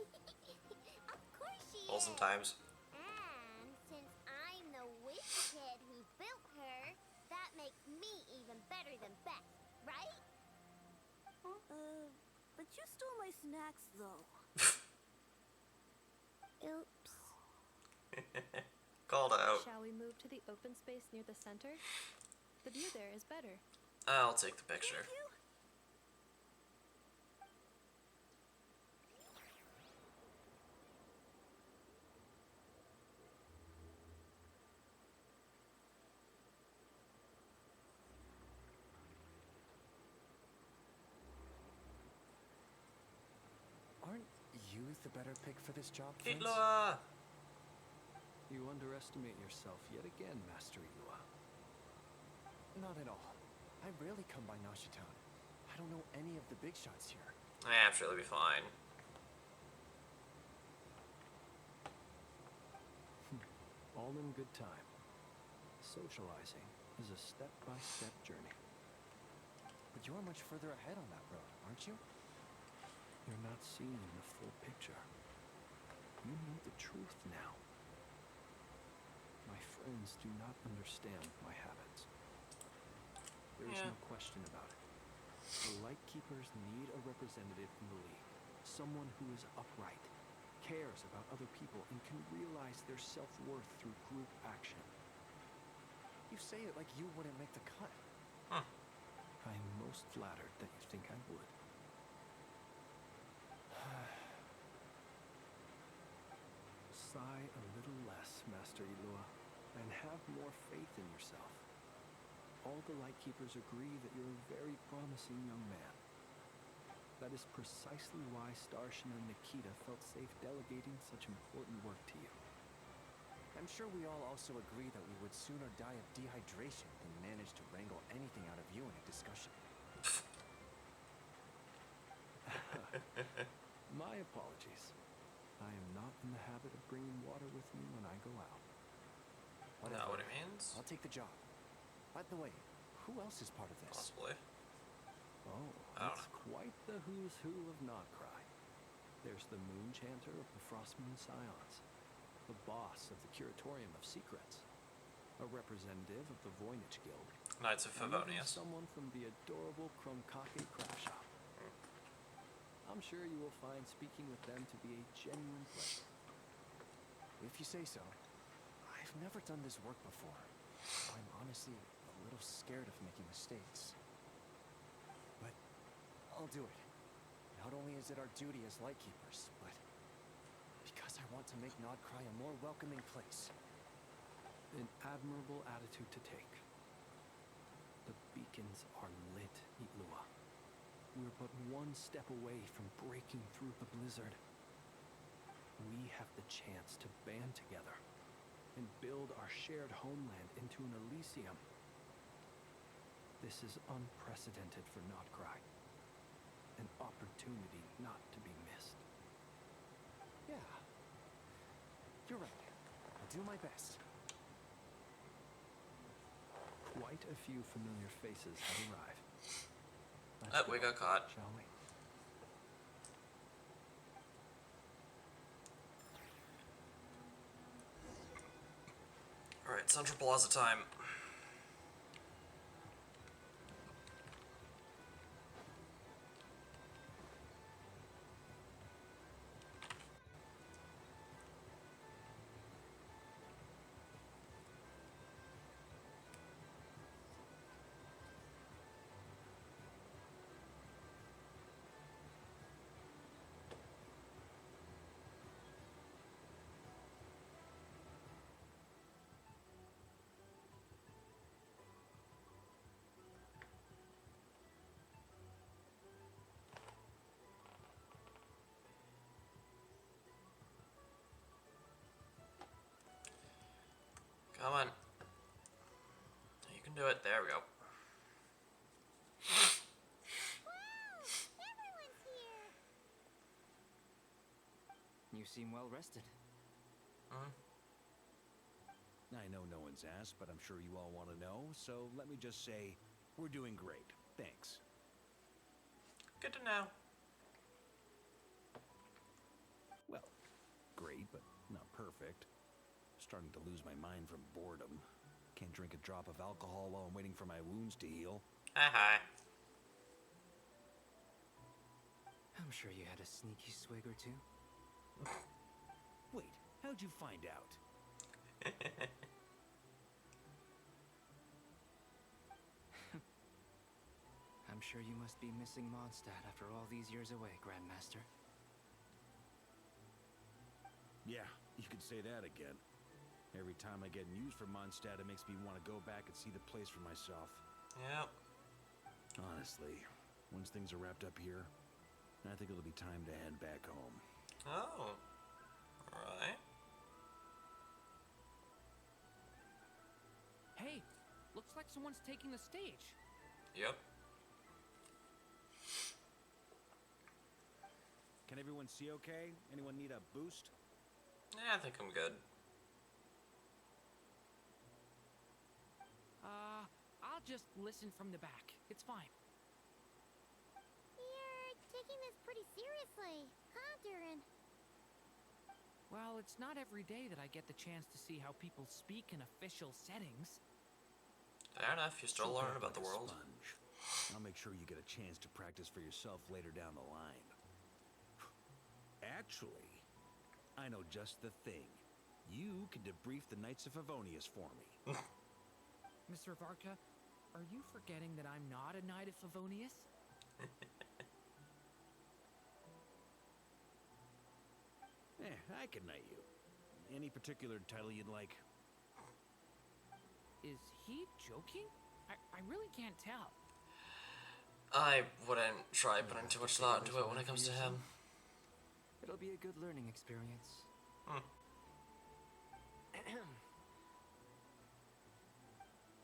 Of course she Well, is. sometimes. And since I'm the witch kid who built her, that makes me even better than best, right? But you stole my snacks, though. Oops. Called out. Shall we move to the open space near the center? The view there is better. I'll take the picture. Aren't you the better pick for this job, Prince? Ilua! You underestimate yourself yet again, Master Ilua. Not at all. I rarely come by Nashitown. I don't know any of the big shots here. I'm sure they'll be fine. All in good time. Socializing is a step-by-step journey. But you're much further ahead on that road, aren't you? You're not seeing the full picture. You know the truth now. My friends do not understand my habits. There is no question about it. The Lightkeepers need a representative in the League. Someone who is upright, cares about other people, and can realize their self-worth through group action. You say it like you wouldn't make the cut. I am most flattered that you think I would. Sigh a little less, Master Ilua, and have more faith in yourself. All the Lightkeepers agree that you're a very promising young man. That is precisely why Starshin and Nikita felt safe delegating such important work to you. I'm sure we all also agree that we would sooner die of dehydration than manage to wrangle anything out of you in a discussion. My apologies. I am not in the habit of bringing water with me when I go out. Not what it means? I'll take the job. By the way, who else is part of this? Possibly. Oh, it's quite the who's who of Nodcry. There's the Moon Chanter of the Frostmoon Scions, the boss of the Curatorium of Secrets, a representative of the Voynich Guild, Knights of and even Favonius. someone from the adorable Kromkake Craft Shop. I'm sure you will find speaking with them to be a genuine pleasure. If you say so. I've never done this work before. I'm honestly a little scared of making mistakes. But I'll do it. Not only is it our duty as Lightkeepers, but because I want to make Nodcry a more welcoming place. An admirable attitude to take. The beacons are lit, Ilua. We're but one step away from breaking through the blizzard. We have the chance to band together and build our shared homeland into an Elysium. This is unprecedented for Nodcry. An opportunity not to be missed. Yeah. You're right. I'll do my best. Quite a few familiar faces have arrived. We got caught. Shall we? Alright, Central Plaza time. Come on. You can do it. There we go. Everyone's here. You seem well rested. I know no one's asked, but I'm sure you all want to know, so let me just say, we're doing great. Thanks. Good to know. great, but not perfect. Starting to lose my mind from boredom. Can't drink a drop of alcohol while I'm waiting for my wounds to heal. Hi. I'm sure you had a sneaky swig or two. Wait, how'd you find out? I'm sure you must be missing Mondstadt after all these years away, Grandmaster. Yeah, you could say that again. Every time I get news from Mondstadt, it makes me want to go back and see the place for myself. Yep. Honestly, once things are wrapped up here, I think it'll be time to head back home. Oh. Alright. Hey, looks like someone's taking the stage. Yep. Can everyone see okay? Anyone need a boost? Yeah, I think I'm good. I'll just listen from the back. It's fine. You're taking this pretty seriously, huh, Durin? Well, it's not every day that I get the chance to see how people speak in official settings. Fair enough, you're still Soak learning up about the like a world. sponge. I'll make sure you get a chance to practice for yourself later down the line. Actually, I know just the thing. You can debrief the Knights of Favonius for me. Mr. Varka, are you forgetting that I'm not a Knight of Favonius? I can knight you. Any particular title you'd like? Is he joking? I really can't tell. I wouldn't try putting too much thought into it when it comes to him. It'll be a good learning experience.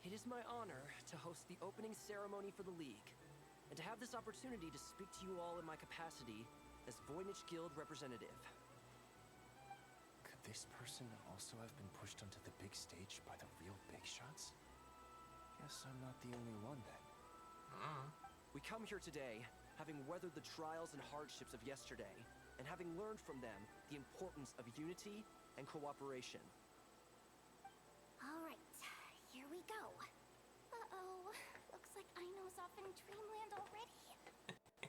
It is my honor to host the opening ceremony for the League, and to have this opportunity to speak to you all in my capacity as Voynich Guild representative. Could this person also have been pushed onto the big stage by the real big shots? Guess I'm not the only one then. We come here today, having weathered the trials and hardships of yesterday, and having learned from them the importance of unity and cooperation. All right, here we go. Uh-oh, looks like Aino's off in Dreamland already.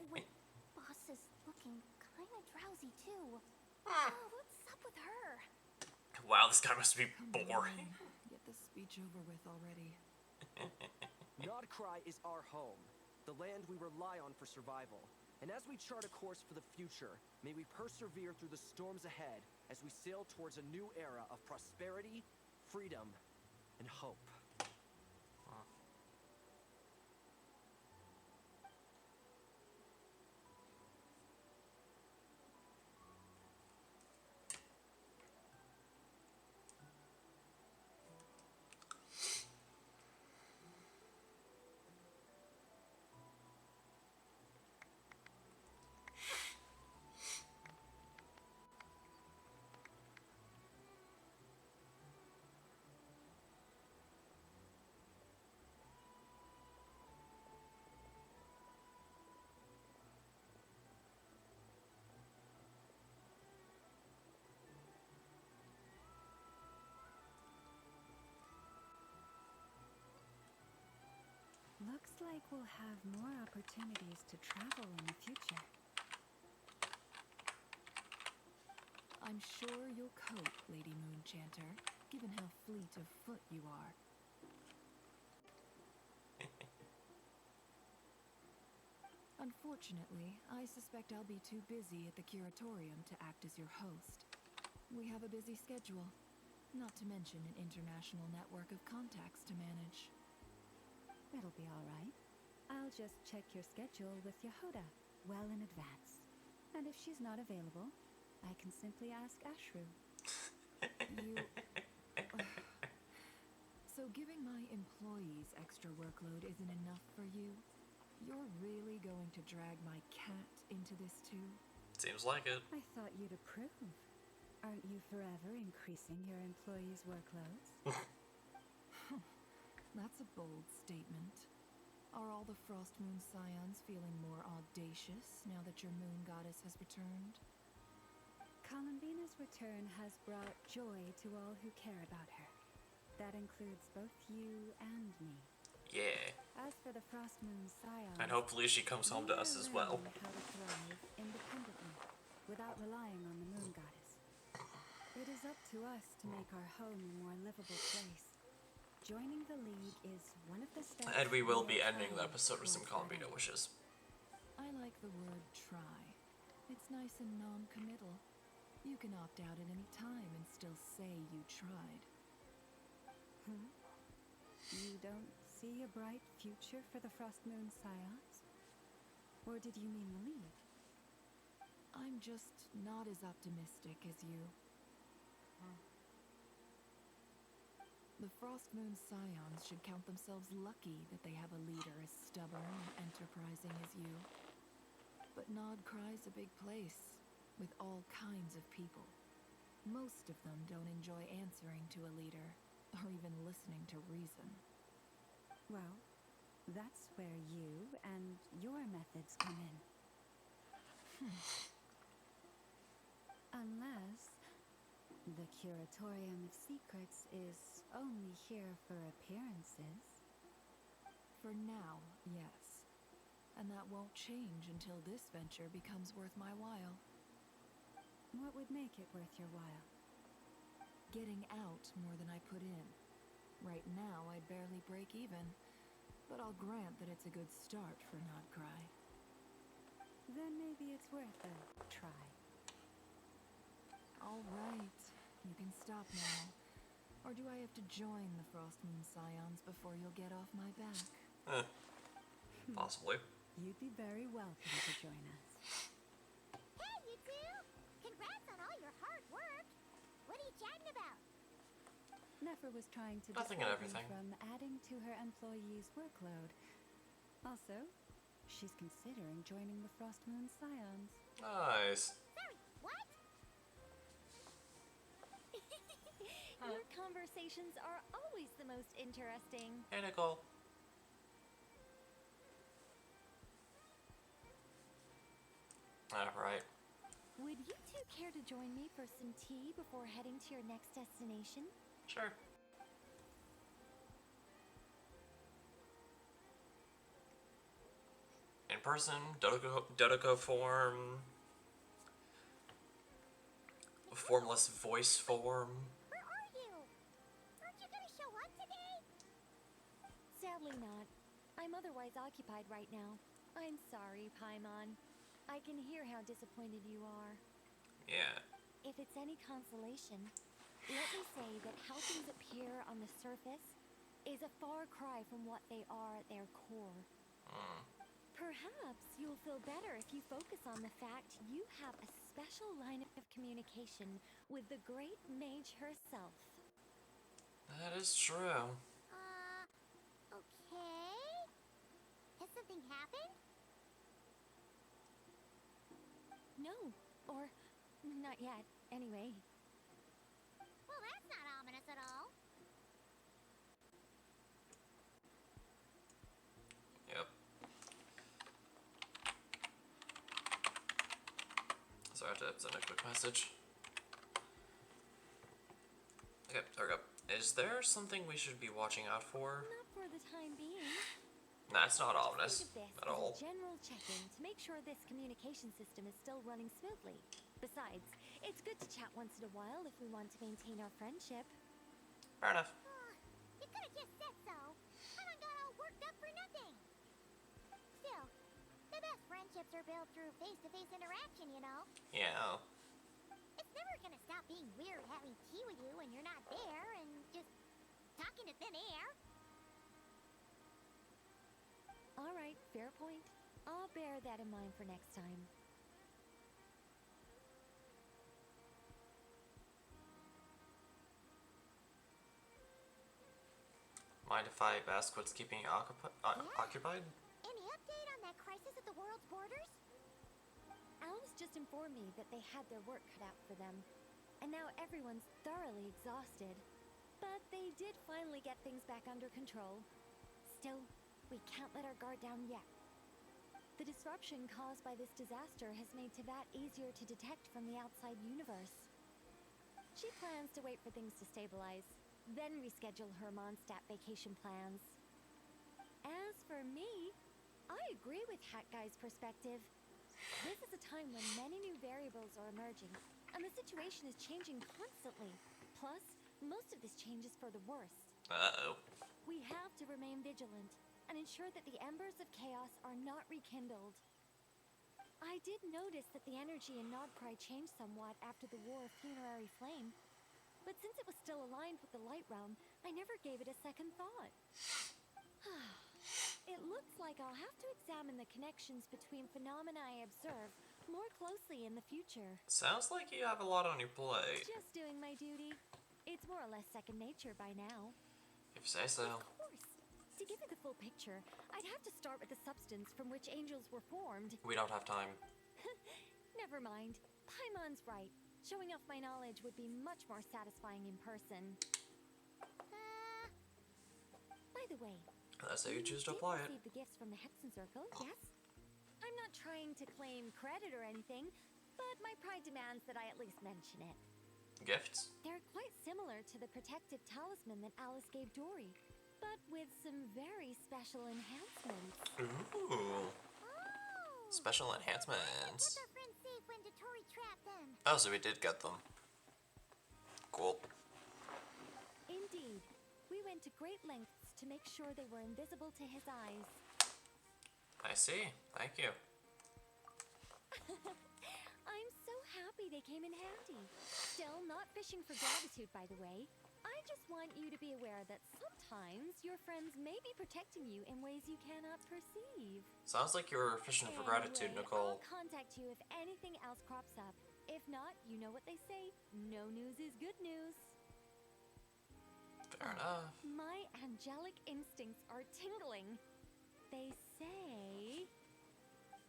Wait, boss is looking kind of drowsy too. What's up with her? Wow, this guy must be boring. Get this speech over with already. Nordkrai is our home, the land we rely on for survival. And as we chart a course for the future, may we persevere through the storms ahead as we sail towards a new era of prosperity, freedom, and hope. Looks like we'll have more opportunities to travel in the future. I'm sure you'll cope, Lady Moonchanter, given how fleet of foot you are. Unfortunately, I suspect I'll be too busy at the curatorium to act as your host. We have a busy schedule, not to mention an international network of contacts to manage. It'll be all right. I'll just check your schedule with Yehoda well in advance. And if she's not available, I can simply ask Ashru. So giving my employees extra workload isn't enough for you? You're really going to drag my cat into this too? Seems like it. I thought you'd approve. Aren't you forever increasing your employees' workloads? That's a bold statement. Are all the Frost Moon Scions feeling more audacious now that your moon goddess has returned? Columbina's return has brought joy to all who care about her. That includes both you and me. Yeah. As for the Frost Moon Scions, And hopefully she comes home to us as well. how to thrive independently, without relying on the Moon Goddess. It is up to us to make our home a more livable place. Joining the League is one of the steps. And we will be are ending the taking episode with some towards that Columbina end. wishes. I like the word try. It's nice and non-committal. You can opt out at any time and still say you tried. You don't see a bright future for the Frost Moon Scions? Or did you mean the League? I'm just not as optimistic as you. The Frost Moon Scions should count themselves lucky that they have a leader as stubborn and enterprising as you. But Nodcry's a big place, with all kinds of people. Most of them don't enjoy answering to a leader, or even listening to reason. Well, that's where you and your methods come in. Unless the Curatorium of Secrets is only here for appearances. For now, yes. And that won't change until this venture becomes worth my while. What would make it worth your while? Getting out more than I put in. Right now, I barely break even, but I'll grant that it's a good start for Nodcry. Then maybe it's worth a try. All right, you can stop now. Or do I have to join the Frost Moon Scions before you'll get off my back? Possibly. You'd be very welcome to join us. Hey, you two! Congrats on all your hard work! What are you chatting about? Nefer was trying to Nothing and dissuade me everything. from adding to her employees' workload. Also, she's considering joining the Frost Moon Scions. Nice. Sorry, what? Your conversations are always the most interesting. Hey, Nicole. Alright. Would you two care to join me for some tea before heading to your next destination? Sure. In person, Dodoko form, formless voice form. Where are you? Aren't you gonna show up today? Sadly not. I'm otherwise occupied right now. I'm sorry, Paimon. I can hear how disappointed you are. Yeah. If it's any consolation, let me say that how things appear on the surface is a far cry from what they are at their core. Perhaps you'll feel better if you focus on the fact you have a special line of communication with the great mage herself. That is true. Okay. Has something happened? No, or not yet, anyway. Well, that's not ominous at all. Yep. So I have to send a quick message. Okay, there we go. Is there something we should be watching out for? Not for the time being. That's not ominous Think of this at as all. a general check-in to make sure this communication system is still running smoothly. Besides, it's good to chat once in a while if we want to maintain our friendship. Fair enough. You could have just said so. I done got all worked up for nothing. Still, the best friendships are built through face-to-face interaction, you know? Yeah. It's never gonna stop being weird having tea with you when you're not there and just talking to thin air. All right, fair point. I'll bear that in mind for next time. Mind if I ask what's keeping you occupied? Any update on that crisis at the world's borders? Alice just informed me that they had their work cut out for them, and now everyone's thoroughly exhausted. But they did finally get things back under control. Still, we can't let our guard down yet. The disruption caused by this disaster has made Teyvat easier to detect from the outside universe. She plans to wait for things to stabilize, then reschedule her Mondstadt vacation plans. As for me, I agree with Hat Guy's perspective. This is a time when many new variables are emerging, and the situation is changing constantly. Plus, most of this change is for the worse. Uh-oh. We have to remain vigilant and ensure that the embers of chaos are not rekindled. I did notice that the energy in Nodpride changed somewhat after the War of Funerary Flame, but since it was still aligned with the Light Realm, I never gave it a second thought. It looks like I'll have to examine the connections between phenomena I observe more closely in the future. Sounds like you have a lot on your plate. Just doing my duty. It's more or less second nature by now. If you say so. Of course. To give you the full picture, I'd have to start with the substance from which angels were formed. We don't have time. Never mind. Paimon's right. Showing off my knowledge would be much more satisfying in person. By the way, That's how you choose to apply it. received the gifts from the Hexen Circle, yes? I'm not trying to claim credit or anything, but my pride demands that I at least mention it. Gifts? They're quite similar to the protective talisman that Alice gave Dory, but with some very special enhancements. Ooh. Special enhancements. Kept our friends safe when Dory trapped them. Oh, so we did get them. Cool. Indeed. We went to great lengths to make sure they were invisible to his eyes. I see. Thank you. I'm so happy they came in handy. Still not fishing for gratitude, by the way. I just want you to be aware that sometimes your friends may be protecting you in ways you cannot perceive. Sounds like you're fishing for gratitude, Anyway, Nicole. I'll contact you if anything else crops up. If not, you know what they say. No news is good news. Fair enough. My angelic instincts are tingling. They say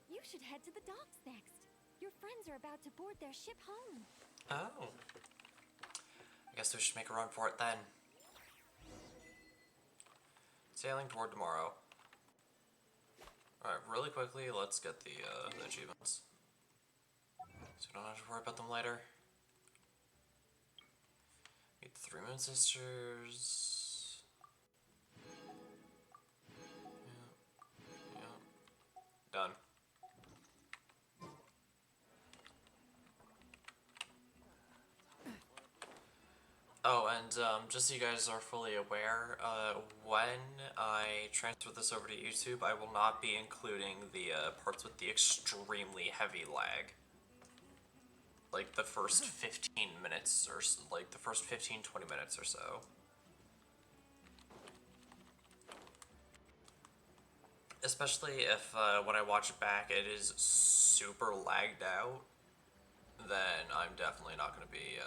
you should head to the docks next. Your friends are about to board their ship home. Oh. I guess we should make a run for it then. Sailing toward tomorrow. Alright, really quickly, let's get the achievements. So we don't have to worry about them later. Meet the Three Moon Sisters. Yeah. Done. Oh, and just so you guys are fully aware, when I transfer this over to YouTube, I will not be including the parts with the extremely heavy lag. Like the first 15 minutes or so, like the first 15-20 minutes or so. Especially if when I watch it back it is super lagged out, then I'm definitely not going to be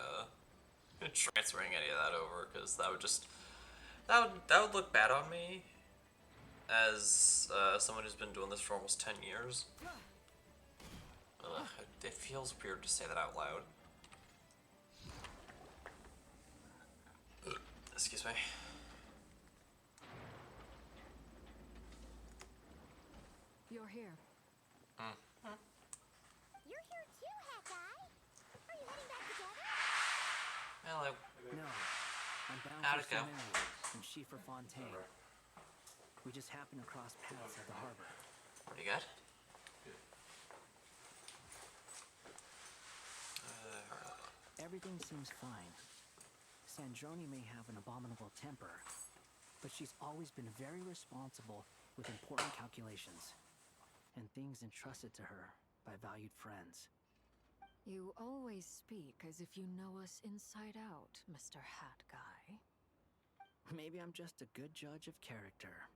transferring any of that over, because that would just that would look bad on me as someone who's been doing this for almost 10 years. Ugh, it feels weird to say that out loud. Excuse me. You're here. You're here too, Hat Guy. Are you heading back together? Hello. No, I'm bound How'd for it go? Seminary from Schiefer Fontaine. We just happened to cross paths at the harbor. Pretty good. Everything seems fine. Sandrone may have an abominable temper, but she's always been very responsible with important calculations and things entrusted to her by valued friends. You always speak as if you know us inside out, Mr. Hat Guy. Maybe I'm just a good judge of character.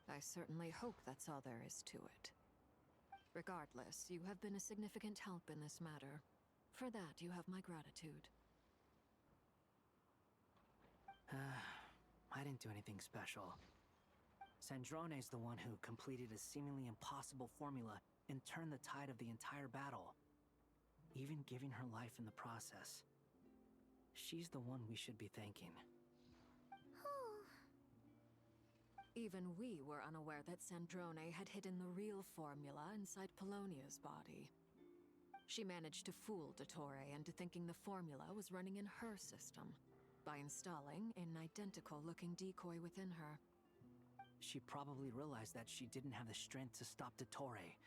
I certainly hope that's all there is to it. Regardless, you have been a significant help in this matter. For that, you have my gratitude. I didn't do anything special. Sandrone's the one who completed a seemingly impossible formula and turned the tide of the entire battle, even giving her life in the process. She's the one we should be thanking. Even we were unaware that Sandrone had hidden the real formula inside Polonia's body. She managed to fool Dottore into thinking the formula was running in her system by installing an identical-looking decoy within her. She probably realized that she didn't have the strength to stop Dottore.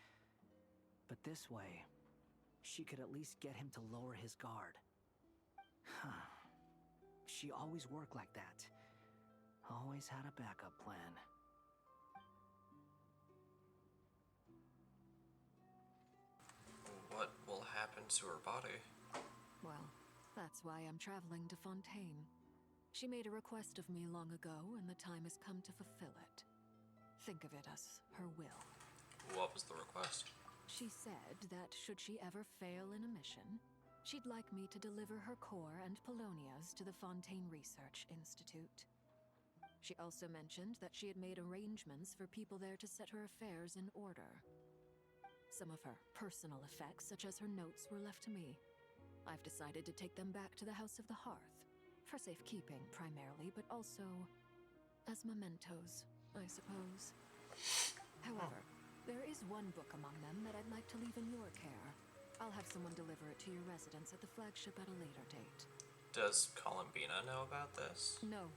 But this way, she could at least get him to lower his guard. She always worked like that. Always had a backup plan. What will happen to her body? Well, that's why I'm traveling to Fontaine. She made a request of me long ago, and the time has come to fulfill it. Think of it as her will. What was the request? She said that should she ever fail in a mission, she'd like me to deliver her core and Polonia's to the Fontaine Research Institute. She also mentioned that she had made arrangements for people there to set her affairs in order. Some of her personal effects, such as her notes, were left to me. I've decided to take them back to the House of the Hearth, for safekeeping primarily, but also as mementos, I suppose. However, there is one book among them that I'd like to leave in your care. I'll have someone deliver it to your residence at the flagship at a later date. Does Columbina know about this? No.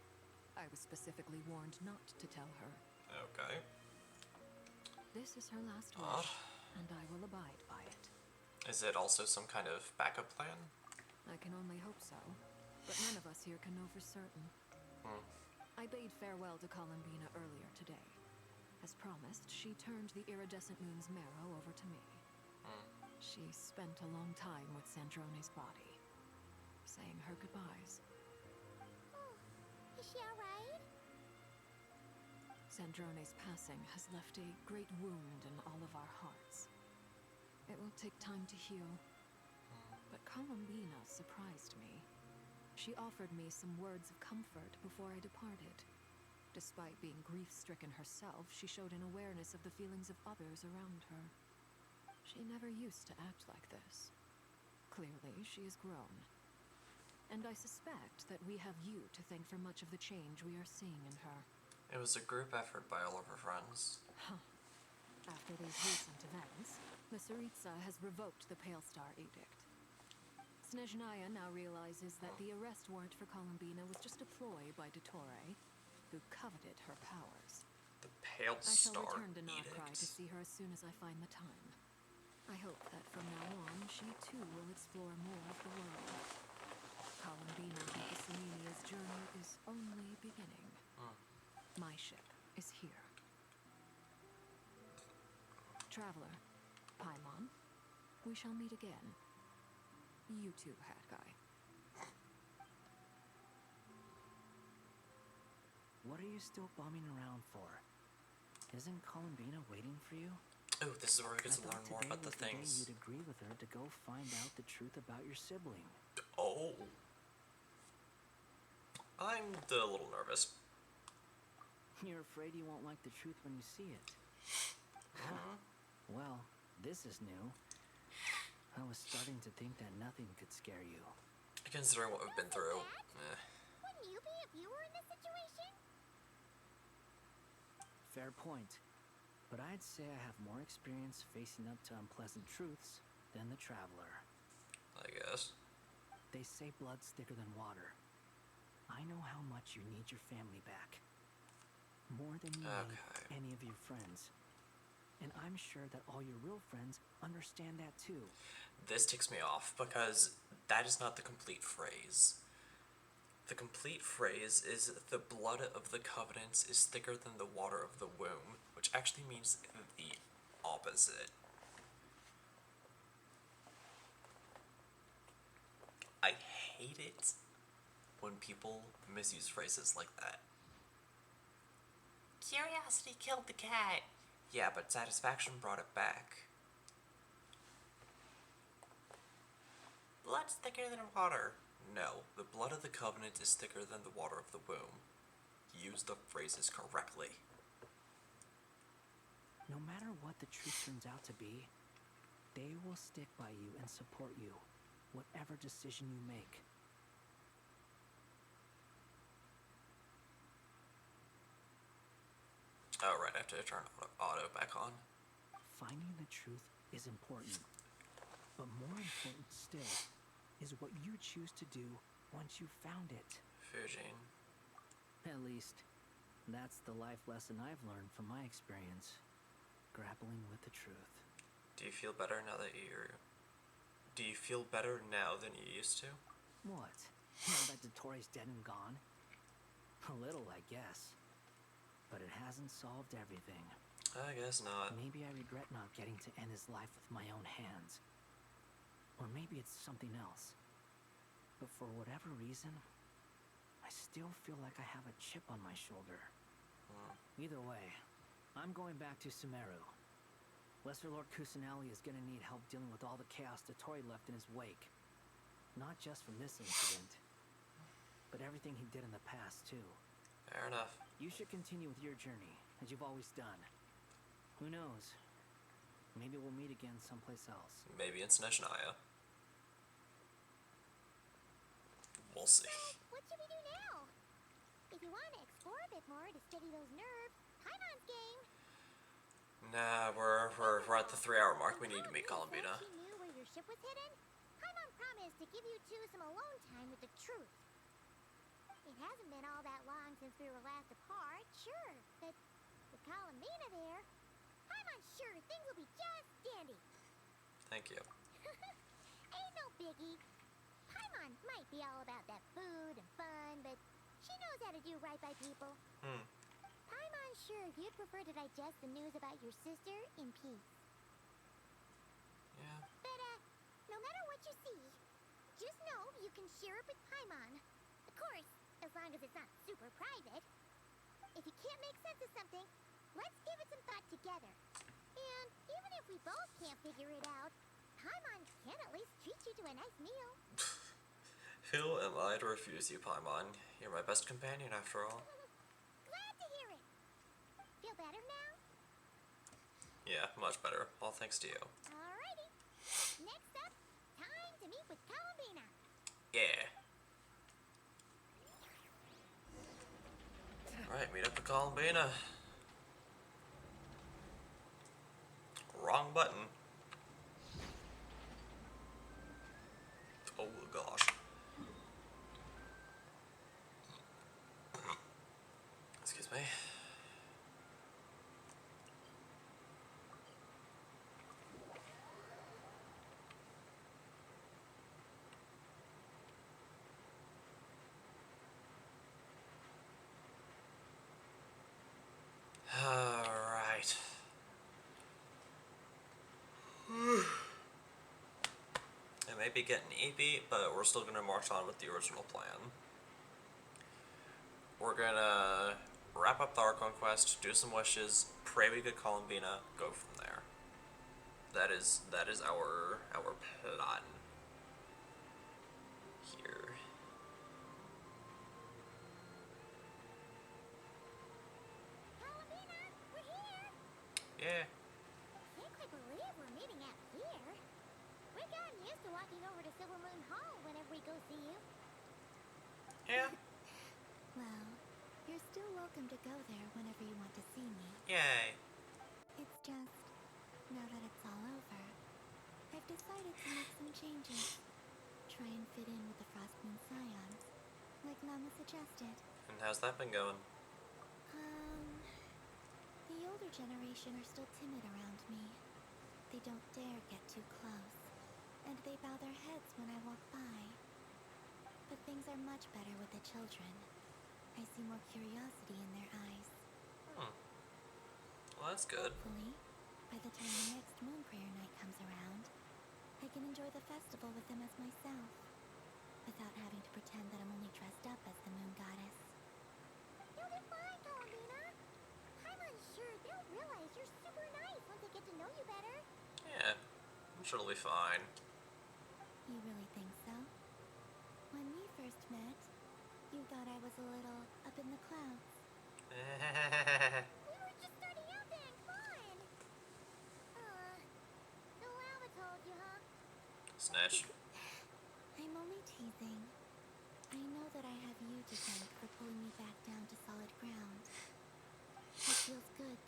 I was specifically warned not to tell her. Okay. This is her last wish, and I will abide by it. Is it also some kind of backup plan? I can only hope so, but none of us here can know for certain. I bade farewell to Columbina earlier today. As promised, she turned the iridescent moon's marrow over to me. She spent a long time with Sandrone's body, saying her goodbyes. Is she alright? Sandrone's passing has left a great wound in all of our hearts. It will take time to heal. But Columbina surprised me. She offered me some words of comfort before I departed. Despite being grief-stricken herself, she showed an awareness of the feelings of others around her. She never used to act like this. Clearly, she has grown. And I suspect that we have you to thank for much of the change we are seeing in her. It was a group effort by all of her friends. After these recent events, the Tsaritsa has revoked the Pale Star Edict. Snezhnaya now realizes that the arrest warrant for Columbina was just a ploy by Dottore, who coveted her powers. The Pale I shall Star return to Nordcry to Edict? see her as soon as I find the time. I hope that from now on, she too will explore more of the world. Columbina Vicasininia's journey is only beginning. My ship is here. Traveler, Paimon, we shall meet again. You too, Hat Guy. What are you still bumming around for? Isn't Columbina waiting for you? Oh, this is where we get to learn more about the Today things. you'd agree with her to go find out the truth about your sibling. Oh. I'm a little nervous. You're afraid you won't like the truth when you see it. Well, this is new. I was starting to think that nothing could scare you. Considering what we've been through. Wouldn't you be if you were in this situation? Fair point. But I'd say I have more experience facing up to unpleasant truths than the Traveler. I guess. They say blood's thicker than water. I know how much you need your family back. More than you need any of your friends. And I'm sure that all your real friends understand that too. This ticks me off because that is not the complete phrase. The complete phrase is the blood of the covenants is thicker than the water of the womb, which actually means the opposite. I hate it when people misuse phrases like that. Curiosity killed the cat. Yeah, but satisfaction brought it back. Blood's thicker than water. No, the blood of the covenant is thicker than the water of the womb. Use the phrases correctly. No matter what the truth turns out to be, they will stick by you and support you, whatever decision you make. Oh, right, I have to turn auto back on. Finding the truth is important, but more important still is what you choose to do once you've found it. Fujin. At least, that's the life lesson I've learned from my experience, grappling with the truth. Do you feel better now that you're... Do you feel better now than you used to? What? Now that Dottoro's dead and gone? A little, I guess. But it hasn't solved everything. I guess not. Maybe I regret not getting to end his life with my own hands. Or maybe it's something else. But for whatever reason, I still feel like I have a chip on my shoulder. Either way, I'm going back to Sumeru. Lesser Lord Kusanali is gonna need help dealing with all the chaos Dottori left in his wake. Not just from this incident, but everything he did in the past, too. Fair enough. You should continue with your journey, as you've always done. Who knows? Maybe we'll meet again someplace else. Maybe in Snezhnaya. We'll see. What should we do now? If you want to explore a bit more to steady those nerves, Paimon's game. Nah, we're at the 3-hour mark. We need to meet Columbina. She knew where your ship was hidden. Paimon promised to give you two some alone time with the truth. It hasn't been all that long since we were last apart, sure, but with Columbina there, Paimon's sure things will be just dandy. Thank you. Ain't no biggie. Paimon might be all about that food and fun, but she knows how to do right by people. Paimon's sure you'd prefer to digest the news about your sister in peace. Yeah. But, no matter what you see, just know you can share it with Paimon. Of course, as long as it's not super private. If you can't make sense of something, let's give it some thought together. And even if we both can't figure it out, Paimon can at least treat you to a nice meal. Who am I to refuse you, Paimon? You're my best companion, after all. Glad to hear it. Feel better now? Yeah, much better. All thanks to you. Alrighty. Next up, time to meet with Columbina. Yeah. Alright, meet up with Columbina. Wrong button. Oh gosh. Excuse me. Alright. It may be getting eepy, but we're still gonna march on with the original plan. We're gonna wrap up the Archon quest, do some wishes, pray we get Columbina, go from there. That is our plan. Here. Columbina, we're here. Yeah. Can't quite believe we're meeting out here. We've gotten used to walking over to Silver Moon Hall whenever we go see you. Yeah. Well, you're still welcome to go there whenever you want to see me. Yay. It's just, now that it's all over, I've decided to make some changes. Try and fit in with the Frostmoon Scions, like Lama suggested. And how's that been going? The older generation are still timid around me. They don't dare get too close, and they bow their heads when I walk by. But things are much better with the children. I see more curiosity in their eyes. Well, that's good. Hopefully, by the time the next Moon Prayer Night comes around, I can enjoy the festival with them as myself, without having to pretend that I'm only dressed up as the Moon Goddess. You'll be fine, Columbina. Paimon's sure they'll realize you're super nice once they get to know you better. Yeah, I'm sure it'll be fine. You really think so? When we first met, you thought I was a little up in the clouds. We were just starting out then, come on. So Lama told you, huh? Snatch. I'm only teasing. I know that I have you to thank for pulling me back down to solid ground. It feels good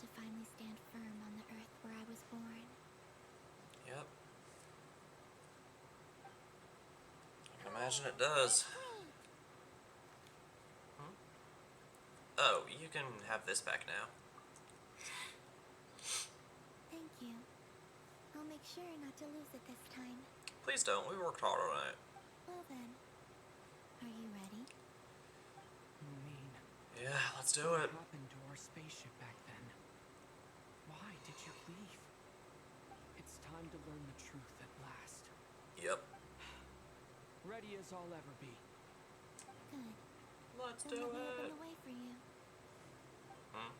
imagine it does. Hmm? Oh, you can have this back now. Thank you. I'll make sure not to lose it this time. Please don't. We worked hard on it. Well then, are you ready? Yeah, let's do it. What happened to our spaceship back then? Why did you leave? It's time to learn the truth at last. Yep. Ready as I'll ever be. Good. Let's Then do let me open it. the way for you. Hmm?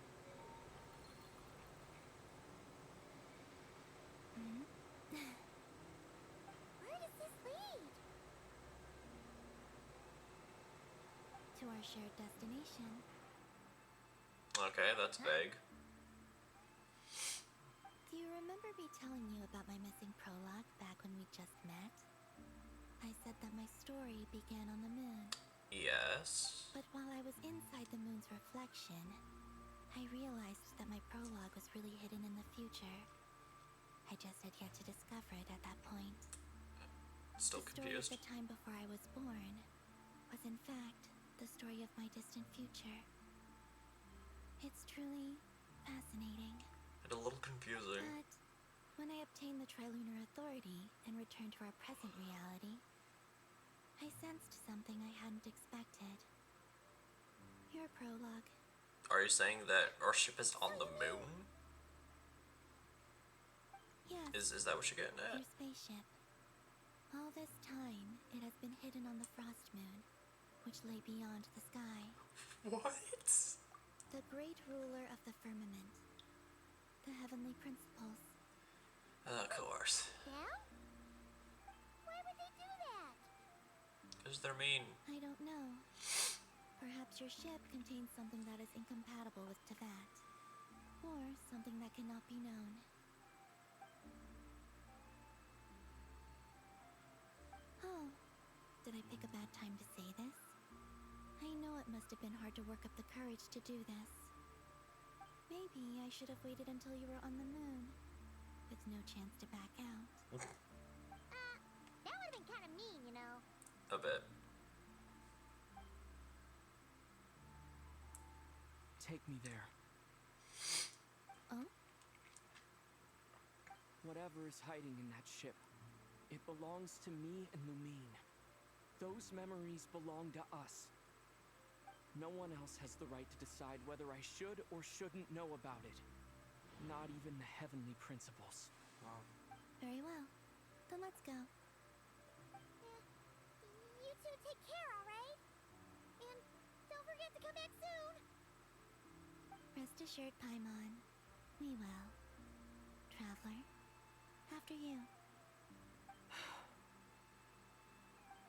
Hmm? Where does this lead? To our shared destination. Okay, that's vague. Do you remember me telling you about my missing prologue back when we just met? I said that my story began on the moon. Yes. But while I was inside the moon's reflection, I realized that my prologue was really hidden in the future. I just had yet to discover it at that point. Still The story confused. of the time before I was born was in fact the story of my distant future. It's truly fascinating. And a little confusing. But when I obtained the Trilunar Authority and returned to our present reality, I sensed something I hadn't expected. Your prologue. Are you saying that our ship is on the moon? Yes. Is that what you're getting at? Your spaceship. All this time, it has been hidden on the frost moon, which lay beyond the sky. What? The great ruler of the firmament. The heavenly principles. Of course. Yeah? Why would they do that? Because they're mean. I don't know. Perhaps your ship contains something that is incompatible with Teyvat. Or something that cannot be known. Oh, did I pick a bad time to say this? I know it must have been hard to work up the courage to do this. Maybe I should have waited until you were on the moon, with no chance to back out. That would've been kinda mean, you know. A bit. Take me there. Oh? Whatever is hiding in that ship, it belongs to me and Lumine. Those memories belong to us. No one else has the right to decide whether I should or shouldn't know about it. Not even the heavenly principles. Very well. Then let's go. You two take care, alright? And don't forget to come back soon. Rest assured, Paimon. We will. Traveler, after you.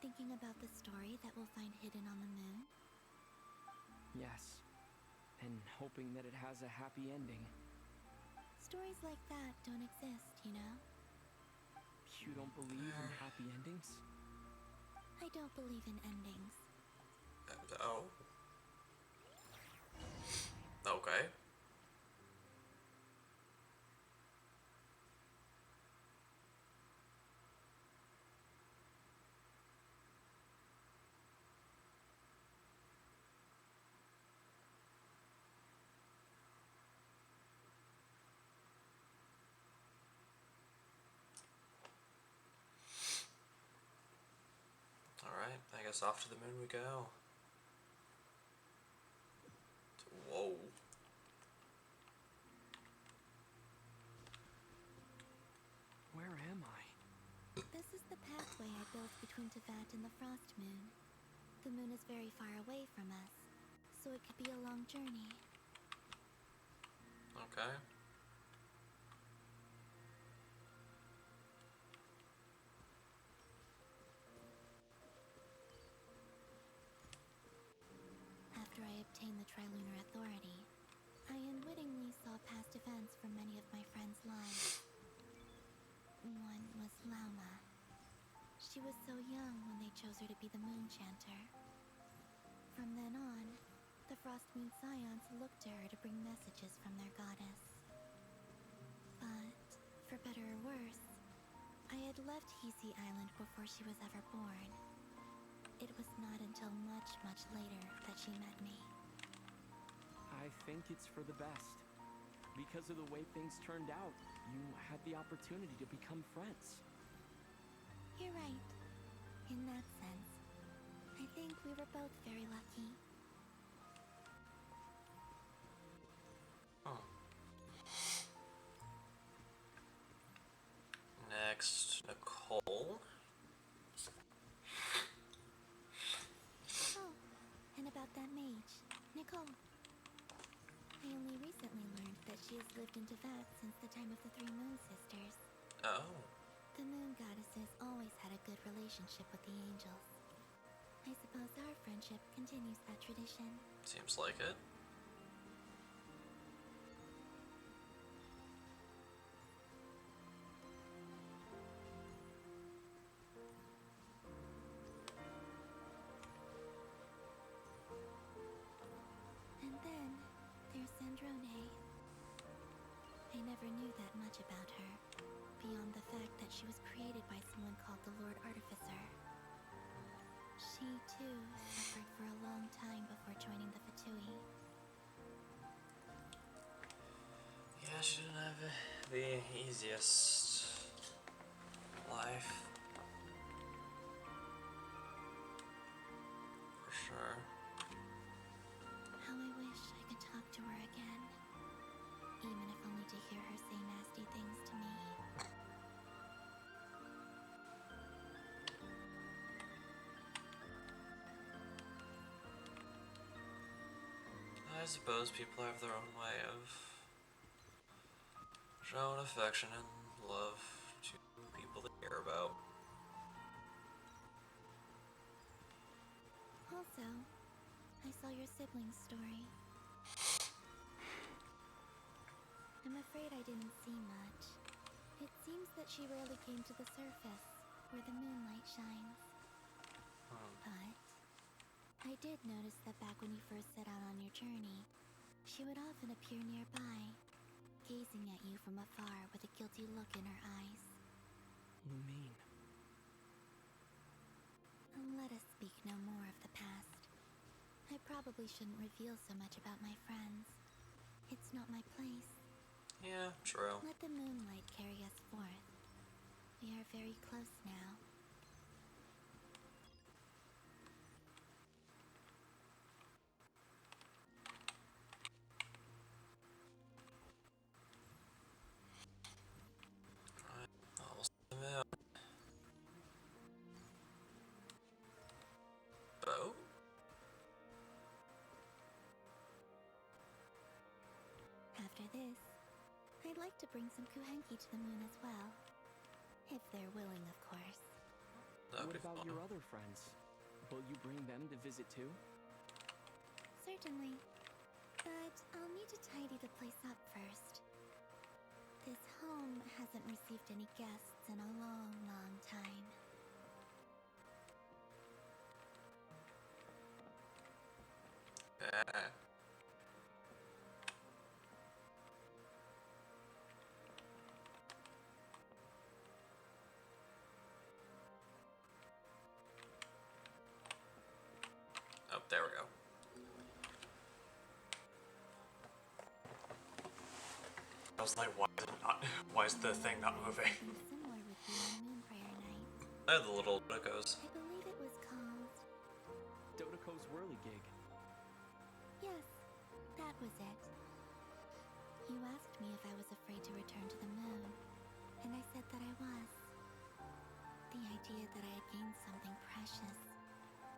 Thinking about the story that we'll find hidden on the moon? Yes. And hoping that it has a happy ending. Stories like that don't exist, you know? You don't believe in happy endings? I don't believe in endings. Oh. Okay. Alright, I guess off to the moon we go. Whoa. Where am I? This is the pathway I built between Teyvat and the Frost Moon. The moon is very far away from us, so it could be a long journey. Okay. After I obtained the Trilunar Authority, I unwittingly saw past events from many of my friends' lives. One was Lauma. She was so young when they chose her to be the Moon Chanter. From then on, the Frost Moon Scions looked to her to bring messages from their goddess. But, for better or worse, I had left Hisi Island before she was ever born. it was not until much, much later that she met me. I think it's for the best. Because of the way things turned out, you had the opportunity to become friends. You're right. In that sense, I think we were both very lucky. Next, Nicole. Oh, and about that mage, Nicole. I only recently learned that she has lived in Teyvat since the time of the Three Moon Sisters. Oh. The moon goddesses always had a good relationship with the angels. I suppose our friendship continues that tradition. Seems like it. And then there's Sandrone. I never knew that much about her, beyond the fact that she was created by someone called the Lord Artificer. She, too, suffered for a long time before joining the Fatui. Yeah, she didn't have the easiest life. For sure. How I wish I could talk to her again, even if only to hear her say nasty things to me. I suppose people have their own way of showing affection and love to people they care about. Also, I saw your sibling's story. I'm afraid I didn't see much. It seems that she rarely came to the surface, where the moonlight shines. But I did notice that back when you first set out on your journey, she would often appear nearby, gazing at you from afar with a guilty look in her eyes. You mean? Let us speak no more of the past. I probably shouldn't reveal so much about my friends. It's not my place. Yeah, true. Let the moonlight carry us forth. We are very close now. Almost the moon. Boat? After this, I'd like to bring some Kuhenki to the moon as well. If they're willing, of course. What about your other friends? Will you bring them to visit too? Certainly. But I'll need to tidy the place up first. This home hasn't received any guests in a long, long time. Oh, there we go. I was like, why is the thing not moving? Similar with you on Moon Prayer Night. I had the little Dodos. I believe it was called... Dodoko's Whirligig. Yes, that was it. You asked me if I was afraid to return to the moon, and I said that I was. The idea that I had gained something precious,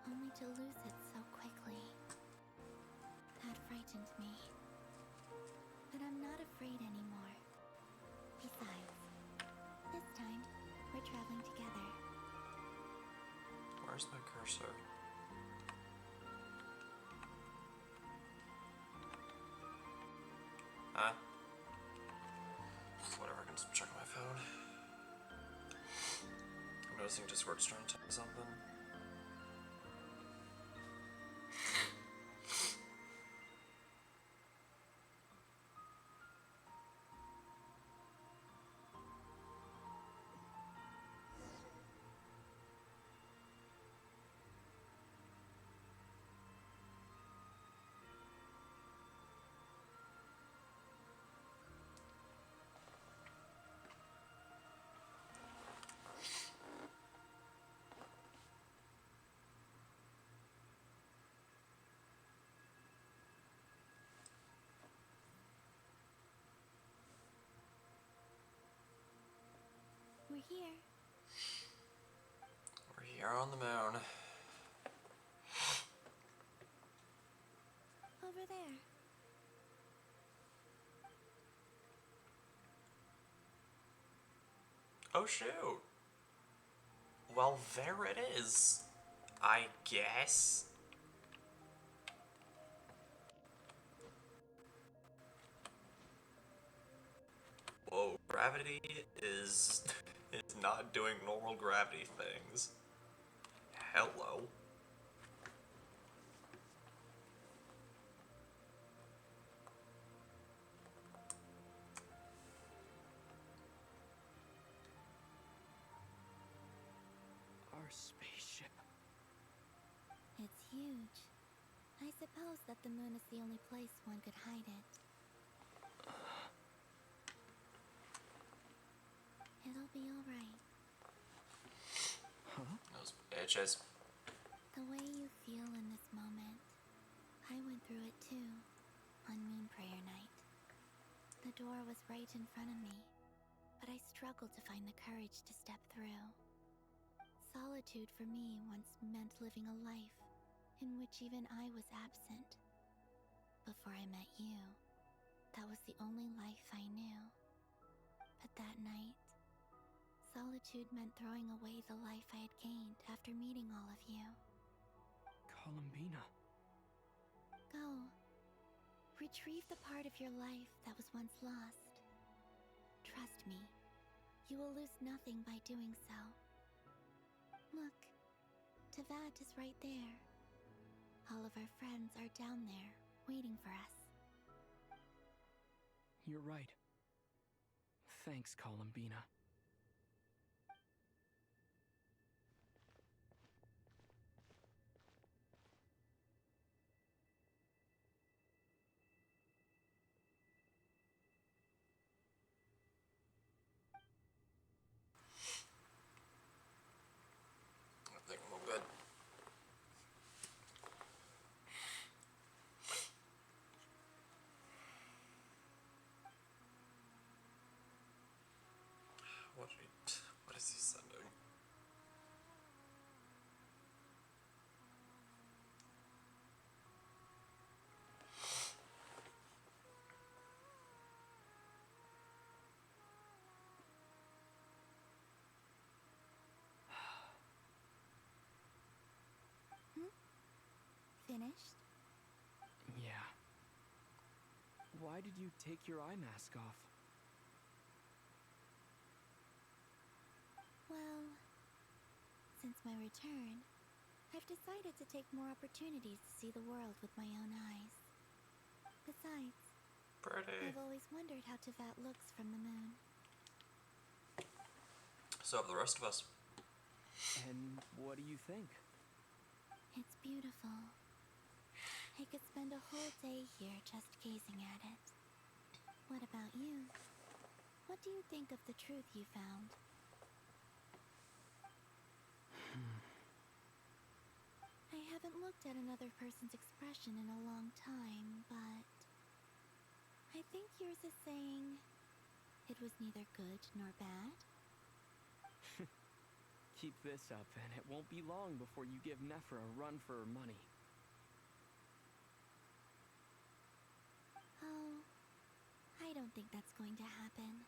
only to lose it so quickly. That frightened me. But I'm not afraid anymore. Besides, this time, we're traveling together. Where's my cursor? Huh? Whatever, I can just check my phone. I'm noticing Discord's trying to tell me something. here. We're here on the moon. Over there. Oh shoot. Well, there it is, I guess. Whoa, gravity is not doing normal gravity things. Hello. Our spaceship. It's huge. I suppose that the moon is the only place one could hide it. It'll be alright. Huh? Those bitches. The way you feel in this moment, I went through it too, on Moon Prayer Night. The door was right in front of me, but I struggled to find the courage to step through. Solitude for me once meant living a life in which even I was absent. Before I met you, that was the only life I knew. But that night, solitude meant throwing away the life I had gained after meeting all of you. Columbina. Go. Retrieve the part of your life that was once lost. Trust me, you will lose nothing by doing so. Look, Tevat is right there. All of our friends are down there, waiting for us. You're right. Thanks, Columbina. I think I'm all good. What is he sending? Finished? Yeah. Why did you take your eye mask off? Well, since my return, I've decided to take more opportunities to see the world with my own eyes. Besides, I've always wondered how Tevat looks from the moon. So have the rest of us. And what do you think? It's beautiful. I could spend a whole day here just gazing at it. What about you? What do you think of the truth you found? I haven't looked at another person's expression in a long time, but I think yours is saying it was neither good nor bad. Keep this up, and it won't be long before you give Nephra a run for her money. Oh, I don't think that's going to happen.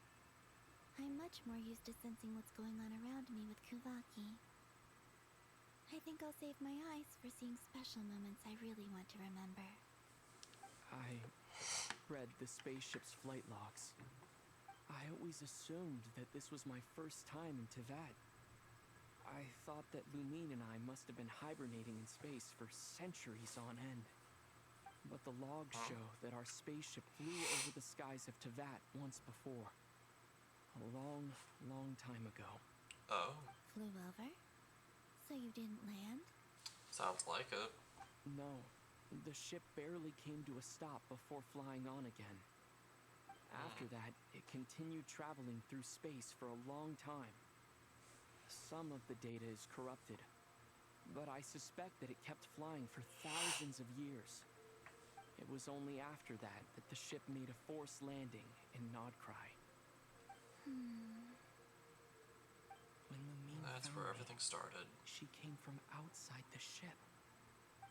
I'm much more used to sensing what's going on around me with Kuvaki. I think I'll save my eyes for seeing special moments I really want to remember. I read the spaceship's flight logs. I always assumed that this was my first time in Tevat. I thought that Lumine and I must have been hibernating in space for centuries on end. But the logs show that our spaceship flew over the skies of Tevat once before. A long, long time ago. Oh. Flew over? So you didn't land? Sounds like it. No, the ship barely came to a stop before flying on again. After that, it continued traveling through space for a long time. Some of the data is corrupted, but I suspect that it kept flying for thousands of years. It was only after that that the ship made a forced landing in Nodcry. That's found where me, everything started. she came from outside the ship.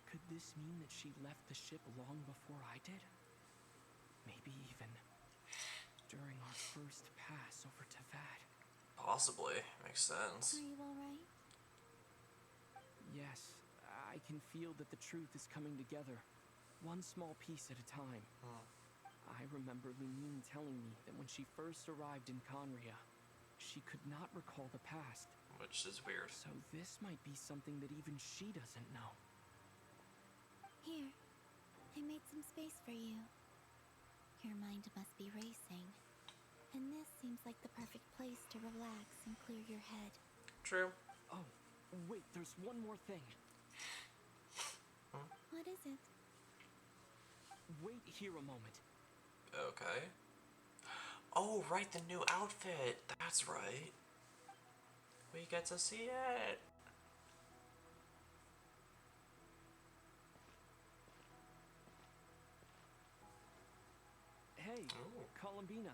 Could this mean that she left the ship long before I did? Maybe even during our first pass over Tavad. Possibly. Makes sense. Are you alright? Yes, I can feel that the truth is coming together, one small piece at a time. I remember Lumine telling me that when she first arrived in Conria, she could not recall the past. Which is weird. So this might be something that even she doesn't know. Here, I made some space for you. Your mind must be racing, and this seems like the perfect place to relax and clear your head. True. Oh, wait, there's one more thing. What is it? Wait here a moment. Okay. Oh, right, the new outfit. That's right. We get to see it. Hey, Columbina.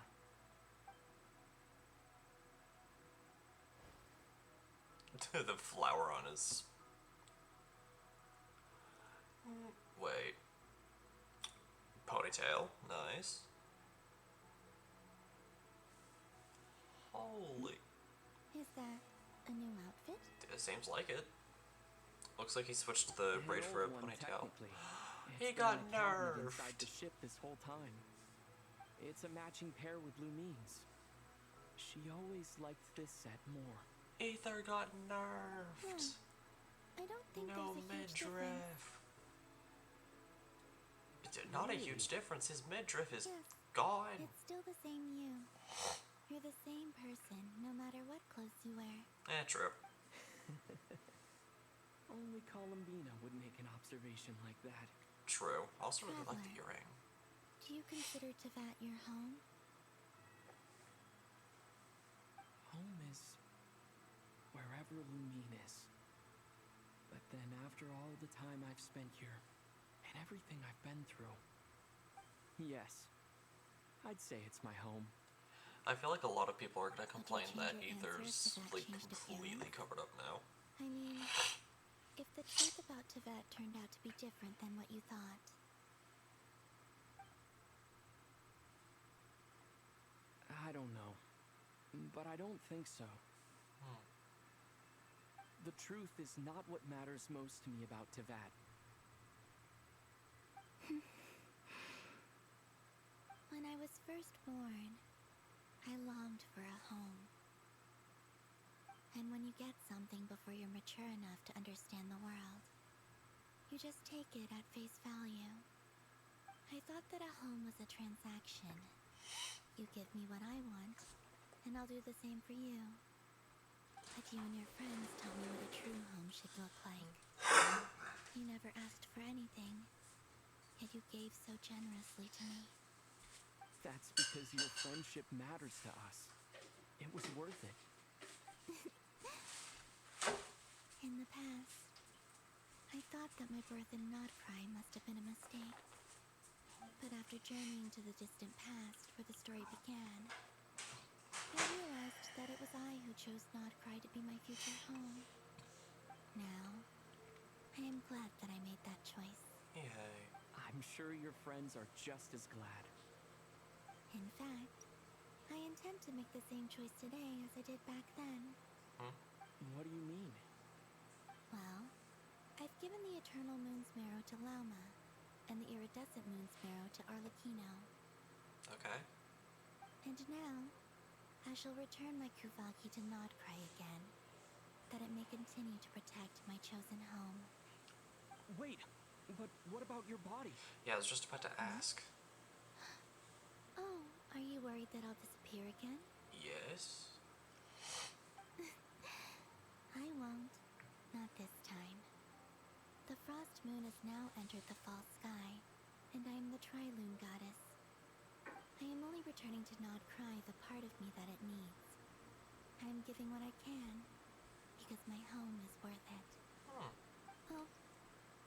The flower on his... Wait. Ponytail. Nice. Holy... Is that a new outfit? It seems like it. Looks like he switched the braid for a ponytail. He It's got been my cabinet inside nerfed. the ship this whole time. It's a matching pair with Lumine's. She always liked this set more. Ether got nerfed. I don't think No there's a huge difference. midriff. It's not a huge difference. His midriff is Yes, gone. it's still the same you. You're the same person, no matter what clothes you wear. True. Only Columbina would make an observation like that. True. I also really like the Traveler. earring. Do you consider Teyvat your home? Home is wherever Lumine is. But then after all the time I've spent here, and everything I've been through, yes, I'd say it's my home. I feel like a lot of people are gonna complain change that your Ether's answers to that like changed completely appearance? covered up now. I mean, if the truth about Teyvat turned out to be different than what you thought, I don't know, but I don't think so. The truth is not what matters most to me about Teyvat. when I was first born, I longed for a home. And when you get something before you're mature enough to understand the world, you just take it at face value. I thought that a home was a transaction. You give me what I want, and I'll do the same for you. But you and your friends tell me what a true home should look like. You never asked for anything, yet you gave so generously to me. That's because your friendship matters to us. It was worth it. In the past, I thought that my birth in Nodcry must have been a mistake. But after journeying to the distant past where the story began, I realized that it was I who chose Nodcry to be my future home. Now, I am glad that I made that choice. Yay. I'm sure your friends are just as glad. In fact, I intend to make the same choice today as I did back then. What do you mean? Well, I've given the Eternal Moon's Marrow to Lauma, and the Iridescent Moon's Marrow to Arlecchino. Okay. And now, I shall return my Kuvagi to Nodcry again, that it may continue to protect my chosen home. Wait, but what about your body? Yeah, I was just about to ask. Oh, are you worried that I'll disappear again? Yes. I won't. Not this time. The Frost Moon has now entered the fall sky, and I am the Trilune Goddess. I am only returning to Nodcry the part of me that it needs. I am giving what I can, because my home is worth it. Oh,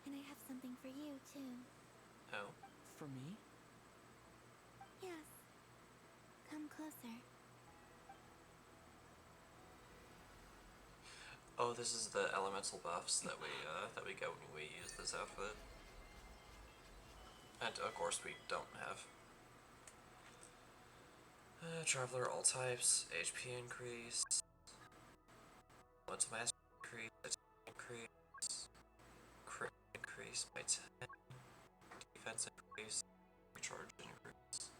and I have something for you, too. Oh? For me? Yes. Come closer. Oh, this is the elemental buffs that we get when we use this outfit. And of course we don't have. Traveler, all types, HP increase, elemental mastery increase, crit increase by 10, defense increase, recharge increase.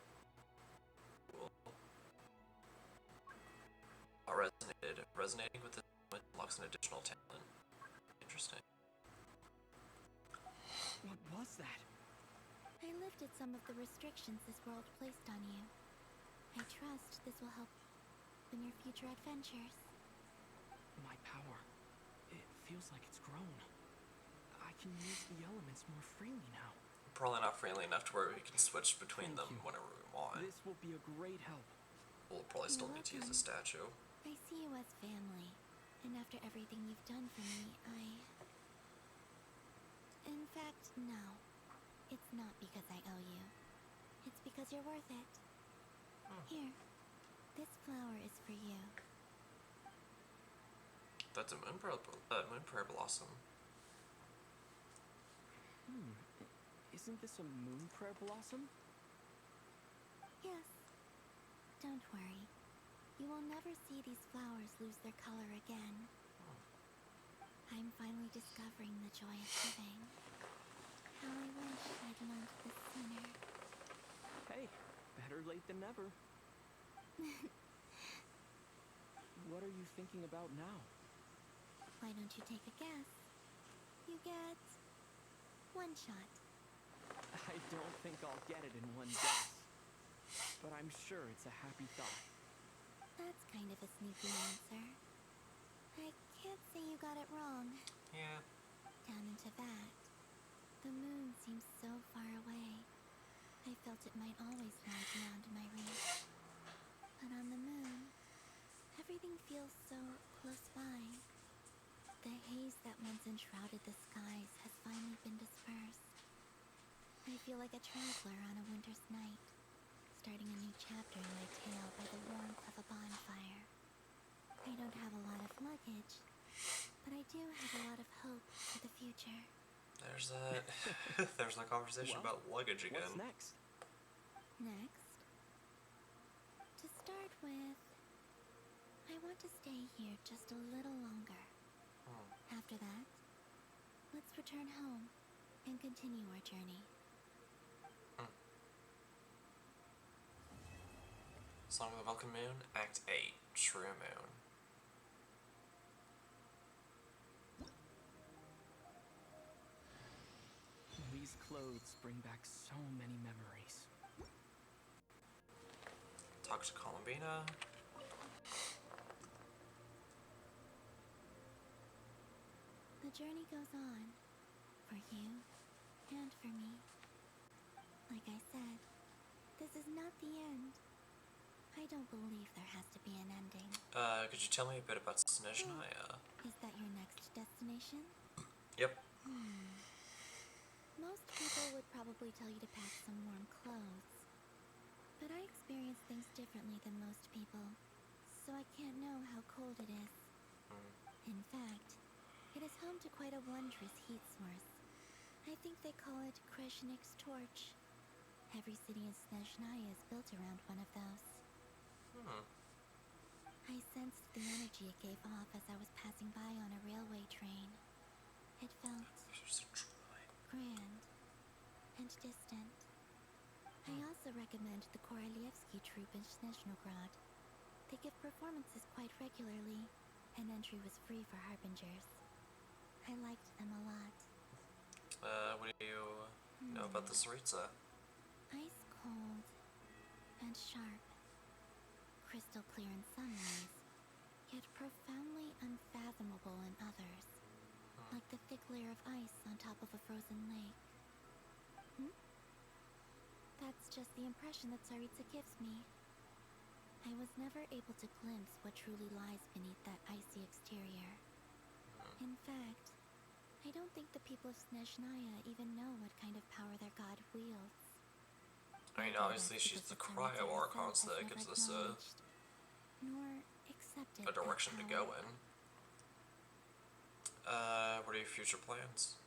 Cool. Resonating with this unlocks an additional talent. Interesting. What was that? I lifted some of the restrictions this world placed on you. I trust this will help in your future adventures. My power. It feels like it's grown. I can use the elements more freely now. Probably not freely enough to where we can switch between them whenever we want. This will be a great help. We'll probably still need to use the statue. I see you as family, and after everything you've done for me, In fact, no. It's not because I owe you. It's because you're worth it. Here, this flower is for you. That's a moon prayer blossom. Isn't this a moon prayer blossom? Yes. Don't worry. You will never see these flowers lose their color again. I'm finally discovering the joy of giving. How I wish I'd learned this sooner. Hey, better late than never. What are you thinking about now? Why don't you take a guess? You get one shot. I don't think I'll get it in one guess. But I'm sure it's a happy thought. That's kind of a sneaky answer. I can't say you got it wrong. Yeah. Down into that. The moon seems so far away. I felt it might always lie beyond my reach. But on the moon, everything feels so close by. The haze that once enshrouded the skies has finally been dispersed. I feel like a traveler on a winter's night, starting a new chapter in my tale by the warmth of a bonfire. I don't have a lot of luggage, but I do have a lot of hope for the future. There's that. There's that conversation about luggage again. What's next? Next, to start with, I want to stay here just a little longer. After that, let's return home and continue our journey. Song of the Vulcan Moon, Act 8, True Moon. These clothes bring back so many memories. Talk to Columbina. The journey goes on, for you and for me. Like I said, this is not the end. I don't believe there has to be an ending. Could you tell me a bit about Snezhnaya? Is that your next destination? Yep. Most people would probably tell you to pack some warm clothes. But I experience things differently than most people, so I can't know how cold it is. In fact, it is home to quite a wondrous heat source. I think they call it Kreshnik's torch. Every city in Snezhnaya is built around one of those. I sensed the energy it gave off as I was passing by on a railway train. It felt grand and distant. I also recommend the Korolievsky troupe in Snezhnograd. They give performances quite regularly, and entry was free for harbingers. I liked them a lot. What do you know about the Tsaritsa? Ice cold and sharp. Crystal clear in some ways, yet profoundly unfathomable in others. Like the thick layer of ice on top of a frozen lake. That's just the impression that Tsaritsa gives me. I was never able to glimpse what truly lies beneath that icy exterior. In fact, I don't think the people of Snezhnaya even know what kind of power their god wields. I mean, obviously she's the cryo archon, so that gives us nor accepted a direction to go in. What are your future plans?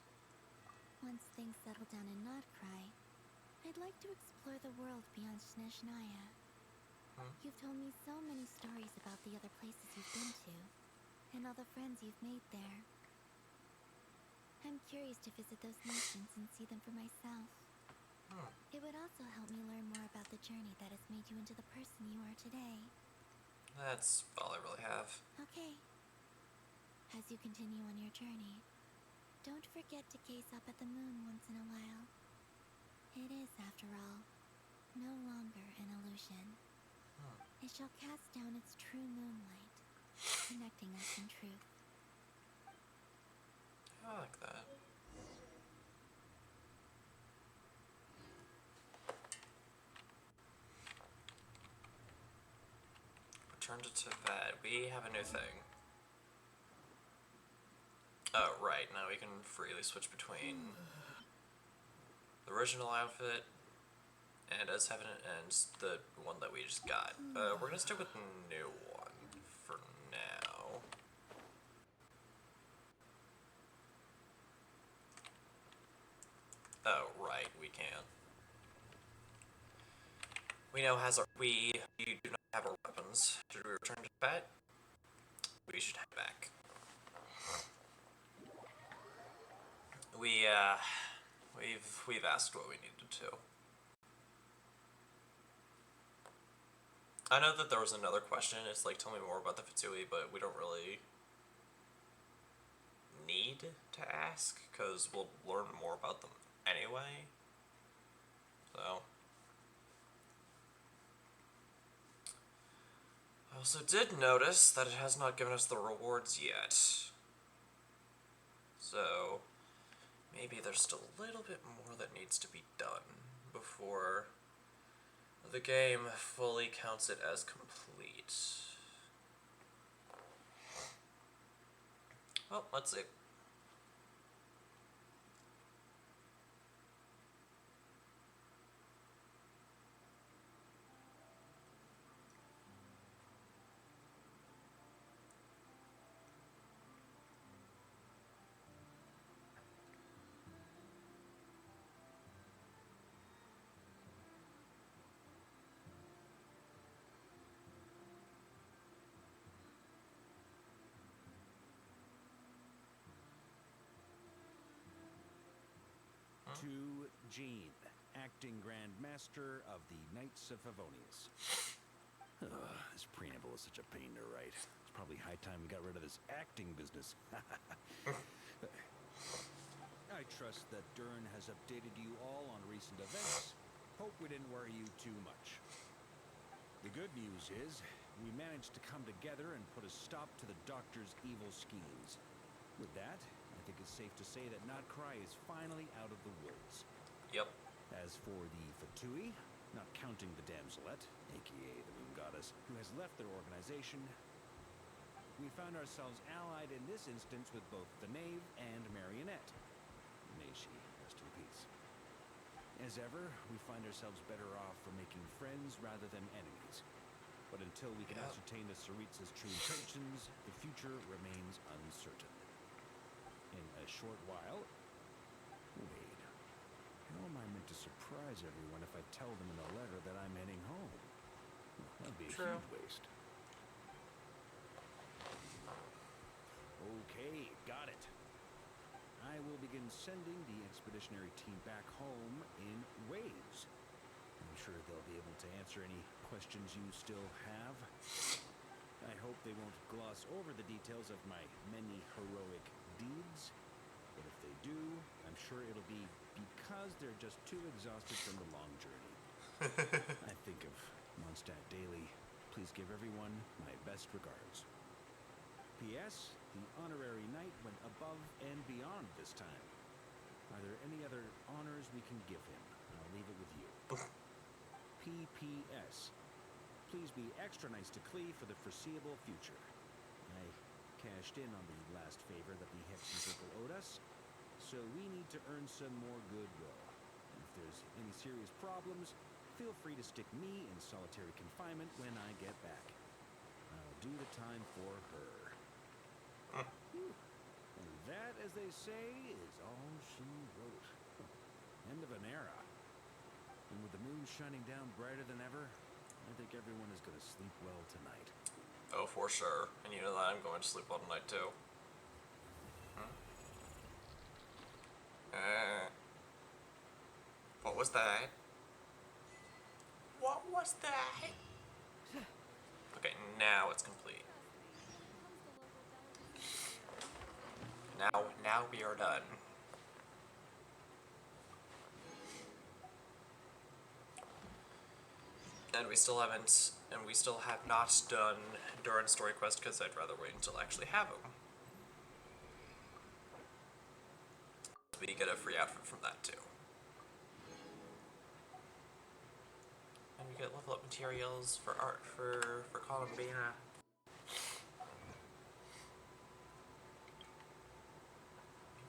Once things settle down in Notcry, I'd like to explore the world beyond Snezhnaya. You've told me so many stories about the other places you've been to, and all the friends you've made there. I'm curious to visit those nations and see them for myself. It would also help me learn more about the journey that has made you into the person you are today. That's all I really have. Okay. As you continue on your journey, don't forget to gaze up at the moon once in a while. It is, after all, no longer an illusion. It shall cast down its true moonlight, connecting us in truth. I like that. Return to Tibet. We have a new thing. Oh, right. Now we can freely switch between the original outfit and as Heaven and the one that we just got. We're gonna stick with the new one for now. Oh, right, we can. We now we do not have our weapons. Should we return to Tibet? We should head back. We've asked what we needed to. I know that there was another question. It's like, tell me more about the Fatui, but we don't really need to ask because we'll learn more about them anyway. So I also did notice that it has not given us the rewards yet. So maybe there's still a little bit more that needs to be done before the game fully counts it as complete. Well, let's see. To Jean, acting Grand Master of the Knights of Favonius. This preamble is such a pain to write. It's probably high time we got rid of this acting business. I trust that Dern has updated you all on recent events. Hope we didn't worry you too much. The good news is, we managed to come together and put a stop to the Doctor's evil schemes. With that, I think it's safe to say that Notcry is finally out of the woods. Yep. As for the Fatui, not counting the Damselette, aka the Moon Goddess, who has left their organization, we found ourselves allied in this instance with both the Knave and Marionette. May she rest in peace. As ever, we find ourselves better off for making friends rather than enemies. But until we can ascertain the Tsaritsa's true intentions, the future remains uncertain. In a short while... Wait. How am I meant to surprise everyone if I tell them in a letter that I'm heading home? Well, that'd be a huge waste. Okay, got it. I will begin sending the expeditionary team back home in waves. I'm sure they'll be able to answer any questions you still have. I hope they won't gloss over the details of my many heroic deeds. But if they do, I'm sure it'll be because they're just too exhausted from the long journey. I think of Mondstadt daily. Please give everyone my best regards. P.S. The honorary knight went above and beyond this time. Are there any other honors we can give him? I'll leave it with you. P.P.S. Please be extra nice to Klee for the foreseeable future. I cashed in on the last favor that the Hexen Circle owed us, so we need to earn some more goodwill. And if there's any serious problems, feel free to stick me in solitary confinement when I get back. I'll do the time for her. And that, as they say, is all she wrote. End of an era. And with the moon shining down brighter than ever, I think everyone is going to sleep well tonight. Oh, for sure. And you know that I'm going to sleep well tonight, too. What was that? What was that? Okay, now it's complete. Now we are done. And we still have not done Duran story quest because I'd rather wait until I actually have them. We get a free outfit from that too. And we get level up materials for art for Columbina.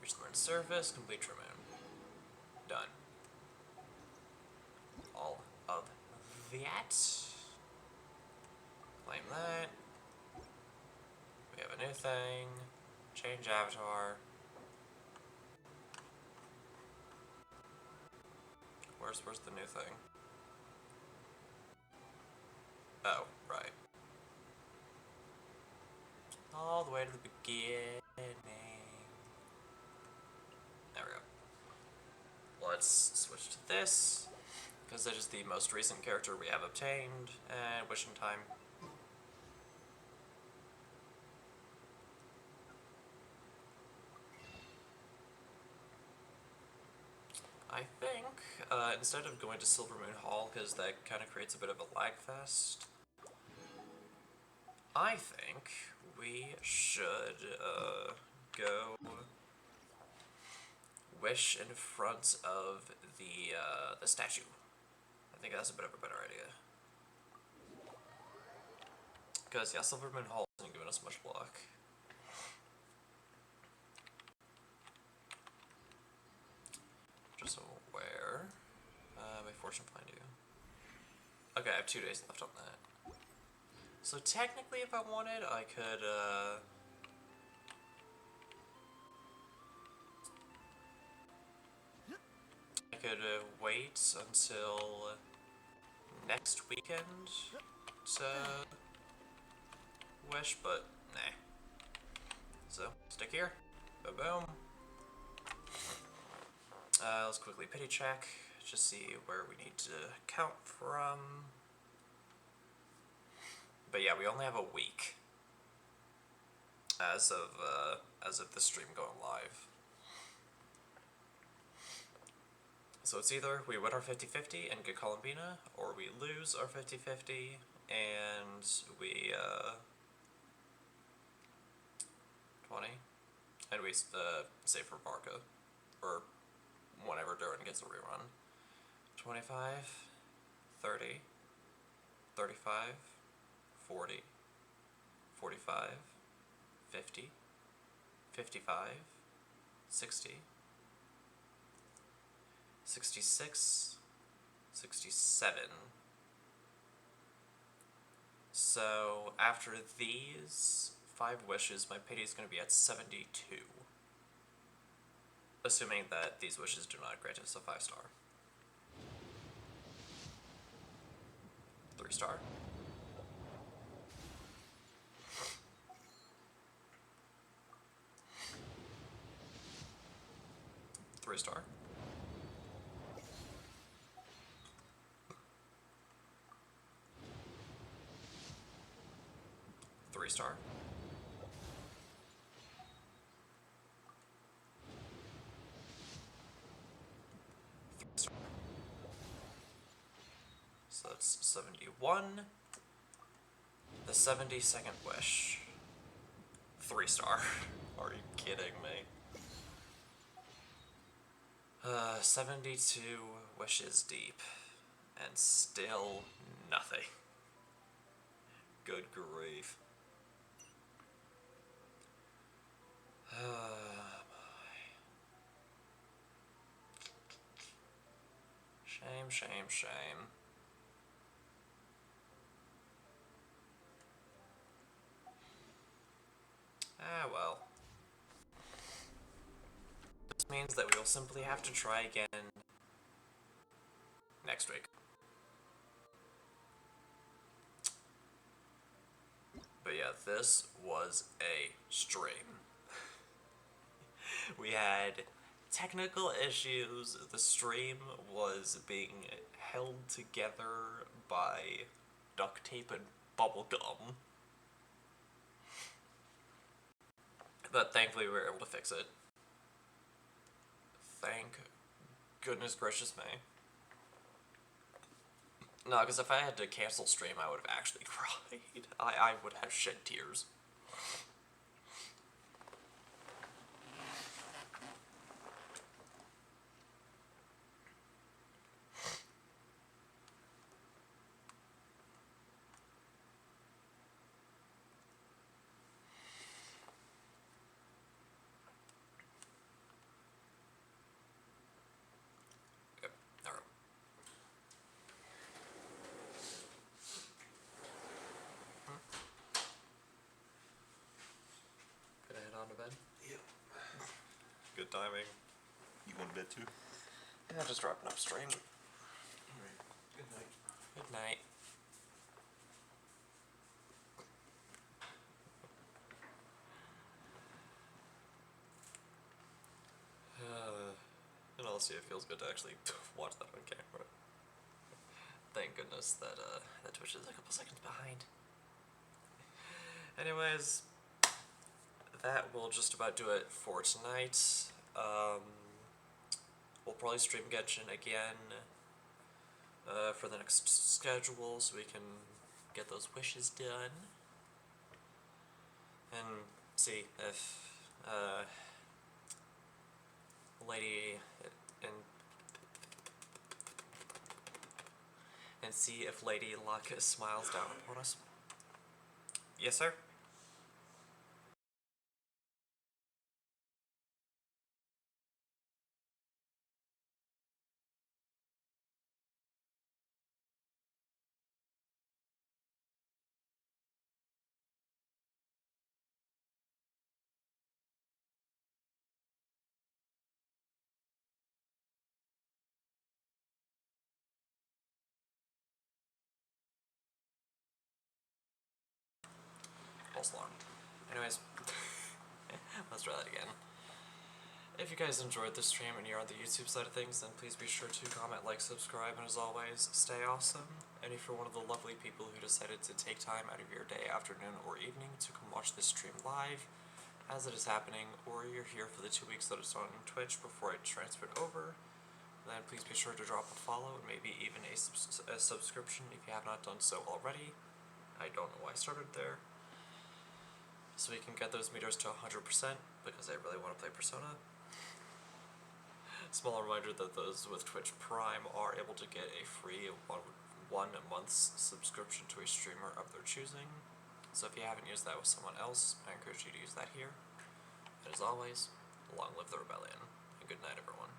Reach the moon surface, complete True Moon. Done. All of that. Claim that. We have a new thing. Change avatar. Where's the new thing? Oh, right. All the way to the beginning. There we go. Let's switch to this, because that is the most recent character we have obtained, and wishing time. I think, instead of going to Silvermoon Hall, because that kind of creates a bit of a lag fest, I think we should, go wish in front of the statue. I think that's a bit of a better idea. Because, yeah, Silvermoon Hall isn't giving us much luck. Just aware. My fortune find you. Okay, I have 2 days left on that. So technically, if I wanted, I could, wait until next weekend to wish, but nah. So, stick here. Boom. Let's quickly pity check, just see where we need to count from. But yeah, we only have a week as of the stream going live. So it's either we win our 50-50 and get Columbina, or we lose our 50-50 and we 20, and we save for Barca, or whenever Duran gets a rerun. 25, 30, 35, 40, 45, 50, 55, 60, 66, 67. So after these 5 wishes, my pity is going to be at 72. Assuming that these wishes do not grant us a 5-star. 3-star. 3-star. 3-star. 3-star. So that's 71. The 72nd wish. 3-star. Are you kidding me? 72 wishes deep. And still nothing. Good grief. Shame, shame, shame. Ah, well. means that we will simply have to try again next week. But yeah, this was a stream. We had technical issues. The stream was being held together by duct tape and bubble gum. But thankfully we were able to fix it. Thank goodness gracious me. No, because if I had to cancel stream, I would have actually cried. I would have shed tears. Yep, alright. Gonna head on to bed? Yep. Good timing. You going to bed too? Yeah, just wrapping up stream. Alright. Good night. Good night. And honestly, it feels good to actually watch that on camera. Thank goodness that that Twitch is a couple seconds behind. Anyways, that will just about do it for tonight. We'll probably stream Genshin again for the next schedule so we can get those wishes done. And see if Lady and see if Lady Luck smiles down upon us. Yes, sir? False alarm. Anyways, let's try that again. If you guys enjoyed this stream and you're on the YouTube side of things, then please be sure to comment, like, subscribe, and as always, stay awesome. And if you're one of the lovely people who decided to take time out of your day, afternoon, or evening to come watch this stream live as it is happening, or you're here for the 2 weeks that it's on Twitch before I transfer it over, then please be sure to drop a follow and maybe even a subscription if you have not done so already. I don't know why I started there. So we can get those meters to 100% because I really want to play Persona. Small reminder that those with Twitch Prime are able to get a free one month's subscription to a streamer of their choosing. So if you haven't used that with someone else, I encourage you to use that here. And as always, long live the rebellion, and good night everyone.